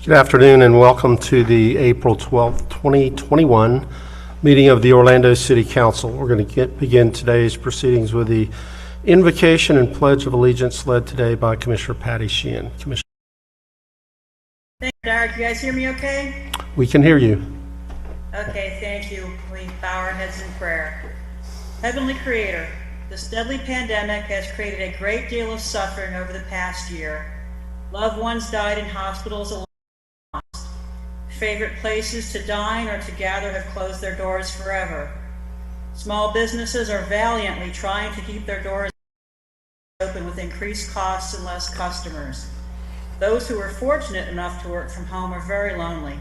Good afternoon and welcome to the April 12th, 2021 meeting of the Orlando City Council. We're going to begin today's proceedings with the invocation and pledge of allegiance led today by Commissioner Patty Sheehan. Commissioner. Thank you, Derek. You guys hear me okay? We can hear you. Okay, thank you. We bow our heads in prayer. Heavenly Creator, this deadly pandemic has created a great deal of suffering over the past year. Loved ones died in hospitals alone. Favorite places to dine or to gather have closed their doors forever. Small businesses are valiantly trying to keep their doors open with increased costs and less customers. Those who are fortunate enough to work from home are very lonely.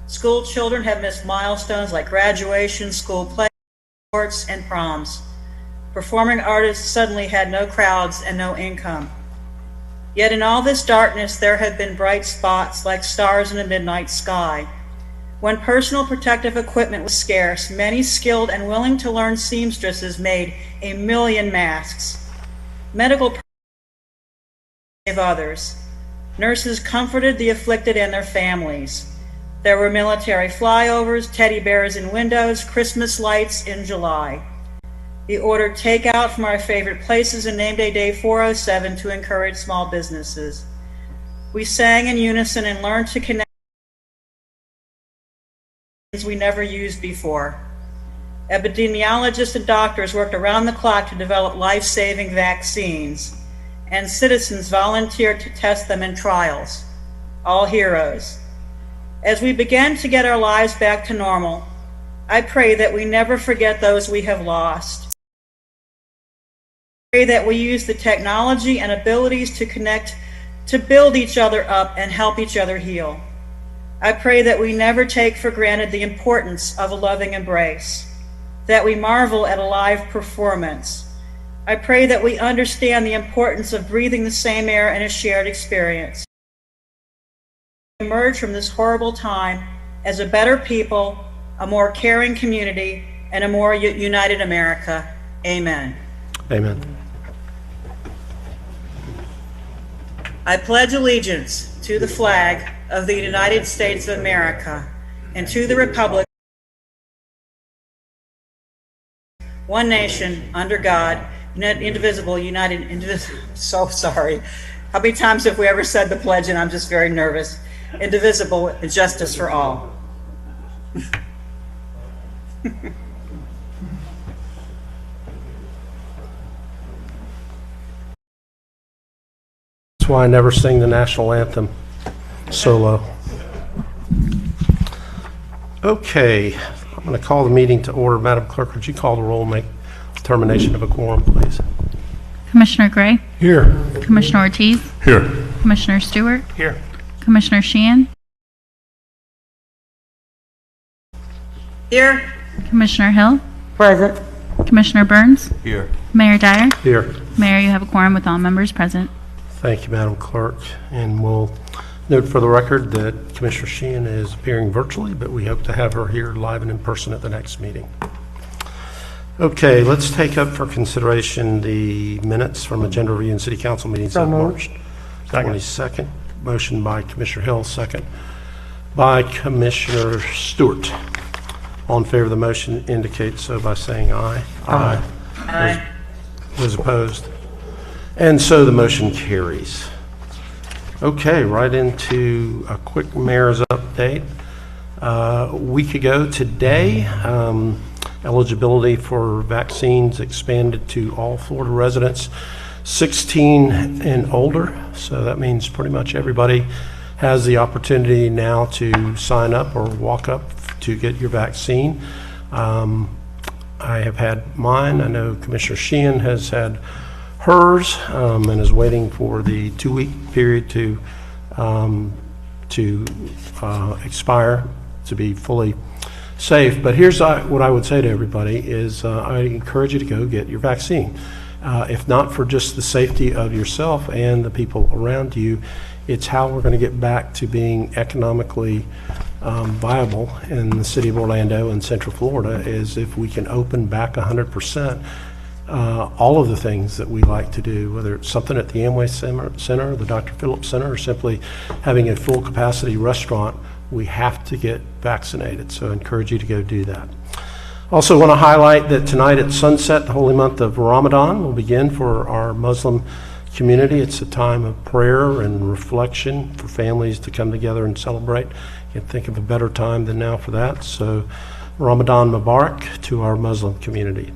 School children have missed milestones like graduation, school play, sports, and proms. Performing artists suddenly had no crowds and no income. Yet in all this darkness, there have been bright spots like stars in a midnight sky. When personal protective equipment was scarce, many skilled and willing to learn seamstresses made 1 million masks. Medical saved others. Nurses comforted the afflicted and their families. There were military flyovers, teddy bears in windows, Christmas lights in July. We ordered takeout from our favorite places and named a day 407 to encourage small businesses. We sang in unison and learned to connect we never used before. Epidemiologists and doctors worked around the clock to develop life-saving vaccines, and citizens volunteered to test them in trials. All heroes. As we begin to get our lives back to normal, I pray that we never forget those we have lost. I pray that we use the technology and abilities to connect, to build each other up and help each other heal. I pray that we never take for granted the importance of a loving embrace, that we marvel at a live performance. I pray that we understand the importance of breathing the same air in a shared experience. Emerge from this horrible time as a better people, a more caring community, and a more united America. Amen. Amen. I pledge allegiance to the flag of the United States of America and to the republic, one nation, under God, indivisible, so sorry. How many times have we ever said the pledge and I'm just very nervous? Indivisible, and justice for all. That's why I never sing the national anthem solo. Okay, I'm going to call the meeting to order. Madam Clerk, would you call the roll and make determination of a quorum, please? Commissioner Gray? Here. Commissioner Ortiz? Here. Commissioner Stewart? Here. Commissioner Sheehan? Here. Commissioner Hill? Present. Commissioner Burns? Here. Mayor Dyer? Here. Mayor, you have a quorum with all members present. Thank you, Madam Clerk. And we'll note for the record that Commissioner Sheehan is appearing virtually, but we hope to have her here live and in person at the next meeting. Okay, let's take up for consideration the minutes from agenda review and city council meetings of March 22nd. Motion by Commissioner Hill, second by Commissioner Stewart. All in favor of the motion indicate so by saying aye. Aye. Aye. Those opposed? And so the motion carries. Okay, right into a quick mayor's update. A week ago today, eligibility for vaccines expanded to all Florida residents 16 and older. So that means pretty much everybody has the opportunity now to sign up or walk up to get your vaccine. I have had mine. I know Commissioner Sheehan has had hers and is waiting for the 2-week period to expire to be fully safe. But here's what I would say to everybody is I encourage you to go get your vaccine. If not for just the safety of yourself and the people around you, it's how we're going to get back to being economically viable in the city of Orlando and Central Florida is if we can open back 100%. all of the things that we like to do, whether it's something at the Amway Center, the Dr. Phillips Center, or simply having a full capacity restaurant, we have to get vaccinated. So I encourage you to go do that. Also want to highlight that tonight at sunset, the holy month of Ramadan will begin for our Muslim community. It's a time of prayer and reflection for families to come together and celebrate. Can't think of a better time than now for that. So Ramadan Mubarak to our Muslim community.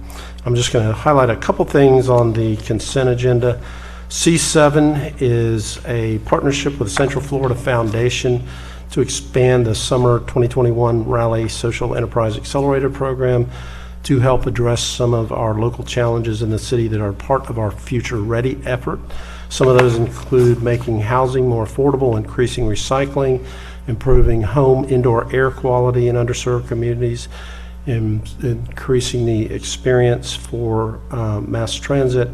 I'm just going to highlight a couple things on the consent agenda. C7 is a partnership with the Central Florida Foundation to expand the summer 2021 Raleigh Social Enterprise Accelerator program to help address some of our local challenges in the city that are part of our Future Ready effort. Some of those include making housing more affordable, increasing recycling, improving home indoor air quality in underserved communities, increasing the experience for mass transit,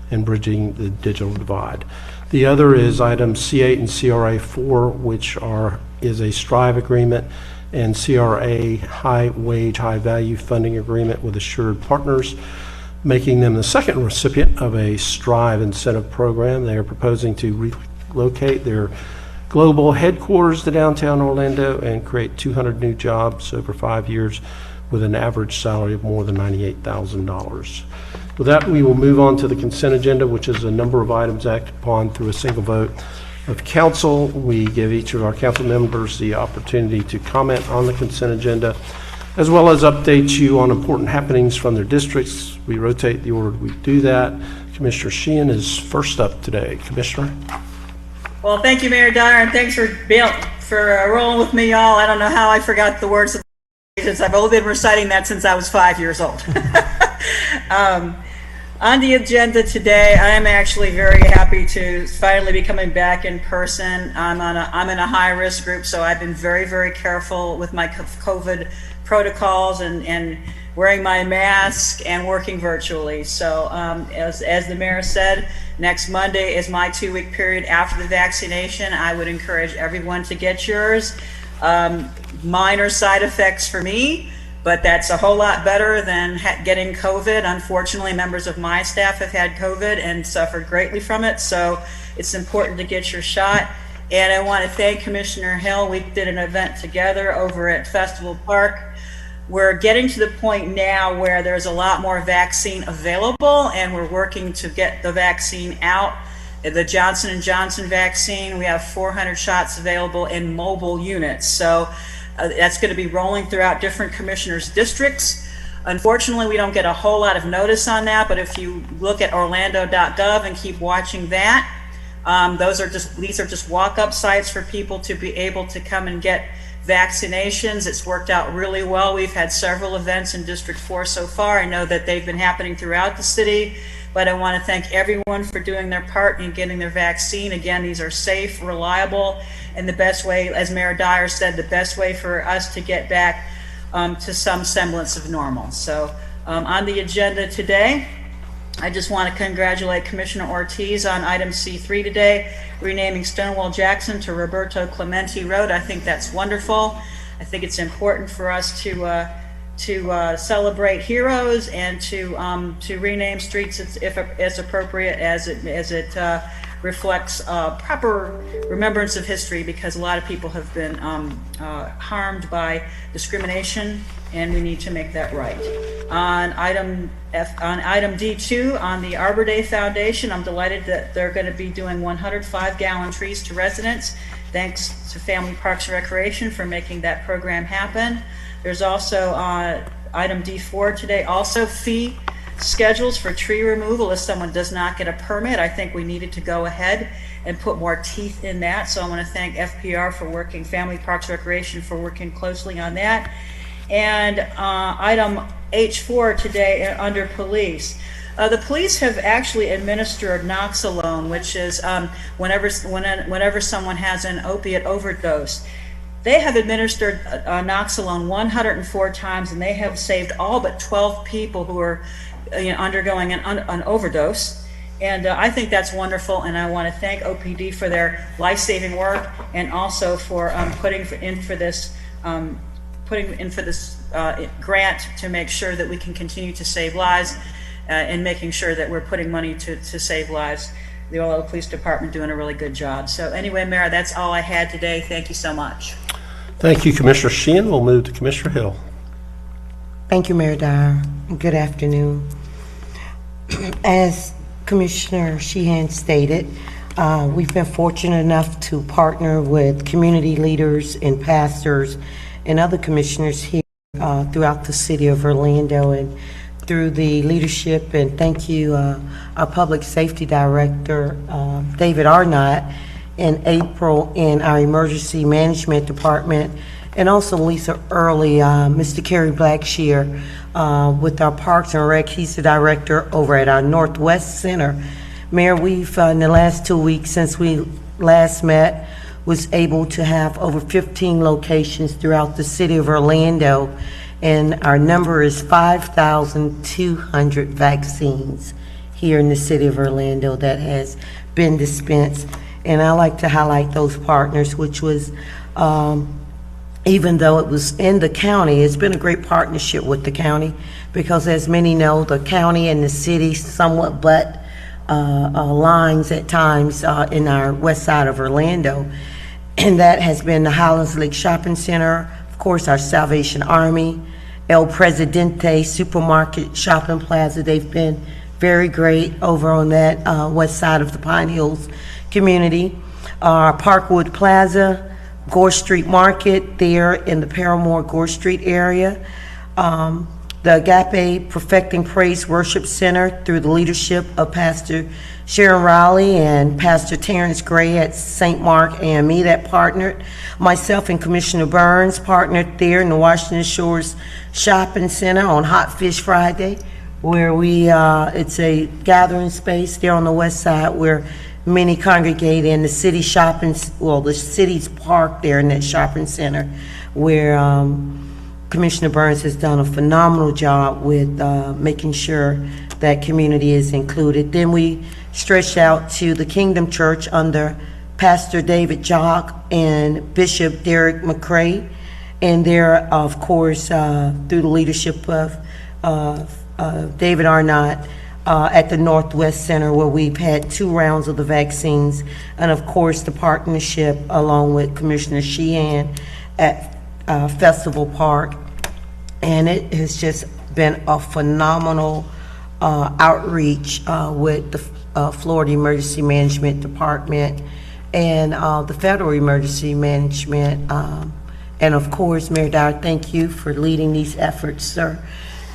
and bridging the digital divide. The other is items C8 and CRA4, which is a STRIVE agreement, and CRA high wage, high value funding agreement with Assured Partners, making them the second recipient of a STRIVE incentive program. They are proposing to relocate their global headquarters to downtown Orlando and create 200 new jobs over 5 years with an average salary of more than $98,000. With that, we will move on to the consent agenda, which is a number of items acted upon through a single vote of council. We give each of our council members the opportunity to comment on the consent agenda, as well as update you on important happenings from their districts. We rotate the order we do that. Commissioner Sheehan is first up today. Commissioner? Well, thank you, Mayor Dyer, and thanks for rolling with me, y'all. I don't know how I forgot the words of the I've only been reciting that since I was 5 years old. On the agenda today, I am actually very happy to finally be coming back in person. I'm in a high-risk group, so I've been very, very careful with my COVID protocols and wearing my mask and working virtually. So as the mayor said, next Monday is my 2-week period after the vaccination. I would encourage everyone to get yours. Minor side effects for me, but that's a whole lot better than getting COVID. Unfortunately, members of my staff have had COVID and suffered greatly from it, so it's important to get your shot. And I want to thank Commissioner Hill. We did an event together over at Festival Park. We're getting to the point now where there's a lot more vaccine available, and we're working to get the vaccine out. The Johnson & Johnson vaccine, we have 400 shots available in mobile units. So that's going to be rolling throughout different commissioners' districts. Unfortunately, we don't get a whole lot of notice on that, but if you look at orlando.gov and keep watching that, these are just walk-up sites for people to be able to come and get vaccinations. It's worked out really well. We've had several events in District 4 so far. I know that they've been happening throughout the city, but I want to thank everyone for doing their part in getting their vaccine. Again, these are safe, reliable, and the best way, as Mayor Dyer said, the best way for us to get back to some semblance of normal. So on the agenda today, I just want to congratulate Commissioner Ortiz on item C3 today, renaming Stonewall Jackson to Roberto Clemente Road. I think that's wonderful. I think it's important for us to celebrate heroes and to rename streets as appropriate as it reflects proper remembrance of history, because a lot of people have been harmed by discrimination, and we need to make that right. On item D2, on the Arbor Day Foundation, I'm delighted that they're going to be doing 105-gallon trees to residents. Thanks to Family Parks and Recreation for making that program happen. There's also item D4 today, also fee schedules for tree removal if someone does not get a permit. I think we needed to go ahead and put more teeth in that. So I want to thank FPR for working, Family Parks Recreation for working closely on that. And item H4 today under police. The police have actually administered Noxalone, which is whenever someone has an opiate overdose. They have administered Noxalone 104 times, and they have saved all but 12 people who are undergoing an overdose. And I think that's wonderful, and I want to thank OPD for their life-saving work, and also for putting in for this grant to make sure that we can continue to save lives. in making sure that we're putting money to save lives. The Oil Police Department doing a really good job. So anyway, Mayor, that's all I had today. Thank you so much. Thank you, Commissioner Sheehan. We'll move to Commissioner Hill. Thank you, Mayor Dyer. Good afternoon. As Commissioner Sheehan stated, we've been fortunate enough to partner with community leaders and pastors and other commissioners here throughout the city of Orlando, and through the leadership, and thank you, our Public Safety Director, David Arnott, in April, in our Emergency Management Department, and also Lisa Early, Mr. Kerry Blackshear, with our Parks and Rec. He's the director over at our Northwest Center. Mayor, we've, in the last 2 weeks since we last met, was able to have over 15 locations throughout the city of Orlando, and our number is 5,200 vaccines here in the city of Orlando that has been dispensed. And I like to highlight those partners, which was, even though it was in the county, it's been a great partnership with the county, because as many know, the county and the city somewhat butt lines at times in our west side of Orlando. And that has been the Highlands Lake Shopping Center, of course, our Salvation Army, El Presidente Supermarket Shopping Plaza. They've been very great over on that west side of the Pine Hills community. Parkwood Plaza, Gore Street Market there in the Paramore Gore Street area. The Agape Perfecting Praise Worship Center, through the leadership of Pastor Sharon Rowley and Pastor Terrence Gray at St. Mark AME, that partnered. Myself and Commissioner Burns partnered there in the Washington Shores Shopping Center on Hot Fish Friday, where we, it's a gathering space there on the west side where many congregate in the city shopping, well, the city's park there in that shopping center, where Commissioner Burns has done a phenomenal job with making sure that community is included. Then we stretched out to the Kingdom Church under Pastor David Jock and Bishop Derek McCrae, and there, of course, through the leadership of David Arnott, at the Northwest Center, where we've had 2 rounds of the vaccines, and of course the partnership along with Commissioner Sheehan at Festival Park. And it has just been a phenomenal outreach with the Florida Emergency Management Department and the Federal Emergency Management. And of course, Mayor Dyer, thank you for leading these efforts, sir,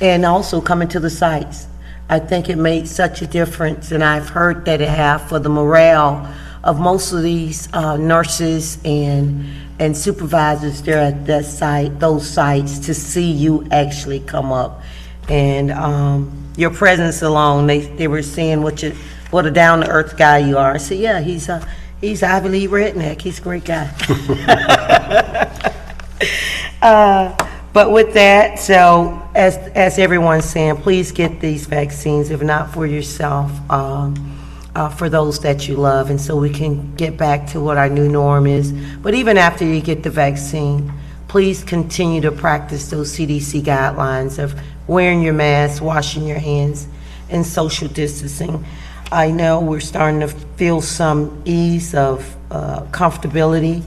and also coming to the sites. I think it made such a difference, and I've heard that it have, for the morale of most of these nurses and supervisors there at that site, those sites, to see you actually come up. And your presence alone, they were saying what a down-to-earth guy you are. I said, yeah, he's Ivy League redneck. He's a great guy. But with that, so as everyone's saying, please get these vaccines, if not for yourself, for those that you love, and so we can get back to what our new norm is. But even after you get the vaccine, please continue to practice those CDC guidelines of wearing your mask, washing your hands, and social distancing. I know we're starting to feel some ease of comfortability.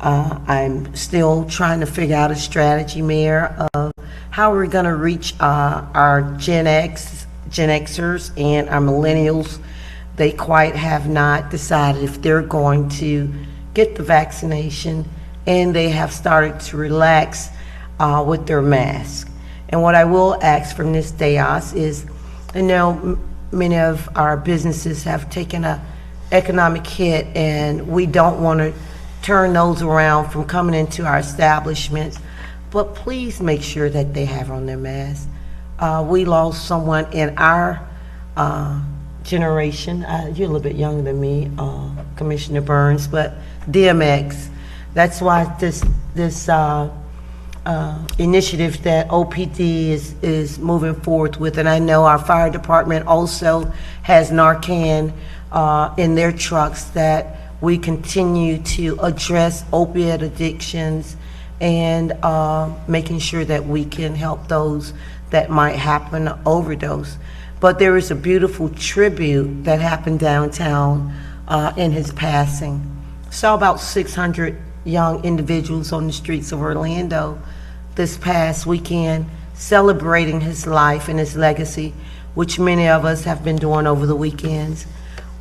I'm still trying to figure out a strategy, Mayor, of how we're going to reach our Gen Xers and our millennials. They quite have not decided if they're going to get the vaccination, and they have started to relax with their mask. And what I will ask from this dais is, I know many of our businesses have taken an economic hit, and we don't want to turn those around from coming into our establishments, but please make sure that they have on their masks. We lost someone in our generation. You're a little bit younger than me, Commissioner Burns, but DMX. That's why this initiative that OPD is moving forward with, and I know our fire department also has Narcan in their trucks, that we continue to address opiate addictions and making sure that we can help those that might happen to overdose. but there is a beautiful tribute that happened downtown in his passing. Saw about 600 young individuals on the streets of Orlando this past weekend celebrating his life and his legacy, which many of us have been doing over the weekends.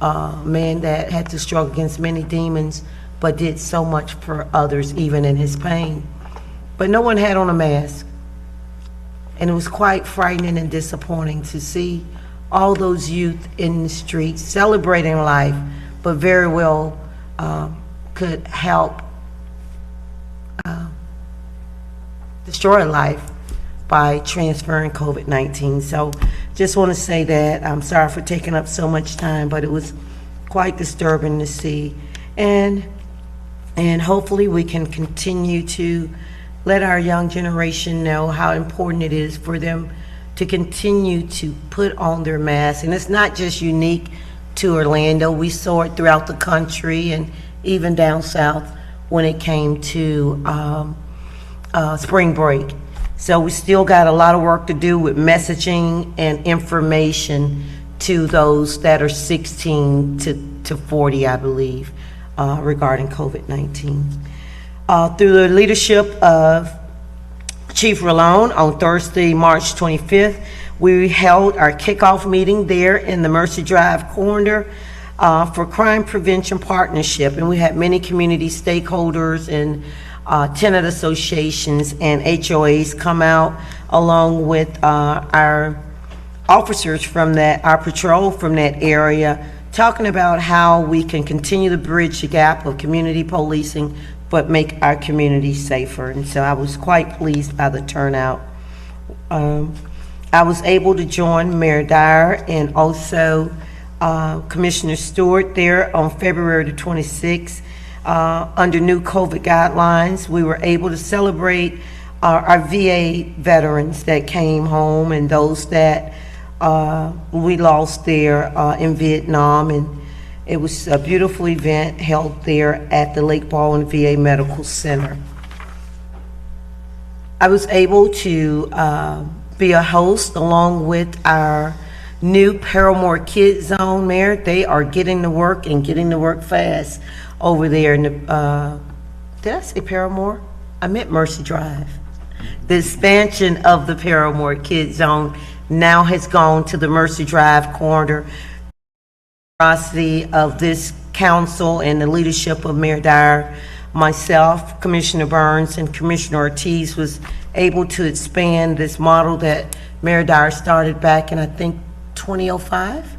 Man that had to struggle against many demons, but did so much for others, even in his pain. But no one had on a mask. And it was quite frightening and disappointing to see all those youth in the streets celebrating life, but very well could help destroy life by transferring COVID-19. So just want to say that I'm sorry for taking up so much time, but it was quite disturbing to see. And hopefully we can continue to let our young generation know how important it is for them to continue to put on their masks. And it's not just unique to Orlando. We saw it throughout the country and even down south when it came to spring break. So we still got a lot of work to do with messaging and information to those that are 16 to 40, I believe, regarding COVID-19. Through the leadership of Chief Rallone, on Thursday, March 25th, we held our kickoff meeting there in the Mercy Drive corridor for Crime Prevention Partnership, and we had many community stakeholders and tenant associations and HOAs come out, along with our officers from our patrol from that area, talking about how we can continue to bridge the gap of community policing but make our community safer. And so I was quite pleased by the turnout. I was able to join Mayor Dyer and also Commissioner Stewart there on February the 26th. Under new COVID guidelines, we were able to celebrate our VA veterans that came home and those that we lost there in Vietnam. And it was a beautiful event held there at the Lake Baldwin VA Medical Center. I was able to be a host along with our new Paramore Kids Zone, Mayor. They are getting to work and getting to work fast over there in the, did I say Paramore? I meant Mercy Drive. The expansion of the Paramore Kids Zone now has gone to the Mercy Drive corridor. Of this council and the leadership of Mayor Dyer, myself, Commissioner Burns, and Commissioner Ortiz was able to expand this model that Mayor Dyer started back in, I think, 2005,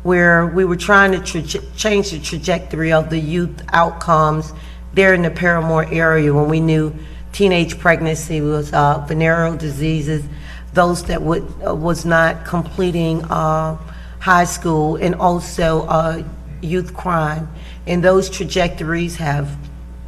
where we were trying to change the trajectory of the youth outcomes there in the Paramore area when we knew teenage pregnancy was venereal diseases, those that was not completing high school, and also youth crime. And those trajectories have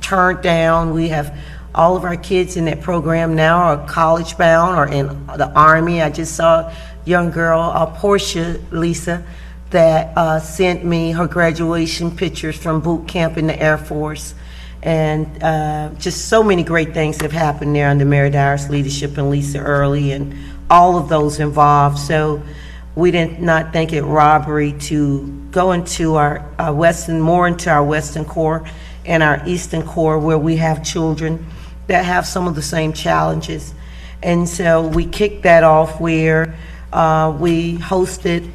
turned down. We have all of our kids in that program now are college bound or in the Army. I just saw a young girl, Portia Lisa, that sent me her graduation pictures from boot camp in the Air Force. And just so many great things have happened there under Mayor Dyer's leadership and Lisa Early and all of those involved. So we did not think it robbery to go into our more into our Western Core and our Eastern Core, where we have children that have some of the same challenges. And so we kicked that off where we hosted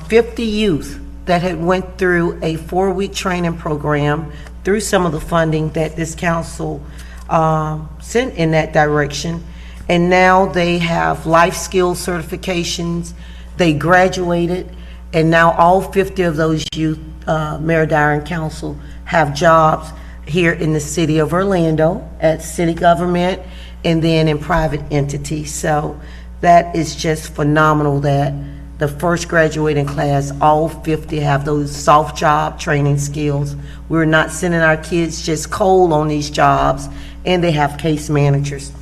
50 youth that had went through a 4-week training program through some of the funding that this council sent in that direction. And now they have life skills certifications. They graduated, and now all 50 of those youth, Mayor Dyer and council, have jobs here in the city of Orlando at city government and then in private entities. So that is just phenomenal that the first graduating class, all 50 have those soft job training skills. We're not sending our kids just cold on these jobs, and they have case managers.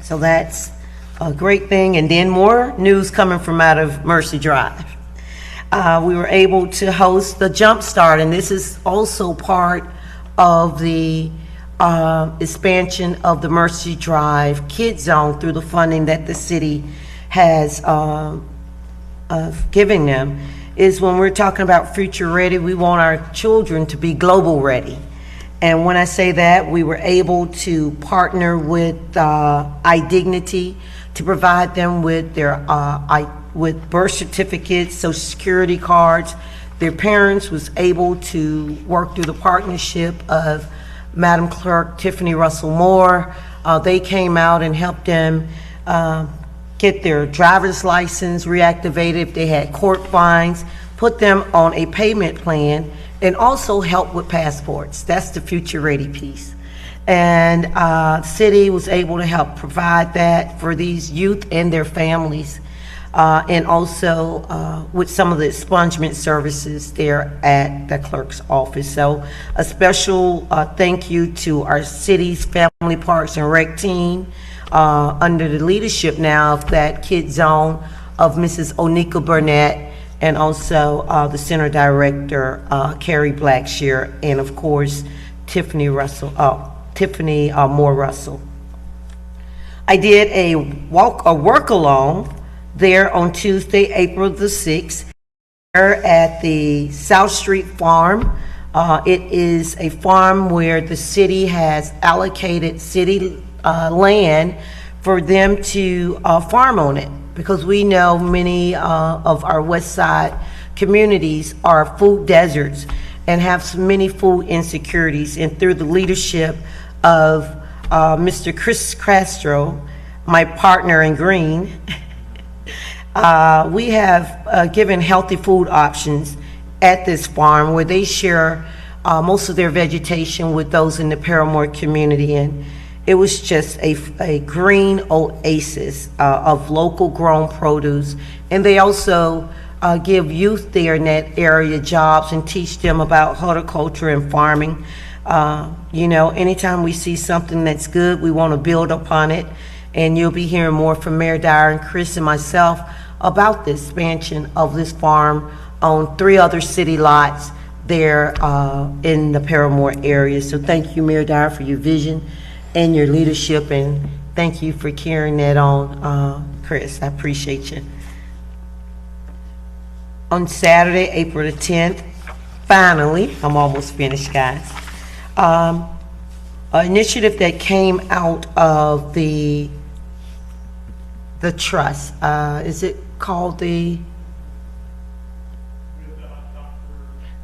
So that's a great thing. And then more news coming from out of Mercy Drive. We were able to host the Jump Start, and this is also part of the expansion of the Mercy Drive Kids Zone through the funding that the city has given them is when we're talking about future ready, we want our children to be global ready. And when I say that, we were able to partner with iDignity to provide them with their with birth certificates, Social Security cards. Their parents was able to work through the partnership of Madam Clerk Tiffany Russell Moore. They came out and helped them get their driver's license reactivated if they had court fines, put them on a payment plan, and also help with passports. That's the future ready piece. And the city was able to help provide that for these youth and their families, and also with some of the expungement services there at the clerk's office. So a special thank you to our city's Family Parks and Rec team, under the leadership now of that Kid Zone of Mrs. Onika Burnett, and also the center director, Carrie Blackshear, and of course, Tiffany Moore Russell. I did a work along there on Tuesday, April the 6th, at the South Street Farm. It is a farm where the city has allocated city land for them to farm on it, because we know many of our West Side communities are food deserts and have many food insecurities. And through the leadership of Mr. Chris Castro, my partner in green, we have given healthy food options at this farm where they share most of their vegetation with those in the Paramore community. And it was just a green oasis of local grown produce. And they also give youth there in that area jobs and teach them about horticulture and farming. You know, anytime we see something that's good, we want to build upon it. And you'll be hearing more from Mayor Dyer and Chris and myself about the expansion of this farm on 3 other city lots there in the Paramore area. So thank you, Mayor Dyer, for your vision and your leadership, and thank you for carrying that on, Chris. I appreciate you. On Saturday, April the 10th, finally, I'm almost finished, guys. An initiative that came out of the trust, is it called the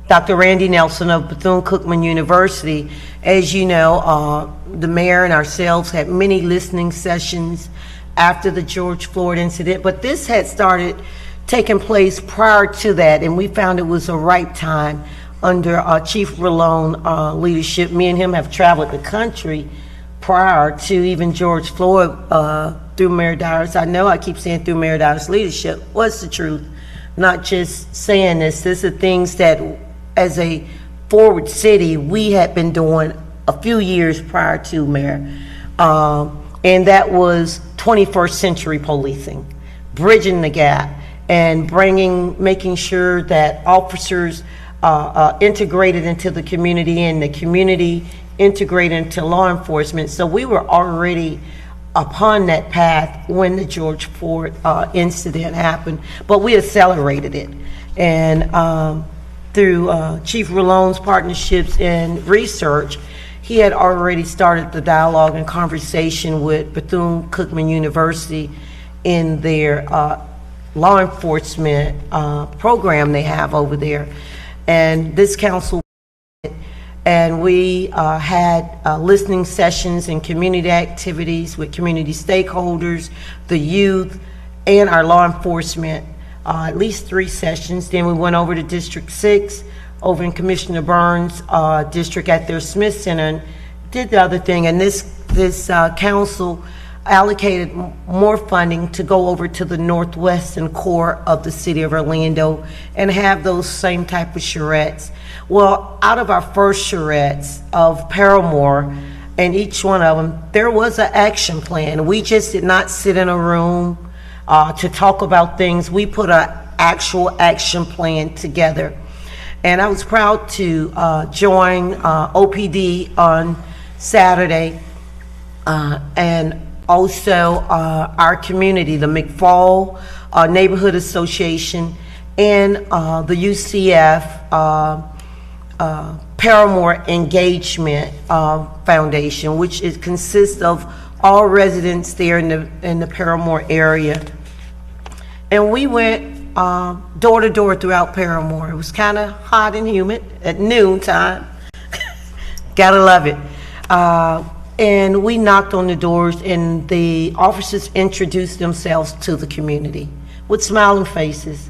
Dr. Randy Nelson of Bethune-Cookman University? As you know, the mayor and ourselves had many listening sessions after the George Floyd incident, but this had started taking place prior to that, and we found it was a right time under Chief Rallone leadership. Me and him have traveled the country prior to even George Floyd through Mayor Dyer's. I know I keep saying through Mayor Dyer's leadership. What's the truth? Not just saying this. These are things that, as a forward city, we had been doing a few years prior to Mayor. And that was 21st century policing, bridging the gap, and making sure that officers integrated into the community and the community integrated into law enforcement. So we were already upon that path when the George Floyd incident happened, but we accelerated it. And through Chief Rallone's partnerships and research, he had already started the dialogue and conversation with Bethune-Cookman University in their law enforcement program they have over there. And this council, and we had listening sessions and community activities with community stakeholders, the youth, and our law enforcement, at least 3 sessions. Then we went over to District 6, over in Commissioner Burns' district at their Smith Center, and did the other thing. And this council allocated more funding to go over to the northwestern core of the city of Orlando and have those same type of charrettes. Well, out of our first charrettes of Paramore, and each one of them, there was an action plan. We just did not sit in a room to talk about things. We put an actual action plan together. And I was proud to join OPD on Saturday and also our community, the McFall Neighborhood Association, and the UCF Paramore Engagement Foundation, which consists of all residents there in the Paramore area. And we went door to door throughout Paramore. It was kind of hot and humid at noontime. Gotta love it. And we knocked on the doors, and the officers introduced themselves to the community with smiling faces.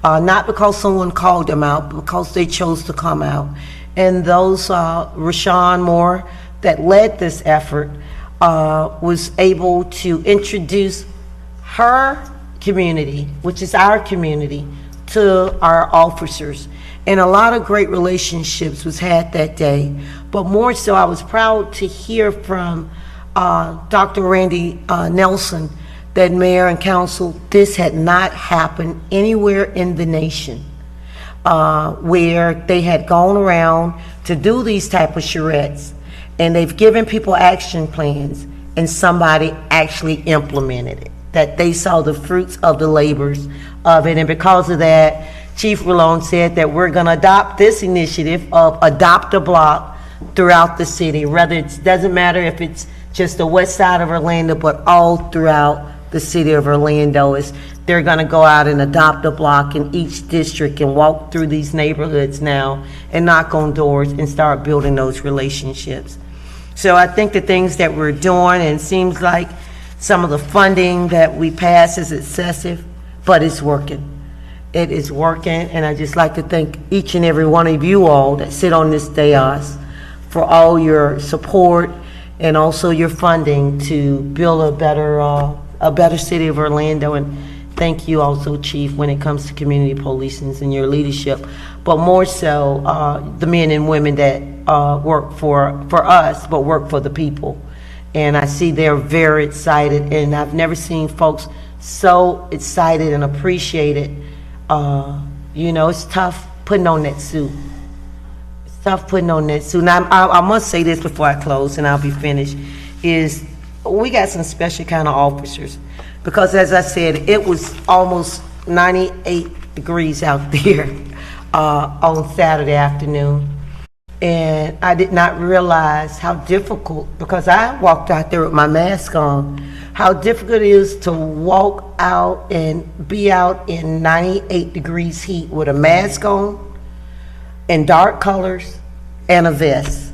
Not because someone called them out, but because they chose to come out. And those, Rashawn Moore, that led this effort, was able to introduce her community, which is our community, to our officers. And a lot of great relationships was had that day. But more so, I was proud to hear from Dr. Randy Nelson that Mayor and Council, this had not happened anywhere in the nation where they had gone around to do these type of charrettes, and they've given people action plans, and somebody actually implemented it, that they saw the fruits of the labors of it. And because of that, Chief Rallone said that we're going to adopt this initiative of adopt a block throughout the city, whether it doesn't matter if it's just the west side of Orlando, but all throughout the city of Orlando. Is they're going to go out and adopt a block in each district and walk through these neighborhoods now and knock on doors and start building those relationships. So I think the things that we're doing, and it seems like some of the funding that we pass is excessive, but it's working. It is working, and I just like to thank each and every one of you all that sit on this dais for all your support and also your funding to build a better city of Orlando. And thank you also, Chief, when it comes to community policing and your leadership, but more so the men and women that work for us, but work for the people. And I see they're very excited, and I've never seen folks so excited and appreciated. You know, it's tough putting on that suit. It's tough putting on that suit. Now, I must say this before I close, and I'll be finished, is we got some special kind of officers. Because as I said, it was almost 98 degrees out there on Saturday afternoon. And I did not realize how difficult, because I walked out there with my mask on, how difficult it is to walk out and be out in 98 degrees heat with a mask on and dark colors and a vest.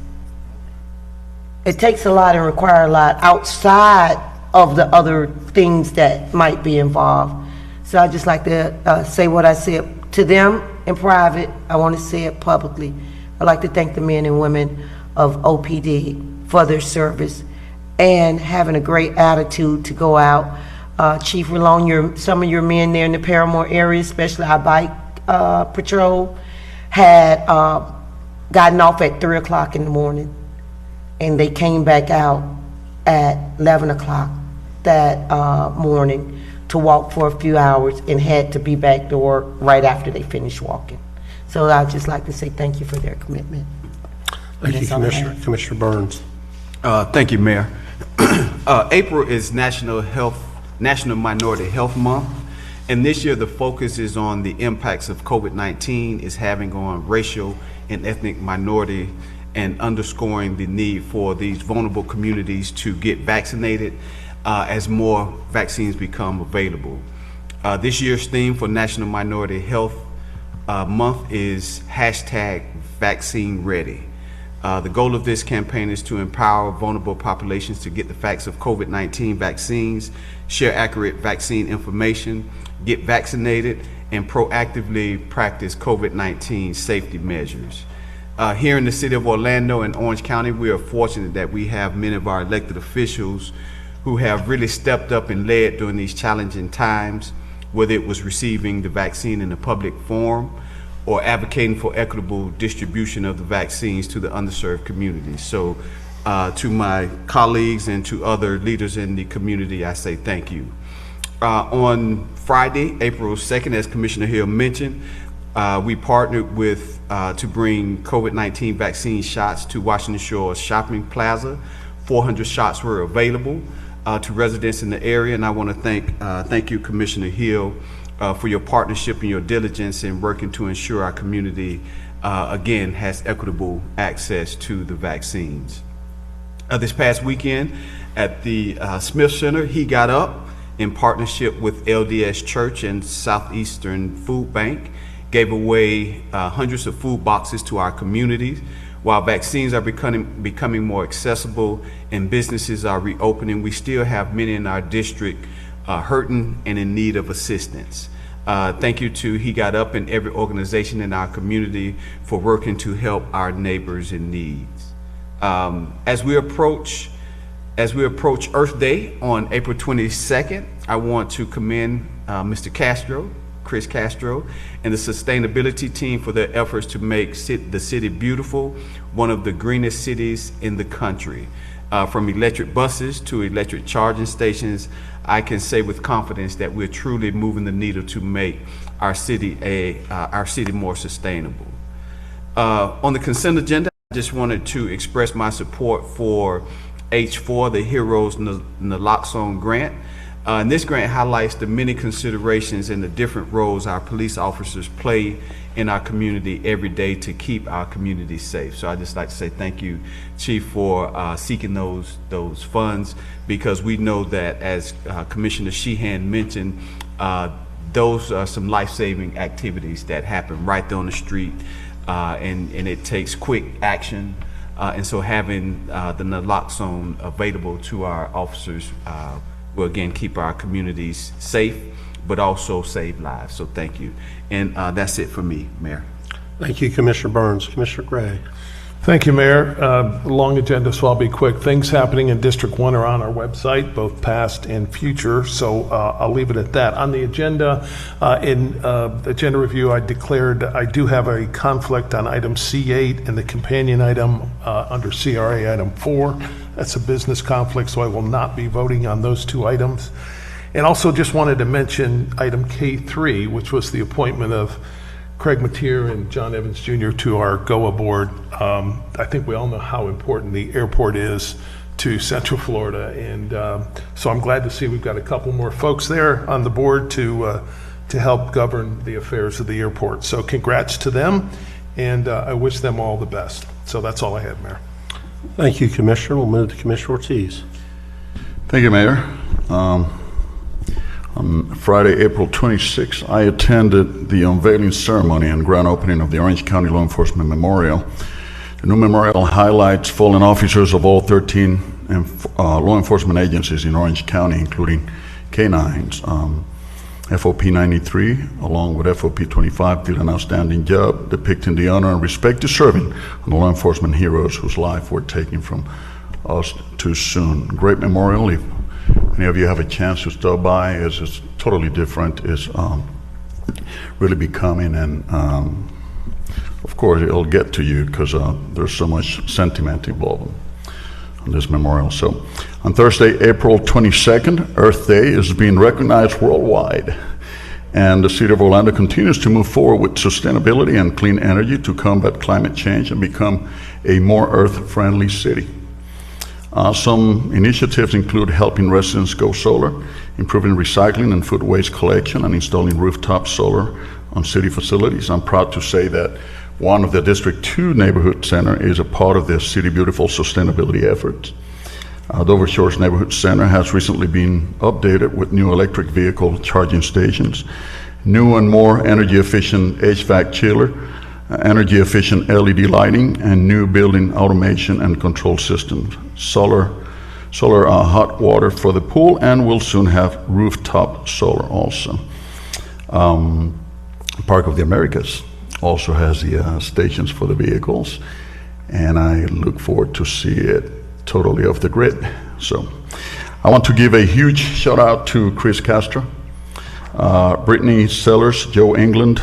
It takes a lot and requires a lot outside of the other things that might be involved. So I just like to say what I said to them in private. I want to say it publicly. I'd like to thank the men and women of OPD for their service and having a great attitude to go out. Chief Rallone, some of your men there in the Paramore area, especially our bike patrol, had gotten off at 3 o'clock in the morning, and they came back out at 11 o'clock that morning to walk for a few hours and had to be back to work right after they finished walking. So I'd just like to say thank you for their commitment. Thank you, That's all I Commissioner. have. Commissioner Burns. Thank you, Mayor. April is National Minority Health Month, and this year the focus is on the impacts of COVID-19 is having on racial and ethnic minority, and underscoring the need for these vulnerable communities to get vaccinated as more vaccines become available. This year's theme for National Minority Health Month is #VaccineReady. The goal of this campaign is to empower vulnerable populations to get the facts of COVID-19 vaccines, share accurate vaccine information, get vaccinated, and proactively practice COVID-19 safety measures. Here in the city of Orlando and Orange County, we are fortunate that we have many of our elected officials who have really stepped up and led during these challenging times, whether it was receiving the vaccine in a public forum or advocating for equitable distribution of the vaccines to the underserved communities. So to my colleagues and to other leaders in the community, I say thank you. On Friday, April 2nd, as Commissioner Hill mentioned, we partnered with to bring COVID-19 vaccine shots to Washington Shores Shopping Plaza. 400 shots were available. to residents in the area, and I want to thank you, Commissioner Hill, for your partnership and your diligence in working to ensure our community, again, has equitable access to the vaccines. This past weekend at the Smith Center, He Got Up, in partnership with LDS Church and Southeastern Food Bank, gave away hundreds of food boxes to our communities. While vaccines are becoming more accessible and businesses are reopening, we still have many in our district hurting and in need of assistance. Thank you to He Got Up and every organization in our community for working to help our neighbors in need. As we approach Earth Day on April 22nd, I want to commend Mr. Castro, Chris Castro, and the sustainability team for their efforts to make the city beautiful, one of the greenest cities in the country. From electric buses to electric charging stations, I can say with confidence that we're truly moving the needle to make our city more sustainable. On the consent agenda, I just wanted to express my support for H4, the Heroes Naloxone grant. And this grant highlights the many considerations and the different roles our police officers play in our community every day to keep our community safe. So I'd just like to say thank you, Chief, for seeking those funds, because we know that, as Commissioner Sheehan mentioned, those are some life-saving activities that happen right there on the street, and it takes quick action. And so having the naloxone available to our officers will again keep our communities safe, but also save lives. So thank you. And that's it for me, Mayor. Thank you, Commissioner Burns. Commissioner Gray. Thank you, Mayor. Long agenda, so I'll be quick. Things happening in District 1 are on our website, both past and future, so I'll leave it at that. On the agenda, in agenda review, I declared I do have a conflict on item C8 and the companion item under CRA item 4. That's a business conflict, so I will not be voting on those two items. And also just wanted to mention item K3, which was the appointment of Craig Mateer and John Evans Jr. to our GOA board. I think we all know how important the airport is to Central Florida, and so I'm glad to see we've got a couple more folks there on the board to help govern the affairs of the airport. So congrats to them, and I wish them all the best. So that's all I had, Mayor. Thank you, Commissioner. We'll move to Commissioner Ortiz. Thank you, Mayor. On Friday, April 26, I attended the unveiling ceremony and grand opening of the Orange County Law Enforcement Memorial. The new memorial highlights fallen officers of all 13 law enforcement agencies in Orange County, including K-9s. FOP 93, along with FOP 25, did an outstanding job depicting the honor and respect deserving of the law enforcement heroes whose life were taken from us too soon. Great memorial. If any of you have a chance to stop by, it's totally different. It's really becoming, and of course it'll get to you because there's so much sentiment involved on this memorial. So on Thursday, April 22nd, Earth Day is being recognized worldwide, and the City of Orlando continues to move forward with sustainability and clean energy to combat climate change and become a more earth-friendly city. Some initiatives include helping residents go solar, improving recycling and food waste collection, and installing rooftop solar on city facilities. I'm proud to say that one of the District 2 Neighborhood Center is a part of the City Beautiful sustainability efforts. Dover Shores Neighborhood Center has recently been updated with new electric vehicle charging stations, new and more energy efficient HVAC chiller, energy efficient LED lighting, and new building automation and control systems, solar hot water for the pool, and we'll soon have rooftop solar also. Park of the Americas also has the stations for the vehicles, and I look forward to see it totally off the grid. So I want to give a huge shout out to Chris Castro, Brittany Sellers, Joe England,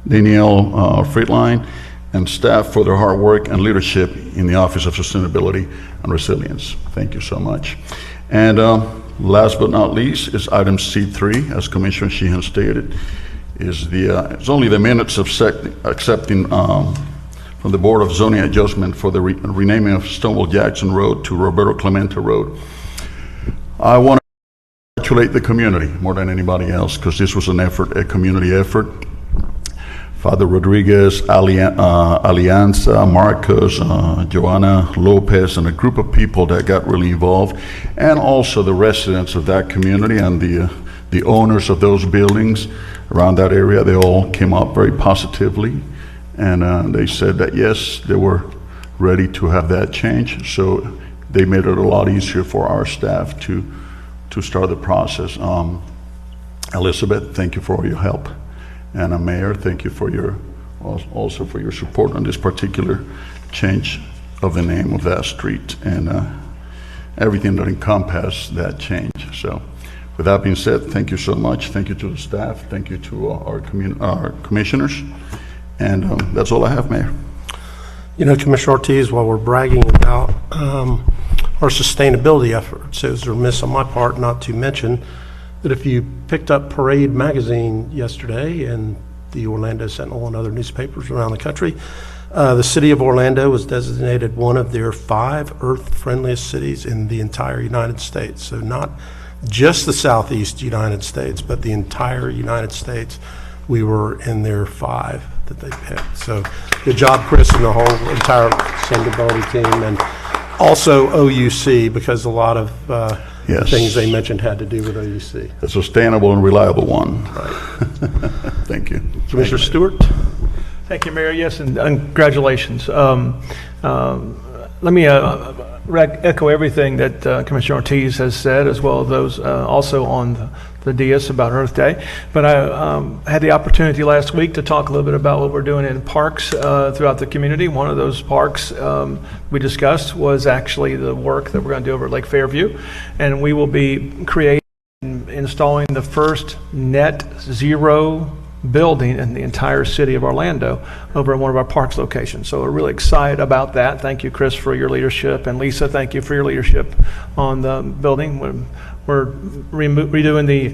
Danielle Friedline, and staff for their hard work and leadership in the Office of Sustainability and Resilience. Thank you so much. And last but not least is item C3, as Commissioner Sheehan stated, is it's only the minutes of accepting from the Board of Zoning Adjustment for the renaming of Stonewall Jackson Road to Roberto Clemente Road. I want to congratulate the community more than anybody else, because this was an effort, a community effort. Father Rodriguez, Alianza, Marcos, Joanna Lopez, and a group of people that got really involved, and also the residents of that community and the owners of those buildings around that area. They all came up very positively, and they said that yes, they were ready to have that change. So they made it a lot easier for our staff to start the process. Elizabeth, thank you for all your help. And Mayor, thank you for also for your support on this particular change of the name of that street and everything that encompassed that change. So with that being said, thank you so much. Thank you to the staff. Thank you to our commissioners. And that's all I have, Mayor. You know, Commissioner Ortiz, while we're bragging about our sustainability efforts, it was remiss on my part not to mention that if you picked up Parade magazine yesterday and the Orlando Sentinel and other newspapers around the country, the city of Orlando was designated one of their 5 Earth-friendliest cities in the entire United States. So not just the Southeast United States, but the entire United States. We were in their 5 that they picked. So good job, Chris, and the whole entire sustainability team, and also OUC, because a lot of Yes. things they mentioned had to do with OUC. A sustainable and reliable one. Right. Thank you. Commissioner Stewart? Thank you, Mayor. Yes, and congratulations. Let me echo everything that Commissioner Ortiz has said, as well as those also on the dais about Earth Day. But I had the opportunity last week to talk a little bit about what we're doing in parks throughout the community. One of those parks we discussed was actually the work that we're going to do over at Lake Fairview. And we will be creating and installing the first net zero building in the entire city of Orlando over at one of our parks locations. So we're really excited about that. Thank you, Chris, for your leadership, and Lisa, thank you for your leadership on the building. We're redoing the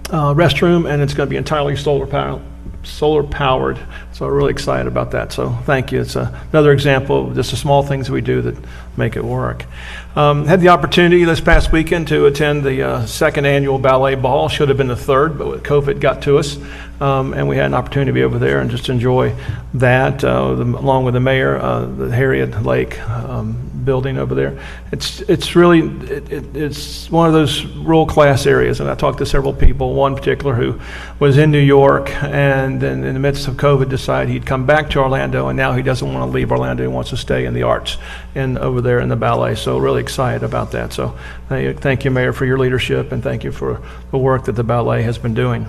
restroom, and it's going to be entirely solar powered. So we're really excited about that. So thank you. It's another example of just the small things we do that make it work. Had the opportunity this past weekend to attend the second annual ballet ball. Should have been the third, but COVID got to us. And we had an opportunity to be over there and just enjoy that, along with the mayor, the Harriet Lake building over there. It's really it's one of those world-class areas, and I talked to several people, one particular who was in New York and then in the midst of COVID decided he'd come back to Orlando, and now he doesn't want to leave Orlando. He wants to stay in the arts and over there in the ballet. So really excited about that. So thank you, Mayor, for your leadership, and thank you for the work that the ballet has been doing.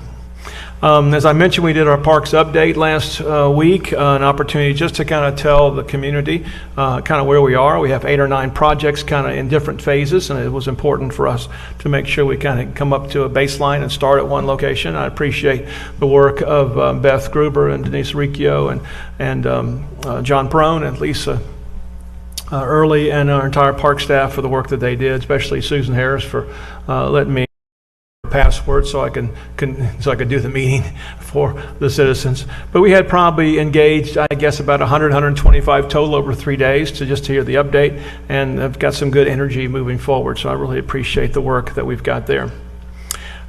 As I mentioned, we did our parks update last week, an opportunity just to kind of tell the community kind of where we are. We have 8 or 9 projects kind of in different phases, and it was important for us to make sure we kind of come up to a baseline and start at one location. I appreciate the work of Beth Gruber and Denise Riccio and John Perone and Lisa Early and our entire park staff for the work that they did, especially Susan Harris for letting me password so I can do the meeting for the citizens. But we had probably engaged, I guess, about 125 total over 3 days to just hear the update, and I've got some good energy moving forward. So I really appreciate the work that we've got there.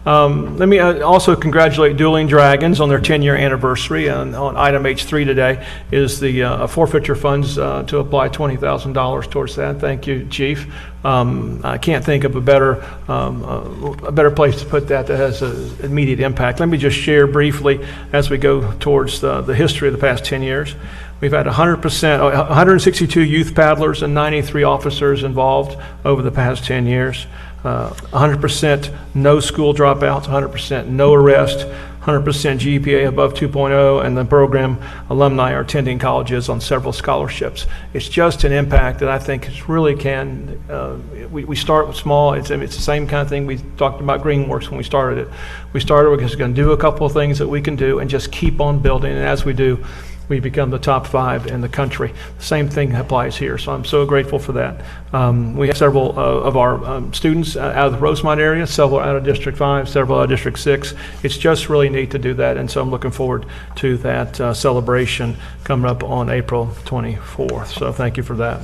Let me also congratulate Dueling Dragons on their 10-year anniversary. And on item H3 today is the forfeiture funds to apply $20,000 towards that. Thank you, Chief. I can't think of a better place to put that has an immediate impact. Let me just share briefly as we go towards the history of the past 10 years. We've had 162 youth paddlers and 93 officers involved over the past 10 years. 100% no school dropouts, 100% no arrest, 100% GPA above 2.0, and the program alumni are attending colleges on several scholarships. It's just an impact that I think really can, we start with small. It's the same kind of thing we talked about Greenworks when we started it. We started because we're going to do a couple of things that we can do and just keep on building, and as we do, we become the top 5 in the country. The same thing applies here, so I'm so grateful for that. We have several of our students out of the Rosemont area, several out of District 5, several out of District 6. It's just really neat to do that, and so I'm looking forward to that celebration coming up on April 24th, so thank you for that.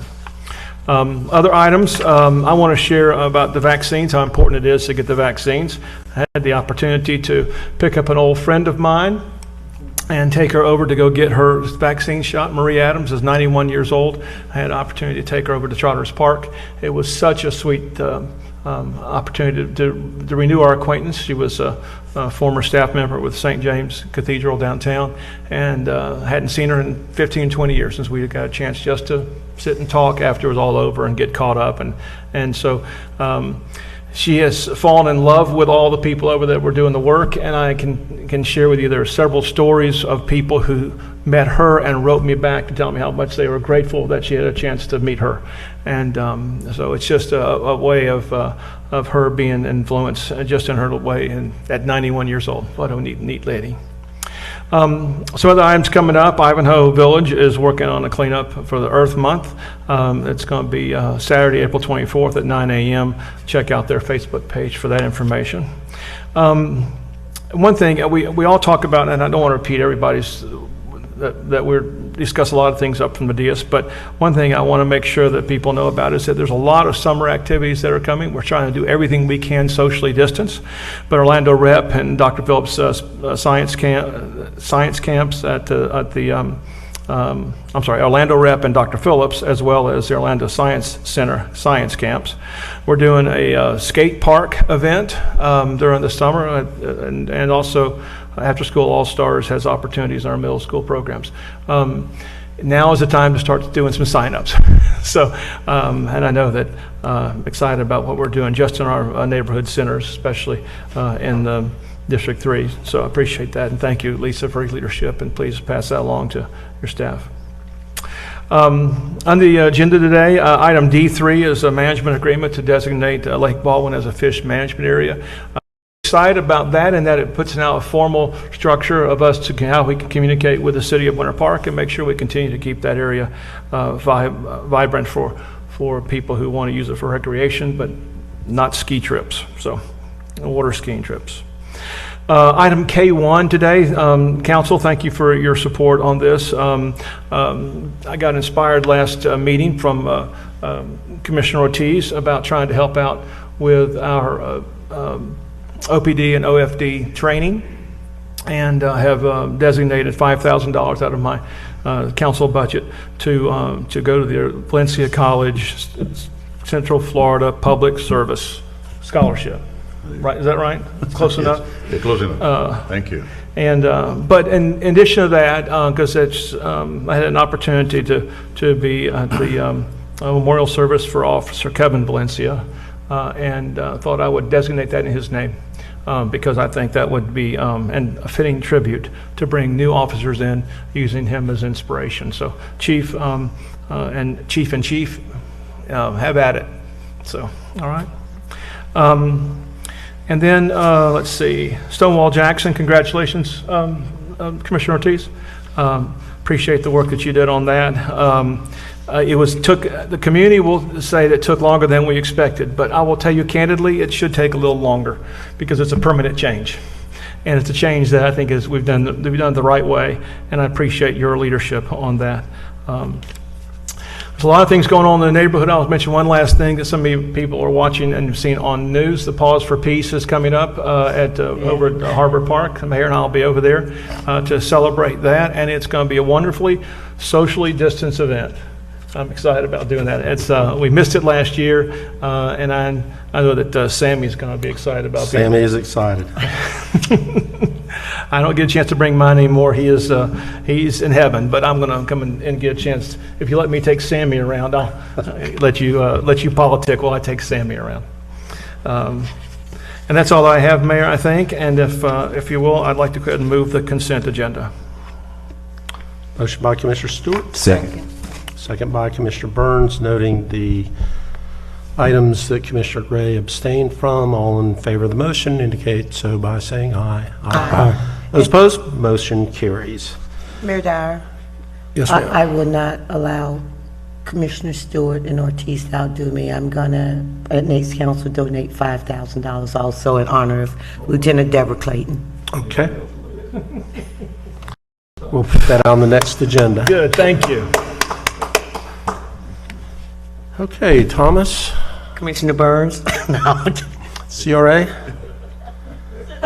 Other items, I want to share about the vaccines, how important it is to get the vaccines. I had the opportunity to pick up an old friend of mine and take her over to go get her vaccine shot. Marie Adams is 91 years old. I had an opportunity to take her over to Trotters Park. It was such a sweet opportunity to renew our acquaintance. She was a former staff member with St. James Cathedral downtown, and hadn't seen her in 15, 20 years since we got a chance just to sit and talk after it was all over and get caught up. And so she has fallen in love with all the people over there that were doing the work, and I can share with you there are several stories of people who met her and wrote me back to tell me how much they were grateful that she had a chance to meet her. And so it's just a way of her being influenced just in her way, and at 91 years old. What a neat lady. Some other items coming up. Ivanhoe Village is working on a cleanup for the Earth Month. It's going to be Saturday, April 24th at 9 a.m. Check out their Facebook page for that information. One thing we all talk about, and I don't want to repeat everybody's, that we're discuss a lot of things up from the dais, but one thing I want to make sure that people know about is that there's a lot of summer activities that are coming. We're trying to do everything we can socially distance, but Orlando Rep and Dr. Phillips science camps at Orlando Rep and Dr. Phillips, as well as the Orlando Science Center science camps. We're doing a skate park event during the summer, and also After School All-Stars has opportunities in our middle school programs. Now is the time to start doing some signups. So, and I know that I'm excited about what we're doing just in our neighborhood centers, especially in District 3. So I appreciate that, and thank you, Lisa, for your leadership, and please pass that along to your staff. On the agenda today, item D3 is a management agreement to designate Lake Baldwin as a fish management area. Excited about that, and that it puts now a formal structure of us to how we can communicate with the city of Winter Park and make sure we continue to keep that area vibrant for people who want to use it for recreation, but not ski trips, so water skiing trips. Item K1 today, Council, thank you for your support on this. I got inspired last meeting from Commissioner Ortiz about trying to help out with our OPD and OFD training, and have designated $5,000 out of my council budget to go to the Valencia College Central Florida Public Service Scholarship. Right, is that right? Close enough? Yeah, close enough. Thank you. And but in addition to that, because I had an opportunity to be at the memorial service for Officer Kevin Valencia, and thought I would designate that in his name, because I think that would be a fitting tribute to bring new officers in using him as inspiration. So Chief and Chief have at it. So, all right. And then, let's see, Stonewall Jackson, congratulations, Commissioner Ortiz. Appreciate the work that you did on that. The community will say that it took longer than we expected, but I will tell you candidly, it should take a little longer because it's a permanent change. And it's a change that I think we've done the right way, and I appreciate your leadership on that. There's a lot of things going on in the neighborhood. I'll mention one last thing that some of you people are watching and have seen on news. The Pause for Peace is coming up over at Harbor Park. The mayor and I will be over there to celebrate that, and it's going to be a wonderfully socially distanced event. I'm excited about doing that. We missed it last year, and I know that Sammy's going to be excited about it. Sammy is excited. I don't get a chance to bring mine anymore. He's in heaven, but I'm going to come and get a chance. If you let me take Sammy around, I'll let you politic while I take Sammy around. And that's all I have, Mayor, I think. And if you will, I'd like to go ahead and move the consent agenda. Motion by Commissioner Stewart. Second. Second by Commissioner Burns, noting the items that Commissioner Gray abstained from. All in favor of the motion indicate so by saying aye. Aye. Those opposed, motion carries. Mayor Dyer, Yes, ma'am. I will not allow Commissioner Stewart and Ortiz to outdo me. I'm gonna, at next council, donate $5,000 also in honor of Lieutenant Deborah Clayton. Okay. We'll put that on the next agenda. Good, thank you. Okay, Thomas, Commissioner Burns? No. CRA?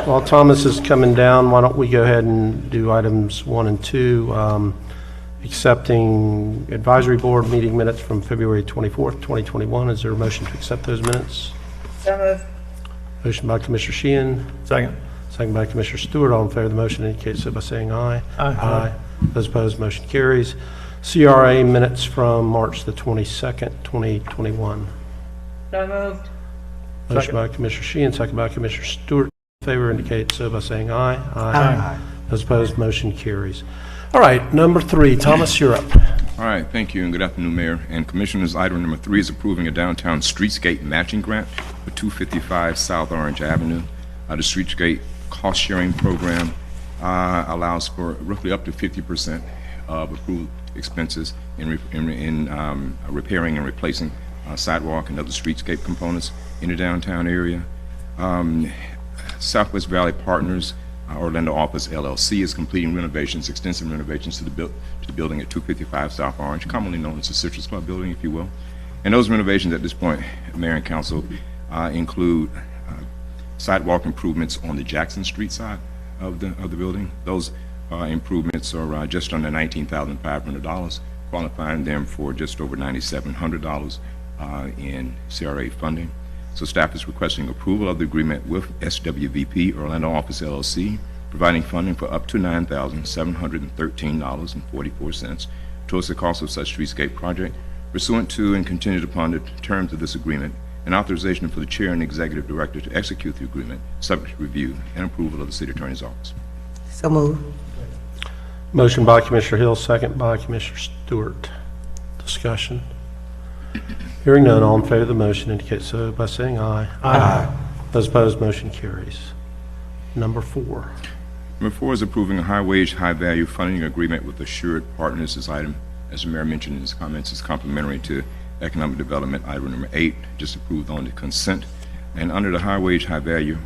While Thomas is coming down, why don't we go ahead and do items 1 and 2, accepting advisory board meeting minutes from February 24th, 2021. Is there a motion to accept those minutes? So moved. Motion by Commissioner Sheehan, Second. second by Commissioner Stewart. All in favor of the motion indicate so by saying aye. Aye. Those opposed, motion carries. CRA minutes from March the 22nd, 2021. So moved. Motion by Commissioner Sheehan, second by Commissioner Stewart. In favor indicate so by saying aye. Aye. Those opposed, motion carries. All right, number 3, Thomas, you're up. All right, thank you, and good afternoon, Mayor and Commissioners. Item number 3 is approving a downtown streetscape matching grant for 255 South Orange Avenue. The streetscape cost-sharing program allows for roughly up to 50% of approved expenses in repairing and replacing sidewalk and other streetscape components in the downtown area. Southwest Valley Partners Orlando office LLC is completing renovations, extensive renovations to the building at 255 South Orange, commonly known as the Citrus Club building, if you will. And those renovations at this point, Mayor and Council, include sidewalk improvements on the Jackson Street side of the building. Those improvements are just under $19,500, qualifying them for just over $9,700 in CRA funding. So staff is requesting approval of the agreement with SWVP Orlando Office LLC, providing funding for up to $9,713.44 towards the cost of such streetscape project, pursuant to and contingent upon the terms of this agreement, and authorization for the chair and executive director to execute the agreement, subject to review and approval of the city attorney's office. So moved. Motion by Commissioner Hill, second by Commissioner Stewart. Discussion. Hearing none, all in favor of the motion indicate so by saying aye. Aye. Those opposed, motion carries. Number 4. Number 4 is approving a high-wage, high-value funding agreement with Assured Partners. This item, as the mayor mentioned in his comments, is complementary to economic development. Item number 8, just approved on the consent. And under the high-wage, high-value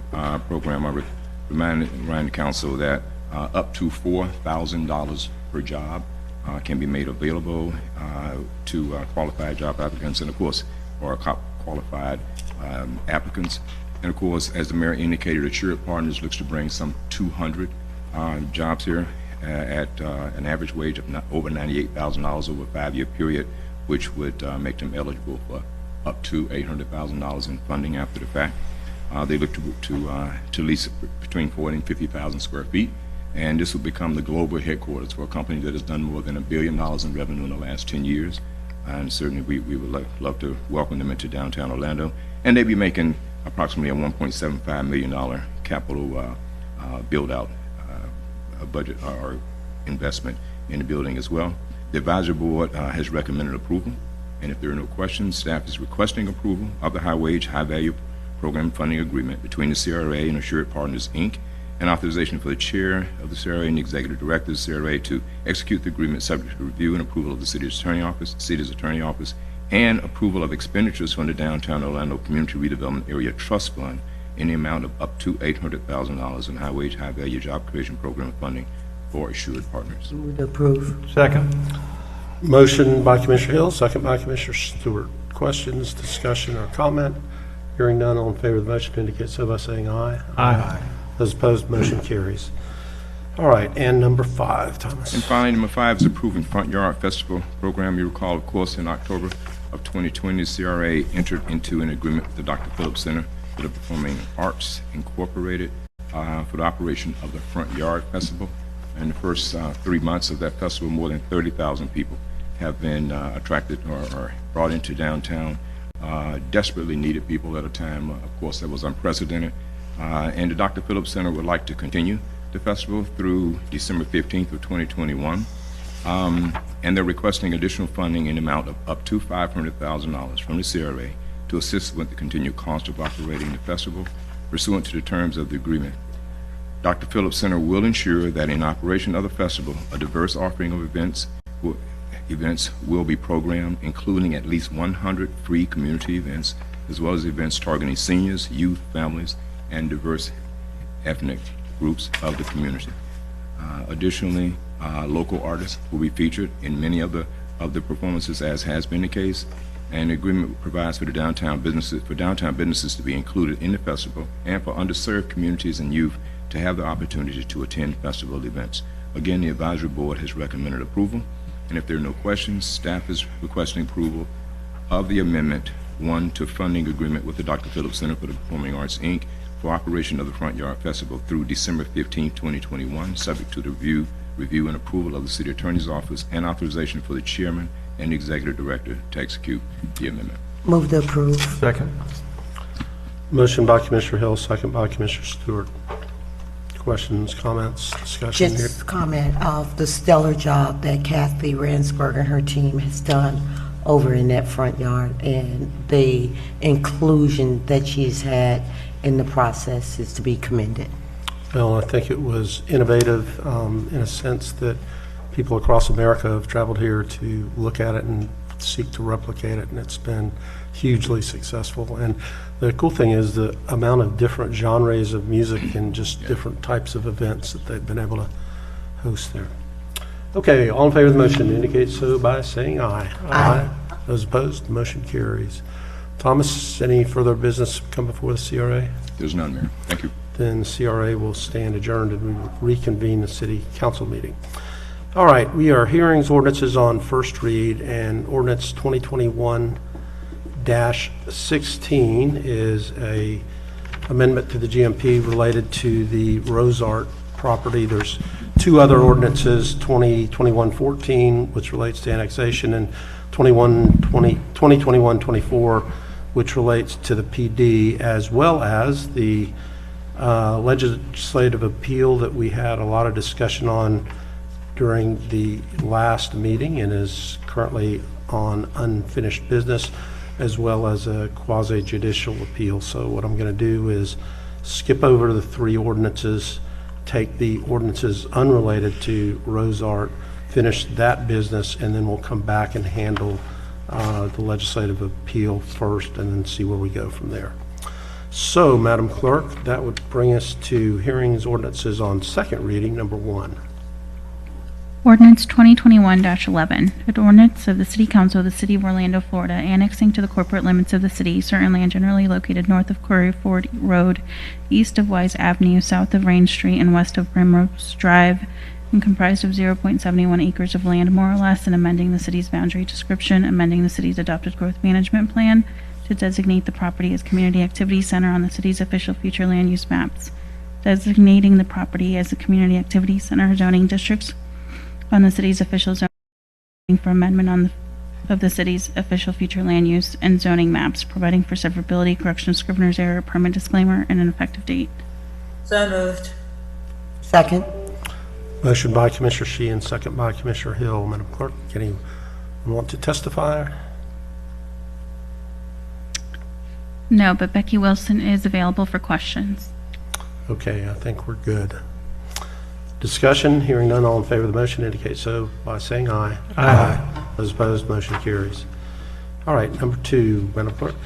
program, I remind the council that up to $4,000 per job can be made available to qualified job applicants, and of course, or qualified applicants. And of course, as the mayor indicated, Assured Partners looks to bring some 200 jobs here at an average wage of over $98,000 over a 5-year period, which would make them eligible for up to $800,000 in funding after the fact. They look to lease between 40 and 50,000 square feet. And this will become the global headquarters for a company that has done more than $1 billion in revenue in the last 10 years. And certainly we would love to welcome them into downtown Orlando. And they'll be making approximately a $1.75 million capital build-out budget or investment in the building as well. The advisory board has recommended approval. And if there are no questions, staff is requesting approval of the high-wage, high-value program funding agreement between the CRA and Assured Partners, Inc., and authorization for the chair of the CRA and the executive director of the CRA to execute the agreement subject to review and approval of the city's attorney office, and approval of expenditures from the Downtown Orlando Community Redevelopment Area Trust Fund in the amount of up to $800,000 in high-wage, high-value job creation program funding for Assured Partners. Move to approve. Second. Motion by Commissioner Hill, second by Commissioner Stewart. Questions, discussion, or comment? Hearing none, all in favor of the motion indicate so by saying aye. Aye. Those opposed, motion carries. All right, and number 5, Thomas. And finally, number 5 is approving Front Yard Festival program. You recall, of course, in October of 2020, the CRA entered into an agreement with the Dr. Phillips Center for the Performing Arts Incorporated for the operation of the Front Yard Festival. In the first 3 months of that festival, more than 30,000 people have been attracted or brought into downtown. Desperately needed people at a time, of course, that was unprecedented. And the Dr. Phillips Center would like to continue the festival through December 15th of 2021. And they're requesting additional funding in the amount of up to $500,000 from the CRA to assist with the continued cost of operating the festival pursuant to the terms of the agreement. Dr. Phillips Center will ensure that in operation of the festival, a diverse offering of events will be programmed, including at least 100 free community events, as well as events targeting seniors, youth, families, and diverse ethnic groups of the community. Additionally, local artists will be featured in many of the performances, as has been the case. and the agreement provides for downtown businesses to be included in the festival and for underserved communities and youth to have the opportunity to attend festival events. Again, the advisory board has recommended approval, and if there are no questions, staff is requesting approval of the amendment 1 to funding agreement with the Dr. Phillips Center for the Performing Arts, Inc. for operation of the Front Yard Festival through December 15, 2021, subject to the review and approval of the City Attorney's Office and authorization for the Chairman and Executive Director to execute the amendment. Move to approve. Second. Motion by Commissioner Hill, second by Commissioner Stewart. Questions, comments, discussion here? Just comment of the stellar job that Kathy Ransberg and her team has done over in that front yard, and the inclusion that she's had in the process is to be commended. Well, I think it was innovative in a sense that people across America have traveled here to look at it and seek to replicate it, and it's been hugely successful. And the cool thing is the amount of different genres of music and just different types of events that they've been able to host there. Okay, all in favor of the motion indicate so by saying aye. Aye. Those opposed, the motion carries. Thomas, any further business come before the CRA? There's none, Mayor. Thank you. Then CRA will stand adjourned and we will reconvene the city council meeting. All right, we are hearings, ordinances on first read, and ordinance 2021-16 is a amendment to the GMP related to the Rose Art property. There's two other ordinances, 2021-14, which relates to annexation, and 2021-24, which relates to the PD, as well as the legislative appeal that we had a lot of discussion on during the last meeting and is currently on unfinished business, as well as a quasi-judicial appeal. So what I'm going to do is skip over the three ordinances, take the ordinances unrelated to Rose Art, finish that business, and then we'll come back and handle the legislative appeal first and then see where we go from there. So, Madam Clerk, that would bring us to hearings, ordinances on second reading, number 1. Ordinance 2021-11, an ordinance of the City Council of the City of Orlando, Florida, annexing to the corporate limits of the city certain land generally located north of Quarry Ford Road, east of Wise Avenue, south of Rain Street, and west of Primrose Drive, and comprised of 0.71 acres of land, more or less, and amending the city's boundary description, amending the city's adopted growth management plan to designate the property as Community Activity Center on the city's official future land use maps, designating the property as the Community Activity Center zoning districts on the city's official zoning for amendment of the city's official future land use and zoning maps, providing for severability, correction of scrivener's error, permit disclaimer, and an effective date. So moved. Second. Motion by Commissioner Sheehan, second by Commissioner Hill. Madam Clerk, anyone want to testify? No, but Becky Wilson is available for questions. Okay, I think we're good. Discussion, hearing none, all in favor of the motion indicate so by saying aye. Aye. Those opposed, motion carries. All right, number 2, Madam Clerk.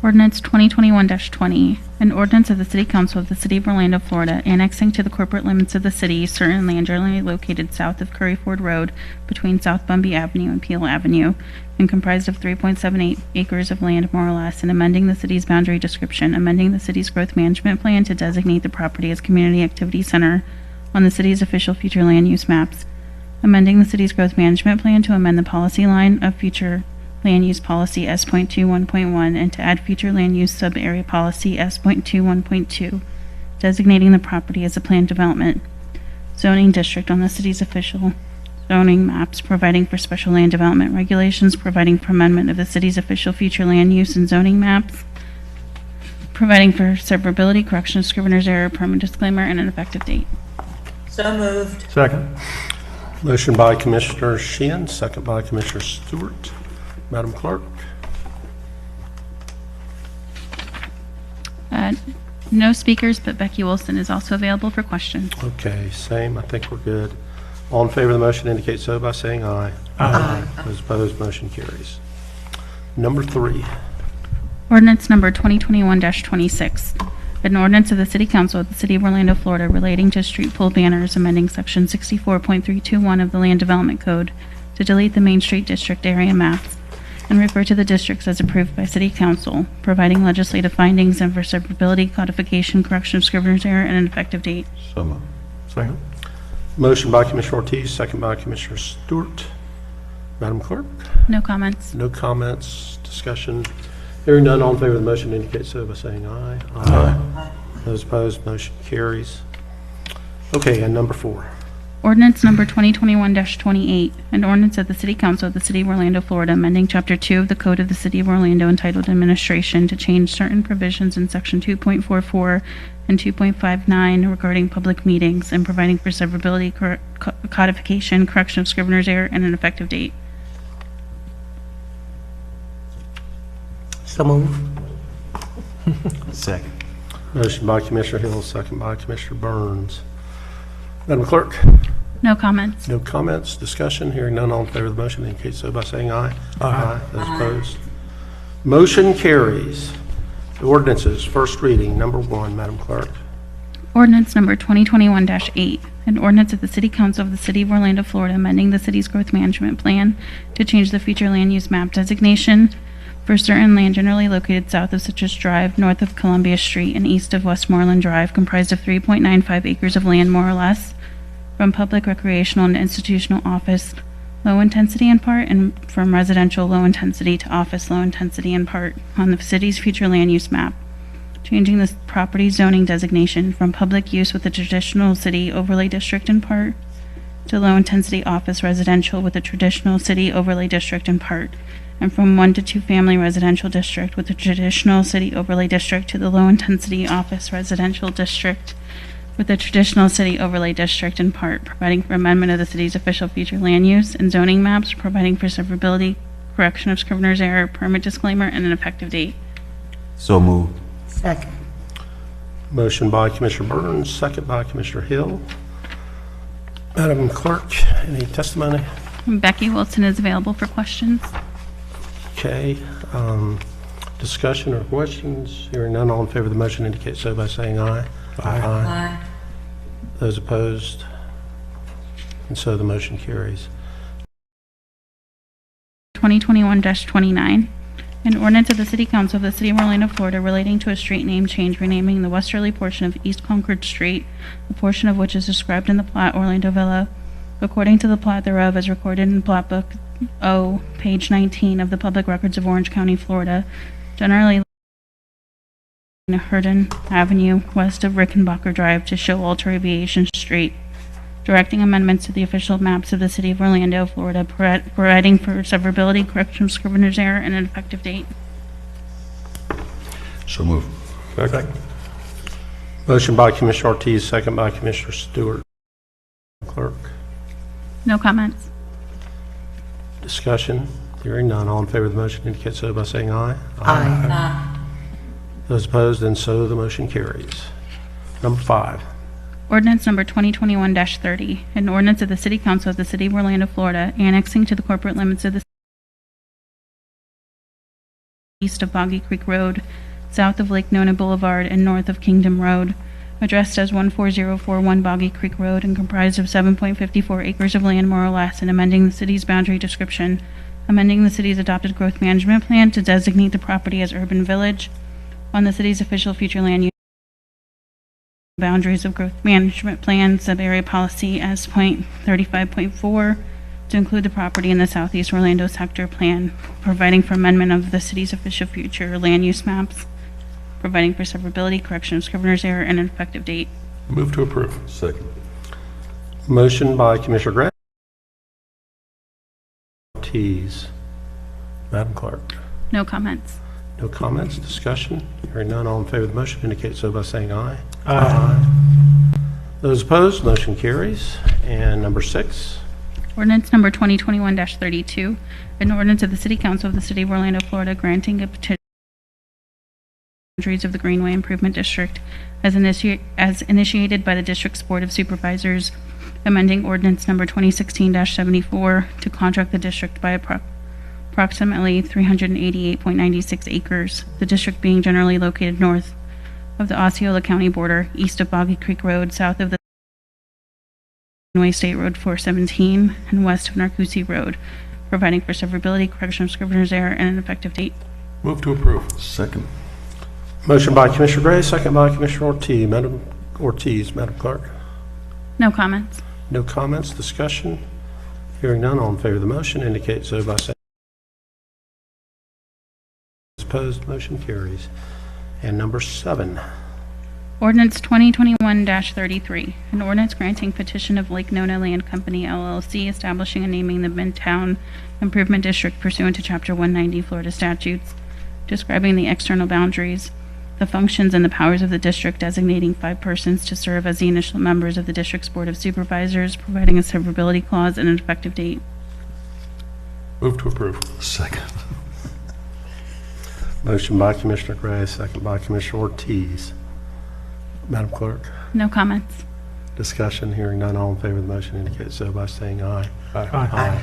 Ordinance 2021-20, an ordinance of the City Council of the City of Orlando, Florida, annexing to the corporate limits of the city certain land generally located south of Curry Ford Road between South Bumby Avenue and Peel Avenue, and comprised of 3.78 acres of land, more or less, and amending the city's boundary description, amending the city's growth management plan to designate the property as Community Activity Center on the city's official future land use maps, amending the city's growth management plan to amend the policy line of future land use policy S.21.1 and to add future land use sub-area policy S.21.2, designating the property as a planned development zoning district on the city's official zoning maps, providing for special land development regulations, providing for amendment of the city's official future land use and zoning maps, providing for severability, correction of scrivener's error, permit disclaimer, and an effective date. So moved. Second. Motion by Commissioner Sheehan, second by Commissioner Stewart. Madam Clerk. No speakers, but Becky Wilson is also available for questions. Okay, same. I think we're good. All in favor of the motion indicate so by saying aye. Aye. Those opposed, motion carries. Number 3. Ordinance number 2021-26, an ordinance of the City Council of the City of Orlando, Florida, relating to street pole banners, amending section 64.321 of the Land Development Code to delete the Main Street District area maps, and refer to the districts as approved by City Council, providing legislative findings and for severability, codification, correction of scrivener's error, and an effective date. So moved. Second. Motion by Commissioner Ortiz, second by Commissioner Stewart. Madam Clerk? No comments. No comments, discussion. Hearing none, all in favor of the motion indicate so by saying aye. Aye. Those opposed, motion carries. Okay, and number 4. Ordinance number 2021-28, an ordinance of the City Council of the City of Orlando, Florida, amending Chapter 2 of the Code of the City of Orlando entitled Administration to change certain provisions in Section 2.44 and 2.59 regarding public meetings and providing for severability, codification, correction of scrivener's error, and an effective date. So move. Second. Motion by Commissioner Hill, second by Commissioner Burns. Madam Clerk? No comments. No comments, discussion. Hearing none, all in favor of the motion indicate so by saying aye. Aye. Those opposed? Motion carries. The ordinances, first reading, number 1, Madam Clerk. Ordinance number 2021-8, an ordinance of the City Council of the City of Orlando, Florida, amending the city's growth management plan to change the future land use map designation for certain land generally located south of Citrus Drive, north of Columbia Street, and east of Westmoreland Drive, comprised of 3.95 acres of land, more or less, from public, recreational, and institutional office low intensity in part, and from residential low intensity to office low intensity in part, on the city's future land use map, changing the property zoning designation from public use with the traditional city overlay district in part to low intensity office residential with the traditional city overlay district in part, and from 1 to 2 family residential district with the traditional city overlay district to the low intensity office residential district with the traditional city overlay district in part, providing for amendment of the city's official future land use and zoning maps, providing for severability, correction of scrivener's error, permit disclaimer, and an effective date. So moved. Second. Motion by Commissioner Burns, second by Commissioner Hill. Madam Clerk, any testimony? Becky Wilson is available for questions. Okay. Discussion or questions? Hearing none, all in favor of the motion indicate so by saying aye. Aye. Those opposed? And so the motion carries. 2021-29, an ordinance of the City Council of the City of Orlando, Florida, relating to a street name change, renaming the westerly portion of East Concord Street, a portion of which is described in the plat Orlando Villa, according to the plat thereof as recorded in Plat Book O, page 19 of the Public Records of Orange County, Florida, generally Herndon Avenue, west of Rickenbacker Drive, to Showalter Aviation Street, directing amendments to the official maps of the City of Orlando, Florida, providing for severability, correction of scrivener's error, and an effective date. So moved. Second. Motion by Commissioner Ortiz, second by Commissioner Stewart. Clerk, No comments. discussion. Hearing none, all in favor of the motion indicate so by saying aye. Aye. Those opposed, and so the motion carries. Number 5. Ordinance number 2021-30, an ordinance of the City Council of the City of Orlando, Florida, annexing to the corporate limits of the east of Boggy Creek Road, south of Lake Nona Boulevard, and north of Kingdom Road, addressed as 14041 Boggy Creek Road, and comprised of 7.54 acres of land, more or less, and amending the city's boundary description, amending the city's adopted growth management plan to designate the property as urban village on the city's official future land use boundaries of growth management plan, sub-area policy as .35.4, to include the property in the Southeast Orlando sector plan, providing for amendment of the city's official future land use maps, providing for severability, correction of scrivener's error, and an effective date. Move to approve. Second. Motion by Commissioner Grant. Ortiz. Madam Clerk. No comments. No comments, discussion. Hearing none, all in favor of the motion indicate so by saying aye. Those opposed, motion carries. And number 6. Ordinance number 2021-32, an ordinance of the City Council of the City of Orlando, Florida, granting a petition boundaries of the Greenway Improvement District as initiated by the District's Board of Supervisors, amending ordinance number 2016-74 to contract the district by approximately 388.96 acres, the district being generally located north of the Osceola County border, east of Boggy Creek Road, south of the Greenway State Road 417, and west of Narcoossee Road, providing for severability, correction of scrivener's error, and an effective date. Move to approve. Second. Motion by Commissioner Gray, second by Commissioner Ortiz. Madam Clerk. No comments. No comments, discussion? Hearing none, all in favor of the motion indicate so by saying aye. Opposed, motion carries. And number 7. Ordinance 2021-33, an ordinance granting petition of Lake Nona Land Company LLC establishing and naming the Midtown Improvement District pursuant to Chapter 190 Florida statutes, describing the external boundaries, the functions and the powers of the district, designating 5 persons to serve as the initial members of the district's Board of Supervisors, providing a severability clause and an effective date. Move to approve. Second. Motion by Commissioner Gray, second by Commissioner Ortiz. Madam Clerk. No comments. Discussion, hearing none, all in favor of the motion indicate so by saying aye. Aye.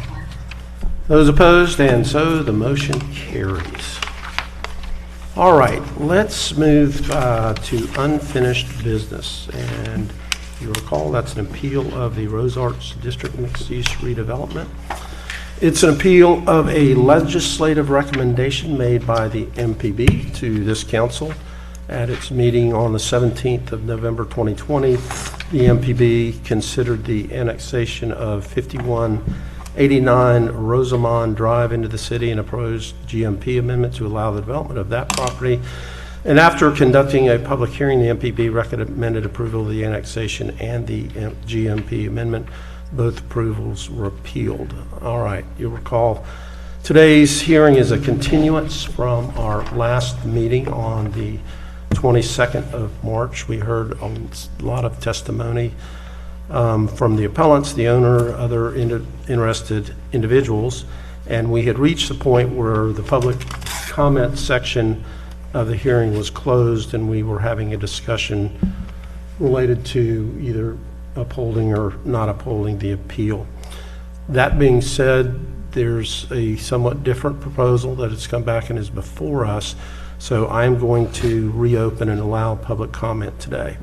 Those opposed, and so the motion carries. All right, let's move to unfinished business. And if you recall, that's an appeal of the Rose Arts District mixed-use redevelopment. It's an appeal of a legislative recommendation made by the MPB to this council. At its meeting on the 17th of November 2020, the MPB considered the annexation of 5189 Rosamond Drive into the city and a proposed GMP amendment to allow the development of that property. And after conducting a public hearing, the MPB recommended approval of the annexation and the GMP amendment. Both approvals were appealed. All right, you'll recall today's hearing is a continuance from our last meeting on the 22nd of March. We heard a lot of testimony from the appellants, the owner, other interested individuals, and we had reached the point where the public comment section of the hearing was closed and we were having a discussion related to either upholding or not upholding the appeal. That being said, there's a somewhat different proposal that has come back and is before us. So I'm going to reopen and allow public comment today.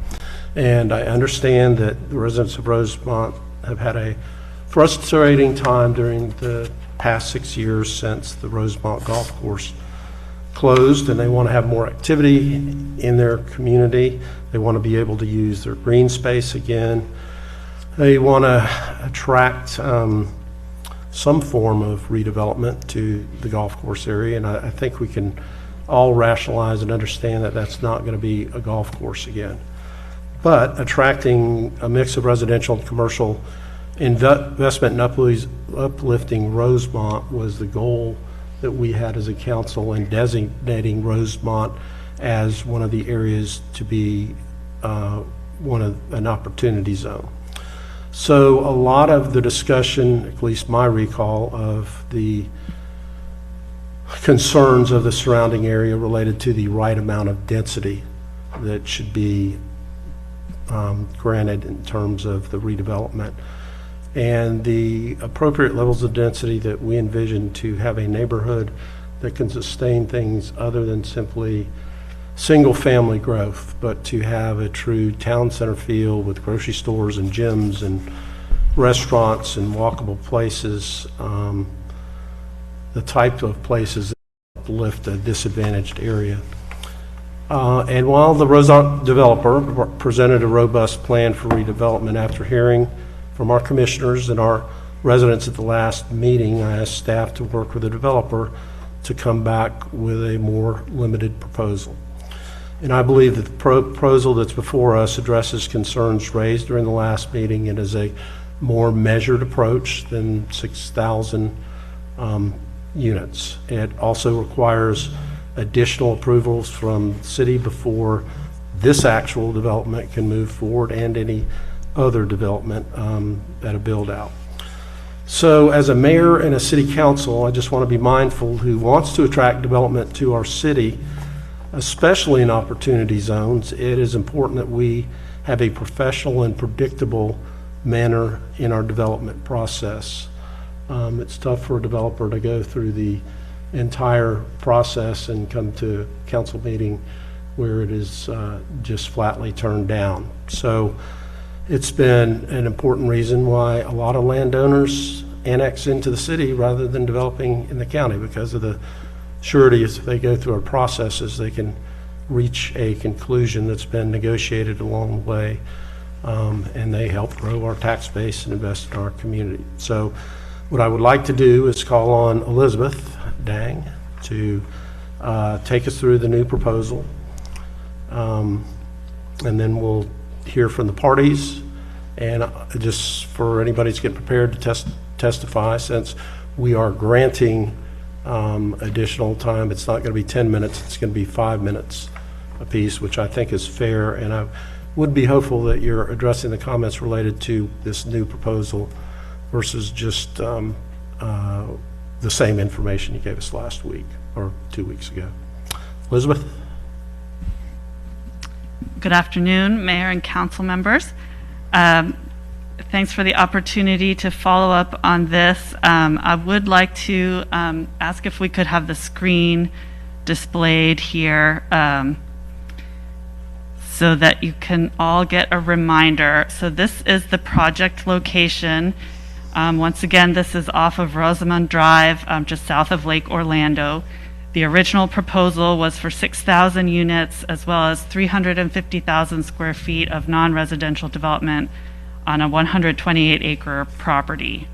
And I understand that the residents of Rosemont have had a frustrating time during the past 6 years since the Rosemont Golf Course closed, and they want to have more activity in their community. They want to be able to use their green space again. They want to attract some form of redevelopment to the golf course area, and I think we can all rationalize and understand that that's not going to be a golf course again. But attracting a mix of residential and commercial investment and uplifting Rosemont was the goal that we had as a council in designating Rosemont as one of the areas to be an opportunity zone. So a lot of the discussion, at least my recall of the concerns of the surrounding area related to the right amount of density that should be granted in terms of the redevelopment and the appropriate levels of density that we envision to have a neighborhood that can sustain things other than simply single-family growth, but to have a true town center feel with grocery stores and gyms and restaurants and walkable places, the type of places that uplift a disadvantaged area. And while the Rosemont developer presented a robust plan for redevelopment after hearing from our commissioners and our residents at the last meeting, I asked staff to work with the developer to come back with a more limited proposal. And I believe that the proposal that's before us addresses concerns raised during the last meeting and is a more measured approach than 6,000 units. It also requires additional approvals from the city before this actual development can move forward and any other development at a build out. So as a mayor and a city council, I just want to be mindful who wants to attract development to our city, especially in opportunity zones. It is important that we have a professional and predictable manner in our development process. It's tough for a developer to go through the entire process and come to a council meeting where it is just flatly turned down. So it's been an important reason why a lot of landowners annex into the city rather than developing in the county because of the sureties. If they go through our processes, they can reach a conclusion that's been negotiated along the way, and they help grow our tax base and invest in our community. So what I would like to do is call on Elizabeth Dang to take us through the new proposal, and then we'll hear from the parties. And just for anybody who's getting prepared to testify, since we are granting additional time, it's not going to be 10 minutes, it's going to be 5 minutes apiece, which I think is fair. And I would be hopeful that you're addressing the comments related to this new proposal versus just the same information you gave us last week or 2 weeks ago. Elizabeth? Good afternoon, Mayor and council members. Thanks for the opportunity to follow up on this. I would like to ask if we could have the screen displayed here so that you can all get a reminder. So this is the project location. Once again, this is off of Rosamond Drive, just south of Lake Orlando. The original proposal was for 6,000 units as well as 350,000 square feet of non-residential development on a 128-acre property.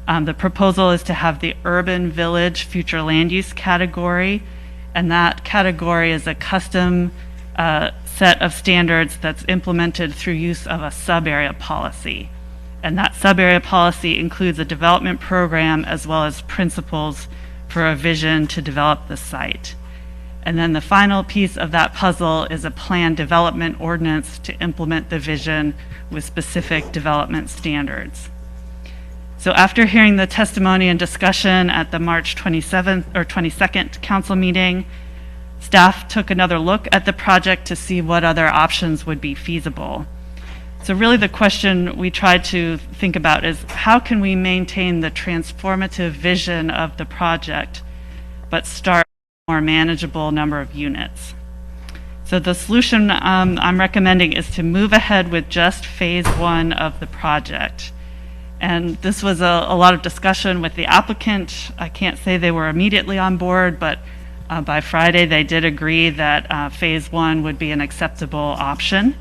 The proposal is to have the urban village future land use category, and that category is a custom set of standards that's implemented through use of a sub-area policy. And that sub-area policy includes a development program as well as principles for a vision to develop the site. And then the final piece of that puzzle is a planned development ordinance to implement the vision with specific development standards. So after hearing the testimony and discussion at the March 27th or 22nd council meeting, staff took another look at the project to see what other options would be feasible. So really the question we tried to think about is how can we maintain the transformative vision of the project, but start with a more manageable number of units? So the solution I'm recommending is to move ahead with just phase 1 of the project. And this was a lot of discussion with the applicant. I can't say they were immediately on board, but by Friday they did agree that phase 1 would be an acceptable option.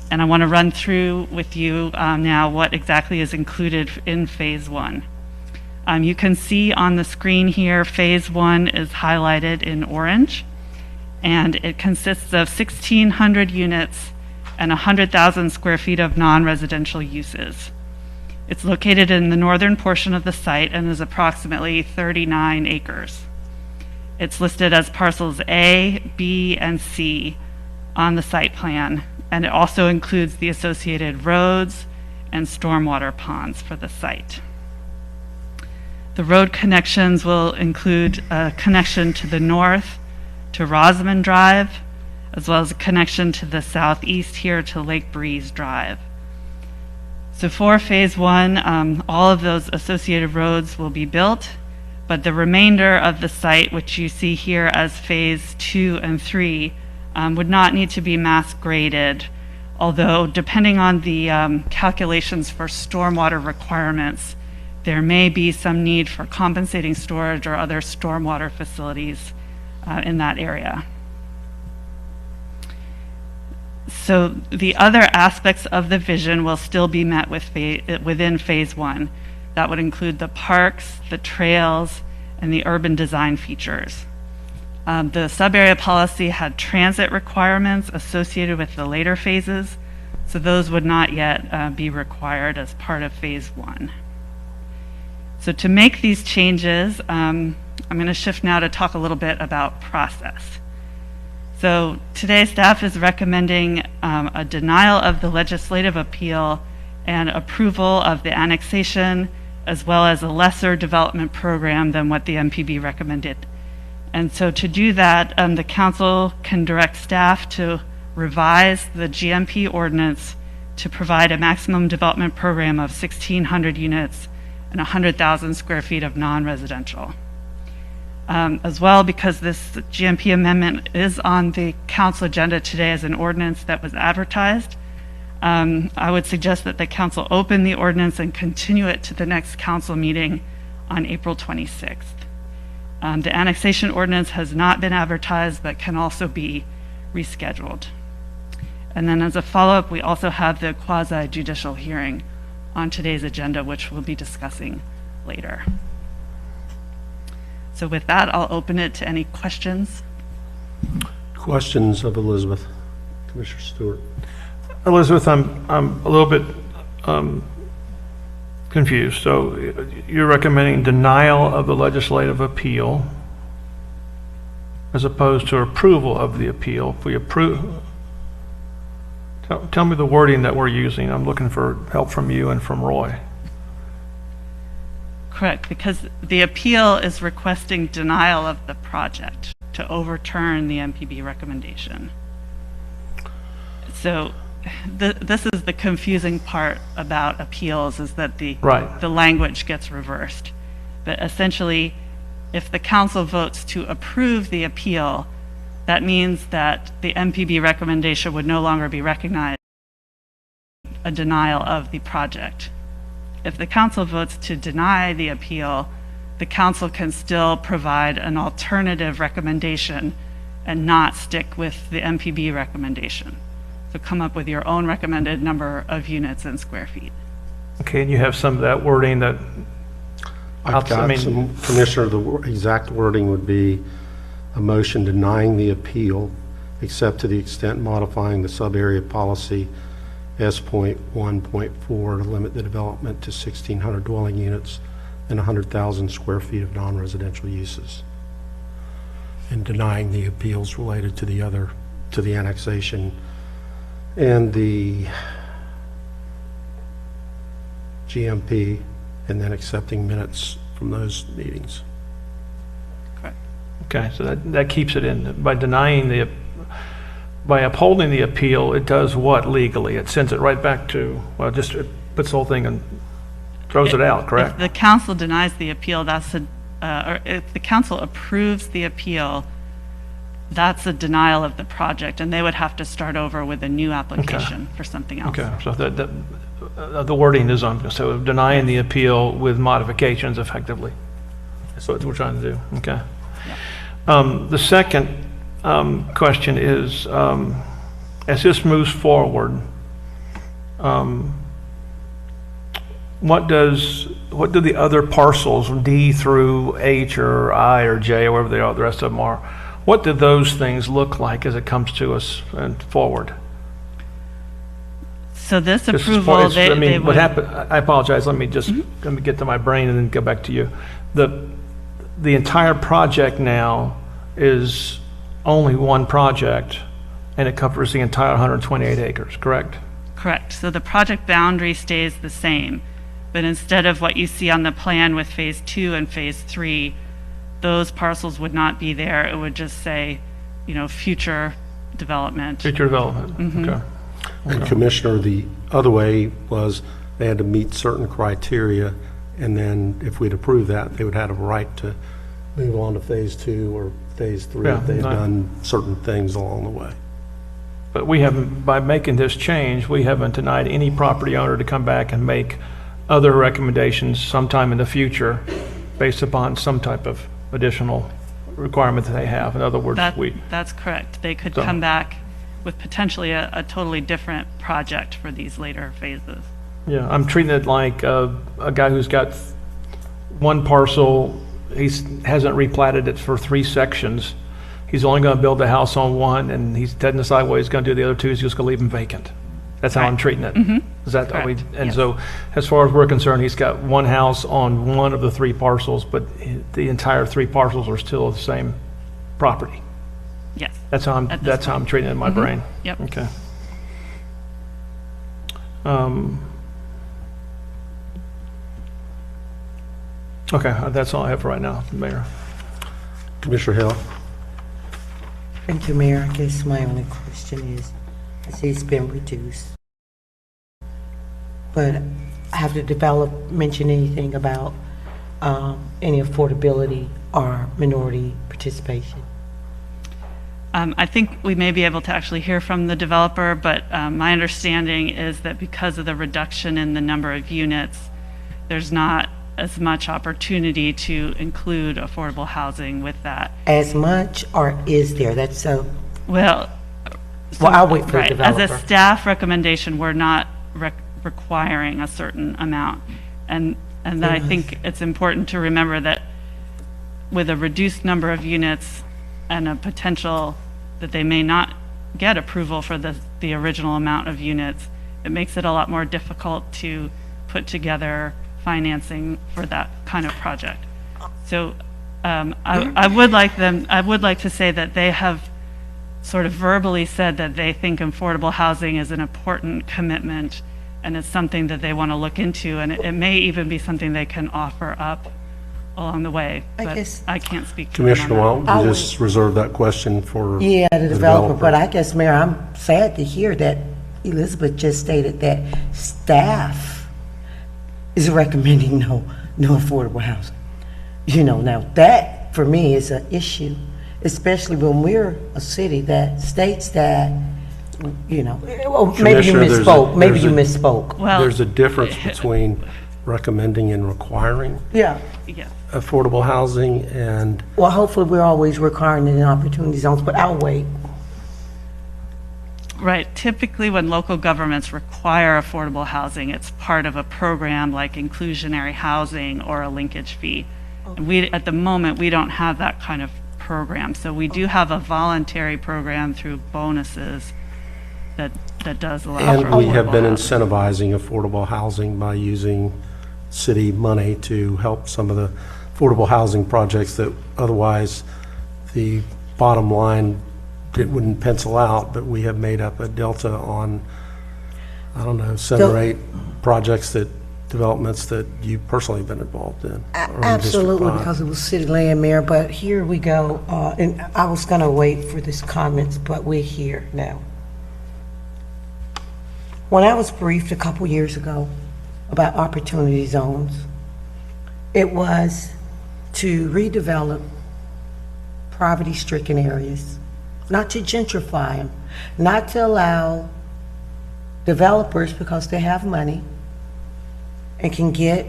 And I want to run through with you now what exactly is included in phase 1. You can see on the screen here, phase 1 is highlighted in orange, and it consists of 1,600 units and 100,000 square feet of non-residential uses. It's located in the northern portion of the site and is approximately 39 acres. It's listed as parcels A, B, and C on the site plan, and it also includes the associated roads and stormwater ponds for the site. The road connections will include a connection to the north to Rosamond Drive, as well as a connection to the southeast here to Lake Breeze Drive. So for phase 1, all of those associated roads will be built, but the remainder of the site, which you see here as phase 2 and 3, would not need to be mass graded, although depending on the calculations for stormwater requirements, there may be some need for compensating storage or other stormwater facilities in that area. So the other aspects of the vision will still be met with within phase 1. That would include the parks, the trails, and the urban design features. The sub-area policy had transit requirements associated with the later phases, so those would not yet be required as part of phase 1. So to make these changes, I'm going to shift now to talk a little bit about process. So today staff is recommending a denial of the legislative appeal and approval of the annexation, as well as a lesser development program than what the MPB recommended. And so to do that, the council can direct staff to revise the GMP ordinance to provide a maximum development program of 1,600 units and 100,000 square feet of non-residential. As well, because this GMP amendment is on the council agenda today as an ordinance that was advertised, I would suggest that the council open the ordinance and continue it to the next council meeting on April 26th. The annexation ordinance has not been advertised, but can also be rescheduled. And then as a follow-up, we also have the quasi-judicial hearing on today's agenda, which we'll be discussing later. So with that, I'll open it to any questions. Questions of Elizabeth? Commissioner Stewart? Elizabeth, I'm a little bit confused. So you're recommending denial of the legislative appeal as opposed to approval of the appeal. If we approve, tell me the wording that we're using. I'm looking for help from you and from Roy. Correct, because the appeal is requesting denial of the project to overturn the MPB recommendation. So this is the confusing part about appeals, is that the language gets reversed. But essentially, if the council votes to approve the appeal, that means that the MPB recommendation would no longer be recognized, a denial of the project. If the council votes to deny the appeal, the council can still provide an alternative recommendation and not stick with the MPB recommendation. So come up with your own recommended number of units and square feet. Okay, and you have some of that wording that... I've got some, Commissioner, the exact wording would be a motion denying the appeal, except to the extent modifying the sub-area policy S.1.4 to limit the development to 1,600 dwelling units and 100,000 square feet of non-residential uses. And denying the appeals related to the other, to the annexation and the GMP, and then accepting minutes from those meetings. Correct. Okay, so that keeps it in. By denying the, by upholding the appeal, it does what legally? It sends it right back to, well, just it puts the whole thing and throws it out, correct? If the council denies the appeal, that's a, or if the council approves the appeal, that's a denial of the project, and they would have to start over with a new application for something else. Okay, so the wording is on, so denying the appeal with modifications effectively. That's what we're trying to do, okay. The second question is, as this moves forward, what do the other parcels, D through H or I or J or whatever they are, the rest of them are, what do those things look like as it comes to us and forward? So this Just as approval, far as- I they mean, what would, happened, I apologize, let me get to my brain and then go back to you. The entire project now is only one project, and it covers the entire 128 acres, correct? correct. So the project boundary stays the same, but instead of what you see on the plan with phase 2 and phase 3, those parcels would not be there. It would just say, you know, future development. Future development, okay. And Commissioner, the other way was they had to meet certain criteria, and then if we'd approved that, they would have a right to move on to phase 2 or phase 3 Yeah, if they had right. done certain things along the way. But we haven't, by making this change, we haven't denied any property owner to come back and make other recommendations sometime in the future based upon some type of additional requirement that they have. In other words, That's correct. They could So- come back with potentially a totally different project for these later phases. yeah, I'm treating it like a guy who's got one parcel, hasn't replatted it for 3 sections. He's only going to build a house on one, and he doesn't decide what he's going to do the other 2. He's just going to leave them vacant. That's how I'm treating it. Is that how we? Correct. And Yes. so, as far as we're concerned, he's got one house on one of the 3 parcels, but the entire 3 parcels are still the same property. Yes. That's how I'm. At this That's how I'm treating it in my brain. Yep. Okay. Okay, that's all I have for right now, Mayor. Commissioner Hill? Thank you, Mayor. I guess my only question is, I see it's been reduced, but have the developer mentioned anything about any affordability or minority participation? I think we may be able to actually hear from the developer, but my understanding is that because of the reduction in the number of units, there's not as much opportunity to include affordable housing with that. As much, or is there? That's so, Well, well, I'll wait for the right, developer. as a staff recommendation, we're not requiring a certain amount. And then I think it's important to remember that with a reduced number of units and a potential that they may not get approval for the original amount of units, it makes it a lot more difficult to put together financing for that kind of project. So I would like to say that they have sort of verbally said that they think affordable housing is an important commitment and it's something that they want to look into, and it may even be something they can offer up along the way, but I can't speak to them on Commissioner, that. why don't you just reserve that question for yeah, the developer, but I guess, Mayor, I'm sad to hear that Elizabeth just stated that staff is recommending no affordable housing. You know, now that, for me, is an issue, especially when we're a city that states that, you know, well, maybe you Commissioner, misspoke, maybe you there's a- misspoke. Well, There's a difference between recommending and requiring Yeah, yeah. affordable housing, and well, hopefully we're always requiring it in opportunity zones, but I'll wait. Right. Typically, when local governments require affordable housing, it's part of a program like inclusionary housing or a linkage fee. And at the moment, we don't have that kind of program. So we do have a voluntary program through bonuses that does allow for and we have affordable been housing. incentivizing affordable housing by using city money to help some of the affordable housing projects that otherwise the bottom line, it wouldn't pencil out, but we have made up a delta on, I don't know, 7 or 8 projects developments that you personally have been involved in. or in District Absolutely, 5. because it was city land, Mayor, but here we go. And I was going to wait for this comments, but we're here now. When I was briefed a couple years ago about opportunity zones, it was to redevelop poverty-stricken areas, not to gentrify them, not to allow developers, because they have money and can get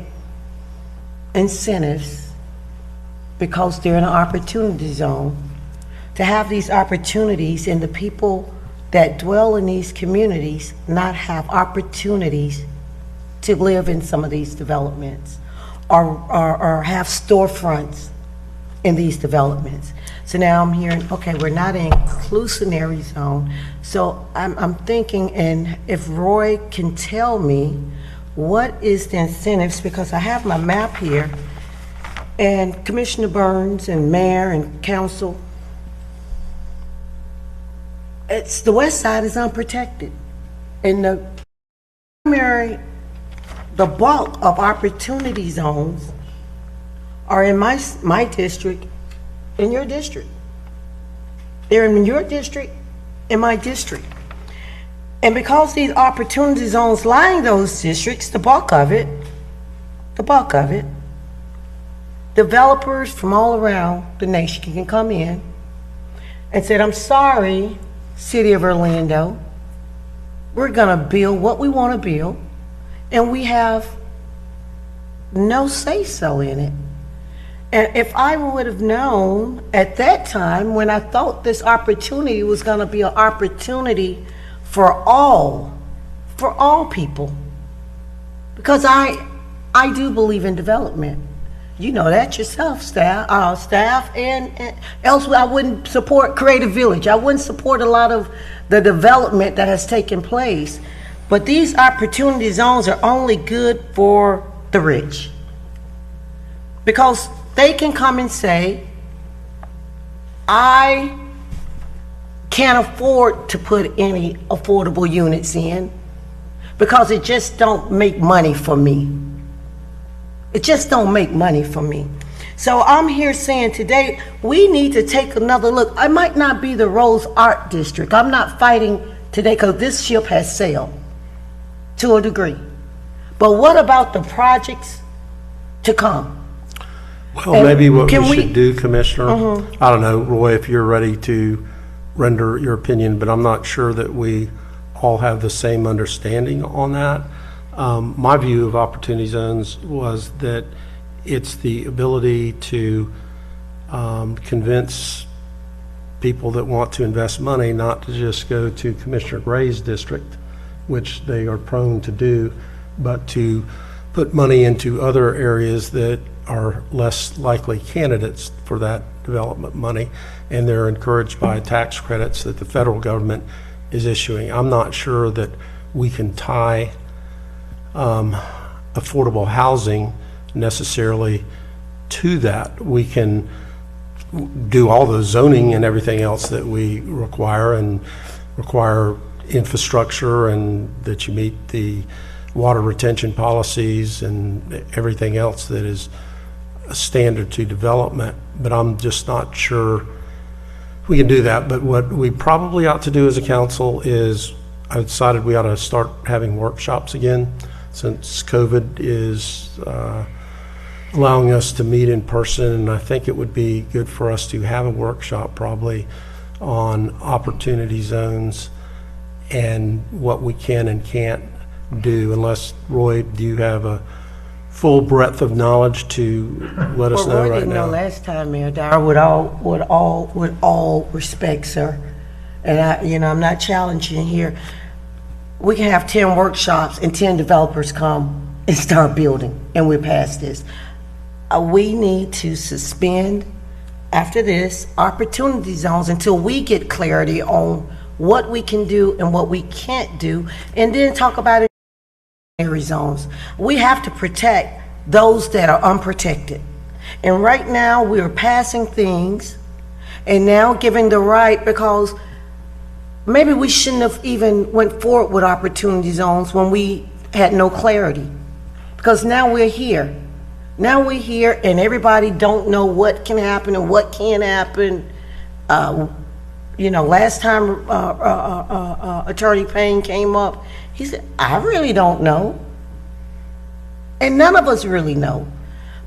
incentives because they're in an opportunity zone, to have these opportunities, and the people that dwell in these communities not have opportunities to live in some of these developments or have storefronts in these developments. So now I'm hearing, okay, we're not in inclusionary zone. So I'm thinking, and if Roy can tell me what is the incentives, because I have my map here, and Commissioner Burns and Mayor and Council, the west side is unprotected. And the bulk of opportunity zones are in my district, in your district. They're in your district, in my district. And because these opportunity zones lie in those districts, the bulk of it, developers from all around the nation can come in and say, I'm sorry, City of Orlando, we're gonna build what we wanna build, and we have no say-so in it. And if I would have known at that time, when I thought this opportunity was gonna be an opportunity for all people, because I do believe in development. You know that yourself, staff, and elsewhere. I wouldn't support Creative Village. I wouldn't support a lot of the development that has taken place. But these opportunity zones are only good for the rich, because they can come and say, I can't afford to put any affordable units in because it just don't make money for me. It just don't make money for me. So I'm here saying today, we need to take another look. I might not be the Rose Art District. I'm not fighting today because this ship has sailed to a degree. But what about the projects to come? Well, And maybe what can we we- should do, Commissioner, I don't know, Roy, if you're ready to render your opinion, but I'm not sure that we all have the same understanding on that. My view of opportunity zones was that it's the ability to convince people that want to invest money not to just go to Commissioner Gray's district, which they are prone to do, but to put money into other areas that are less likely candidates for that development money, and they're encouraged by tax credits that the federal government is issuing. I'm not sure that we can tie affordable housing necessarily to that. We can do all the zoning and everything else that we require, and require infrastructure, and that you meet the water retention policies and everything else that is a standard to development. But I'm just not sure we can do that. But what we probably ought to do as a council is, I decided we ought to start having workshops again, since COVID is allowing us to meet in person. And I think it would be good for us to have a workshop probably on opportunity zones and what we can and can't do. Unless, Roy, do you have a full breadth of knowledge to let us know Roy right didn't know now? last time, Mayor Dyer, with all respect, sir, and I'm not challenging here. We can have 10 workshops and 10 developers come and start building, and we're past this. We need to suspend, after this, opportunity zones until we get clarity on what we can do and what we can't do, and then talk about area zones. We have to protect those that are unprotected. And right now, we are passing things and now giving the right, because maybe we shouldn't have even went forward with opportunity zones when we had no clarity. Because now we're here. Now we're here, and everybody don't know what can happen and what can't happen. Last time Attorney Payne came up, he said, I really don't know. And none of us really know.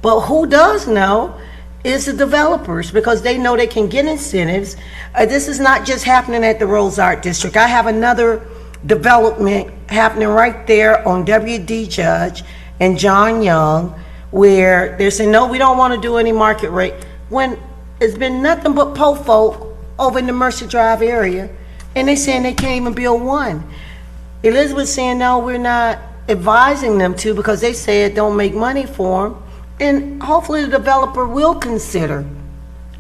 But who does know is the developers, because they know they can get incentives. This is not just happening at the Rose Art District. I have another development happening right there on W.D. Judge and John Young, where they're saying, no, we don't want to do any market rate, when it's been nothing but po folk over in the Mercer Drive area, and they're saying they can't even build one. Elizabeth's saying, no, we're not advising them to, because they say it don't make money for them. And hopefully the developer will consider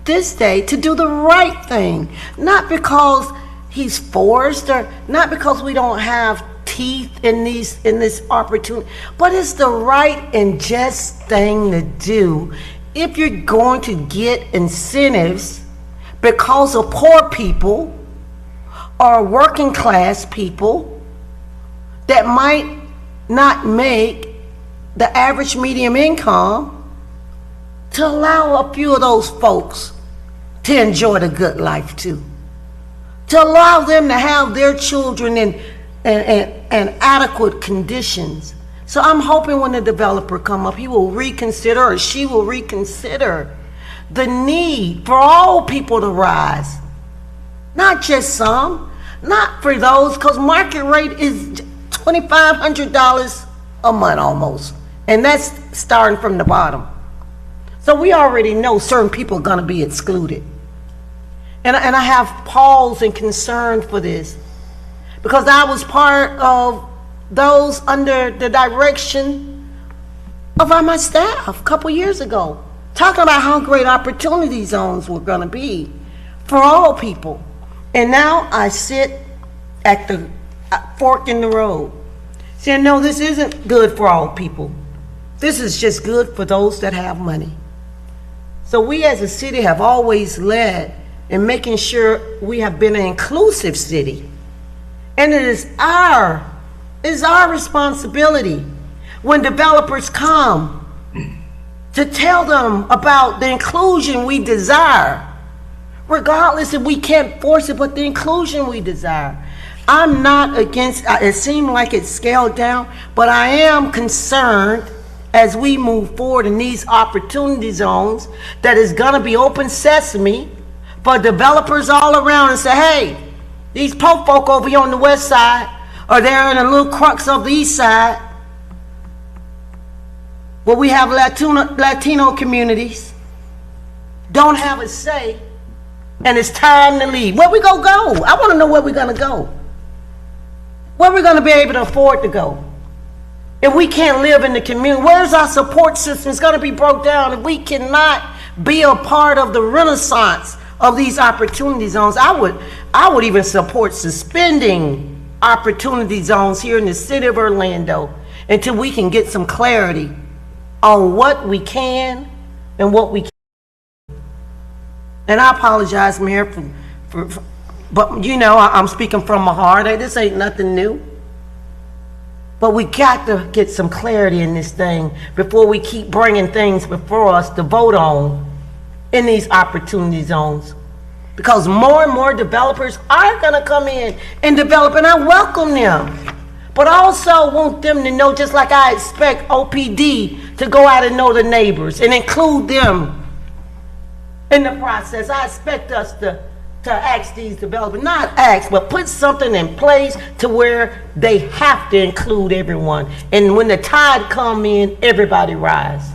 this day to do the right thing, not because he's forced, or not because we don't have teeth in this opportunity, but it's the right and just thing to do if you're going to get incentives because of poor people or working class people that might not make the average medium income, to allow a few of those folks to enjoy the good life too, to allow them to have their children in adequate conditions. So I'm hoping when the developer come up, he will reconsider, or she will reconsider, the need for all people to rise, not just some, not for those, because market rate is $2,500 a month almost, and that's starting from the bottom. So we already know certain people are going to be excluded. And I have pause and concern for this, because I was part of those under the direction of my staff a couple years ago, talking about how great opportunity zones were going to be for all people. And now I sit at the fork in the road, saying, no, this isn't good for all people. This is just good for those that have money. So we as a city have always led in making sure we have been an inclusive city. And it is our responsibility when developers come to tell them about the inclusion we desire, regardless if we can't force it, but the inclusion we desire. I'm not against, it seemed like it's scaled down, but I am concerned as we move forward in these opportunity zones that is going to be open sesame for developers all around and say, hey, these po folk over here on the west side, or they're in a little crux of the east side, where we have Latino communities, don't have a say, and it's time to leave. Where we gonna go? I want to know where we're gonna go. Where we're gonna be able to afford to go. If we can't live in the community, where's our support system? It's gonna be broke down if we cannot be a part of the renaissance of these opportunity zones. I would even support suspending opportunity zones here in the city of Orlando until we can get some clarity on what we can and what we can't. And I apologize, Mayor, but you know, I'm speaking from my heart. This ain't nothing new. But we got to get some clarity in this thing before we keep bringing things before us to vote on in these opportunity zones. Because more and more developers are going to come in and develop, and I welcome them. But I also want them to know, just like I expect OPD to go out and know the neighbors and include them in the process. I expect us to ask these developers, not ask, but put something in place to where they have to include everyone. And when the tide come in, everybody rise.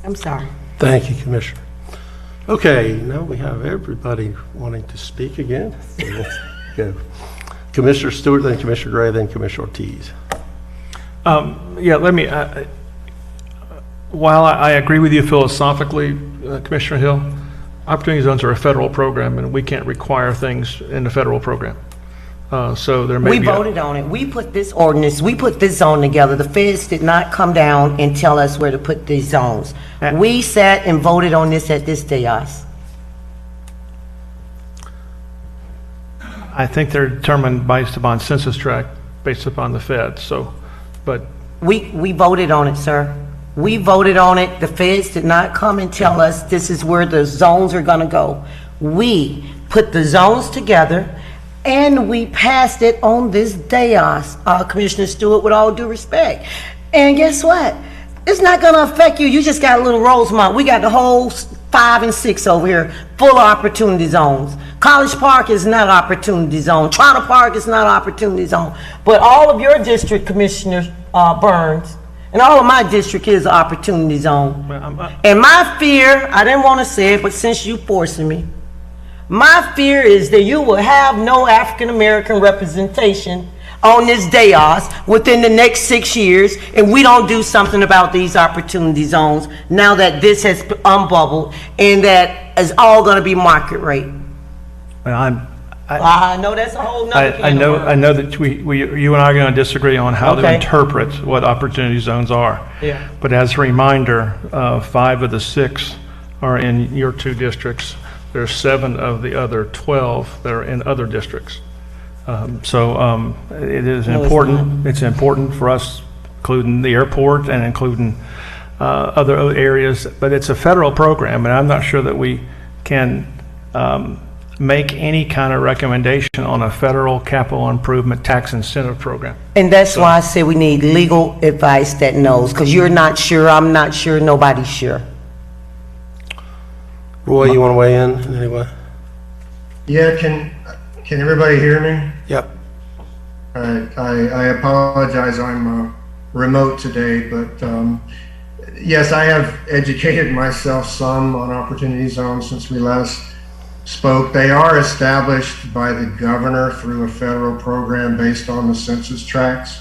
I'm sorry. Thank you, Commissioner. Okay, now we have everybody wanting to speak again. So let's go. Commissioner Stewart, then Commissioner Gray, then Commissioner Ortiz. Yeah, let me, while I agree with you philosophically, Commissioner Hill, opportunity zones are a federal program, and we can't require things in the federal program. So there may We be. voted on it. We put this ordinance, we put this zone together. The feds did not come down and tell us where to put these zones. We sat and voted on this at this dais. I think they're determined based upon census tract, based upon the feds, so, but We voted on it, sir. We voted on it. The feds did not come and tell us this is where the zones are gonna go. We put the zones together and we passed it on this dais, Commissioner Stewart, with all due respect. And guess what? It's not gonna affect you. You just got a little Rosemont. We got the whole 5 and 6 over here, full of opportunity zones. College Park is not opportunity zone. Trotter Park is not opportunity zone. But all of your district, Commissioner Burns, and all of my district is opportunity zone. And my fear, I didn't want to say it, but since you forcing me, my fear is that you will have no African-American representation on this dais within the next 6 years, and we don't do something about these opportunity zones now that this has unbubbled and that is all going to be market rate. I know that's a whole nother I know that you and I are going to disagree on how to Okay. interpret what opportunity zones are. Yeah. But as a reminder, 5 of the 6 are in your 2 districts. There's 7 of the other 12 that are in other districts. So it is important. It's important for us, including the airport and including other areas. But it's a federal program, and I'm not sure that we can make any kind of recommendation on a federal capital improvement tax incentive program. And that's why I say we need legal advice that knows, because you're not sure, I'm not sure, nobody's sure. Roy, you want to weigh in any way? Yeah, can everybody hear me? Yep. I apologize, I'm remote today, but yes, I have educated myself some on opportunity zones since we last spoke. They are established by the governor through a federal program based on the census tracts.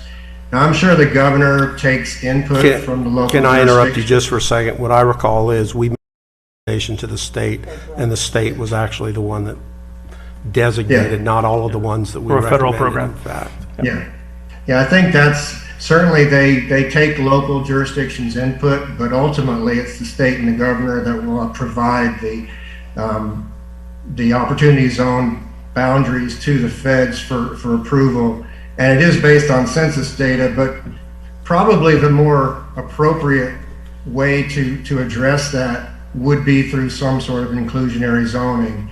Now, I'm sure the governor takes input from the local Can I interrupt you jurisdiction. just for a second? What I recall is we made a recommendation to the state, and the state was actually the one that designated, not all of the ones that we For a federal recommended, program. in fact. Yeah, I think that's, certainly they take local jurisdictions' input, but ultimately it's the state and the governor that will provide the opportunity zone boundaries to the feds for approval. And it is based on census data, but probably the more appropriate way to address that would be through some sort of inclusionary zoning.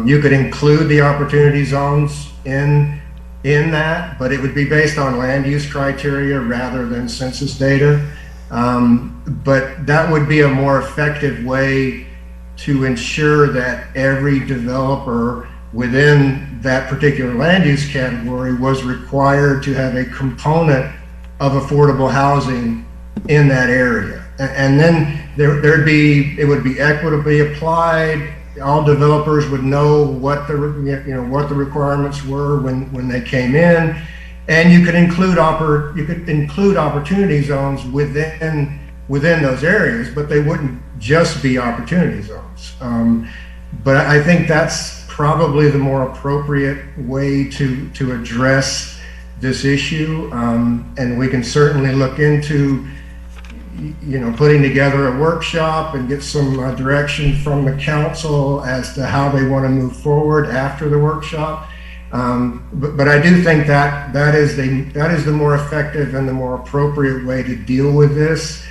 You could include the opportunity zones in that, but it would be based on land use criteria rather than census data. But that would be a more effective way to ensure that every developer within that particular land use category was required to have a component of affordable housing in that area. And then it would be equitably applied. All developers would know what the requirements were when they came in, and you could include opportunity zones within those areas, but they wouldn't just be opportunity zones. But I think that's probably the more appropriate way to address this issue, and we can certainly look into putting together a workshop and get some direction from the council as to how they want to move forward after the workshop. But I do think that is the more effective and the more appropriate way to deal with this.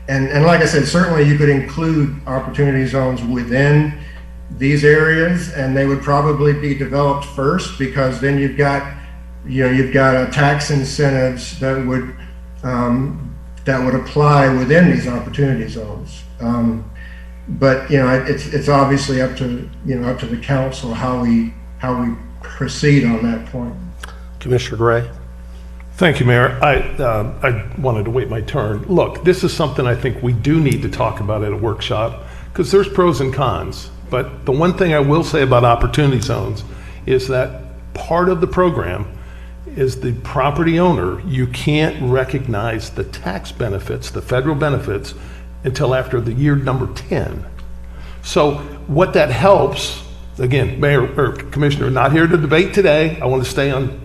And like I said, certainly you could include opportunity zones within these areas, and they would probably be developed first, because then you've got tax incentives that would apply within these opportunity zones. But it's obviously up to the council how we proceed on that point. Commissioner Gray? Thank you, Mayor. I wanted to wait my turn. Look, this is something I think we do need to talk about at a workshop, because there's pros and cons. But the one thing I will say about opportunity zones is that part of the program is the property owner, you can't recognize the tax benefits, the federal benefits, until after the year number 10. So what that helps, again, Mayor or Commissioner, not here to debate today. I want to stay on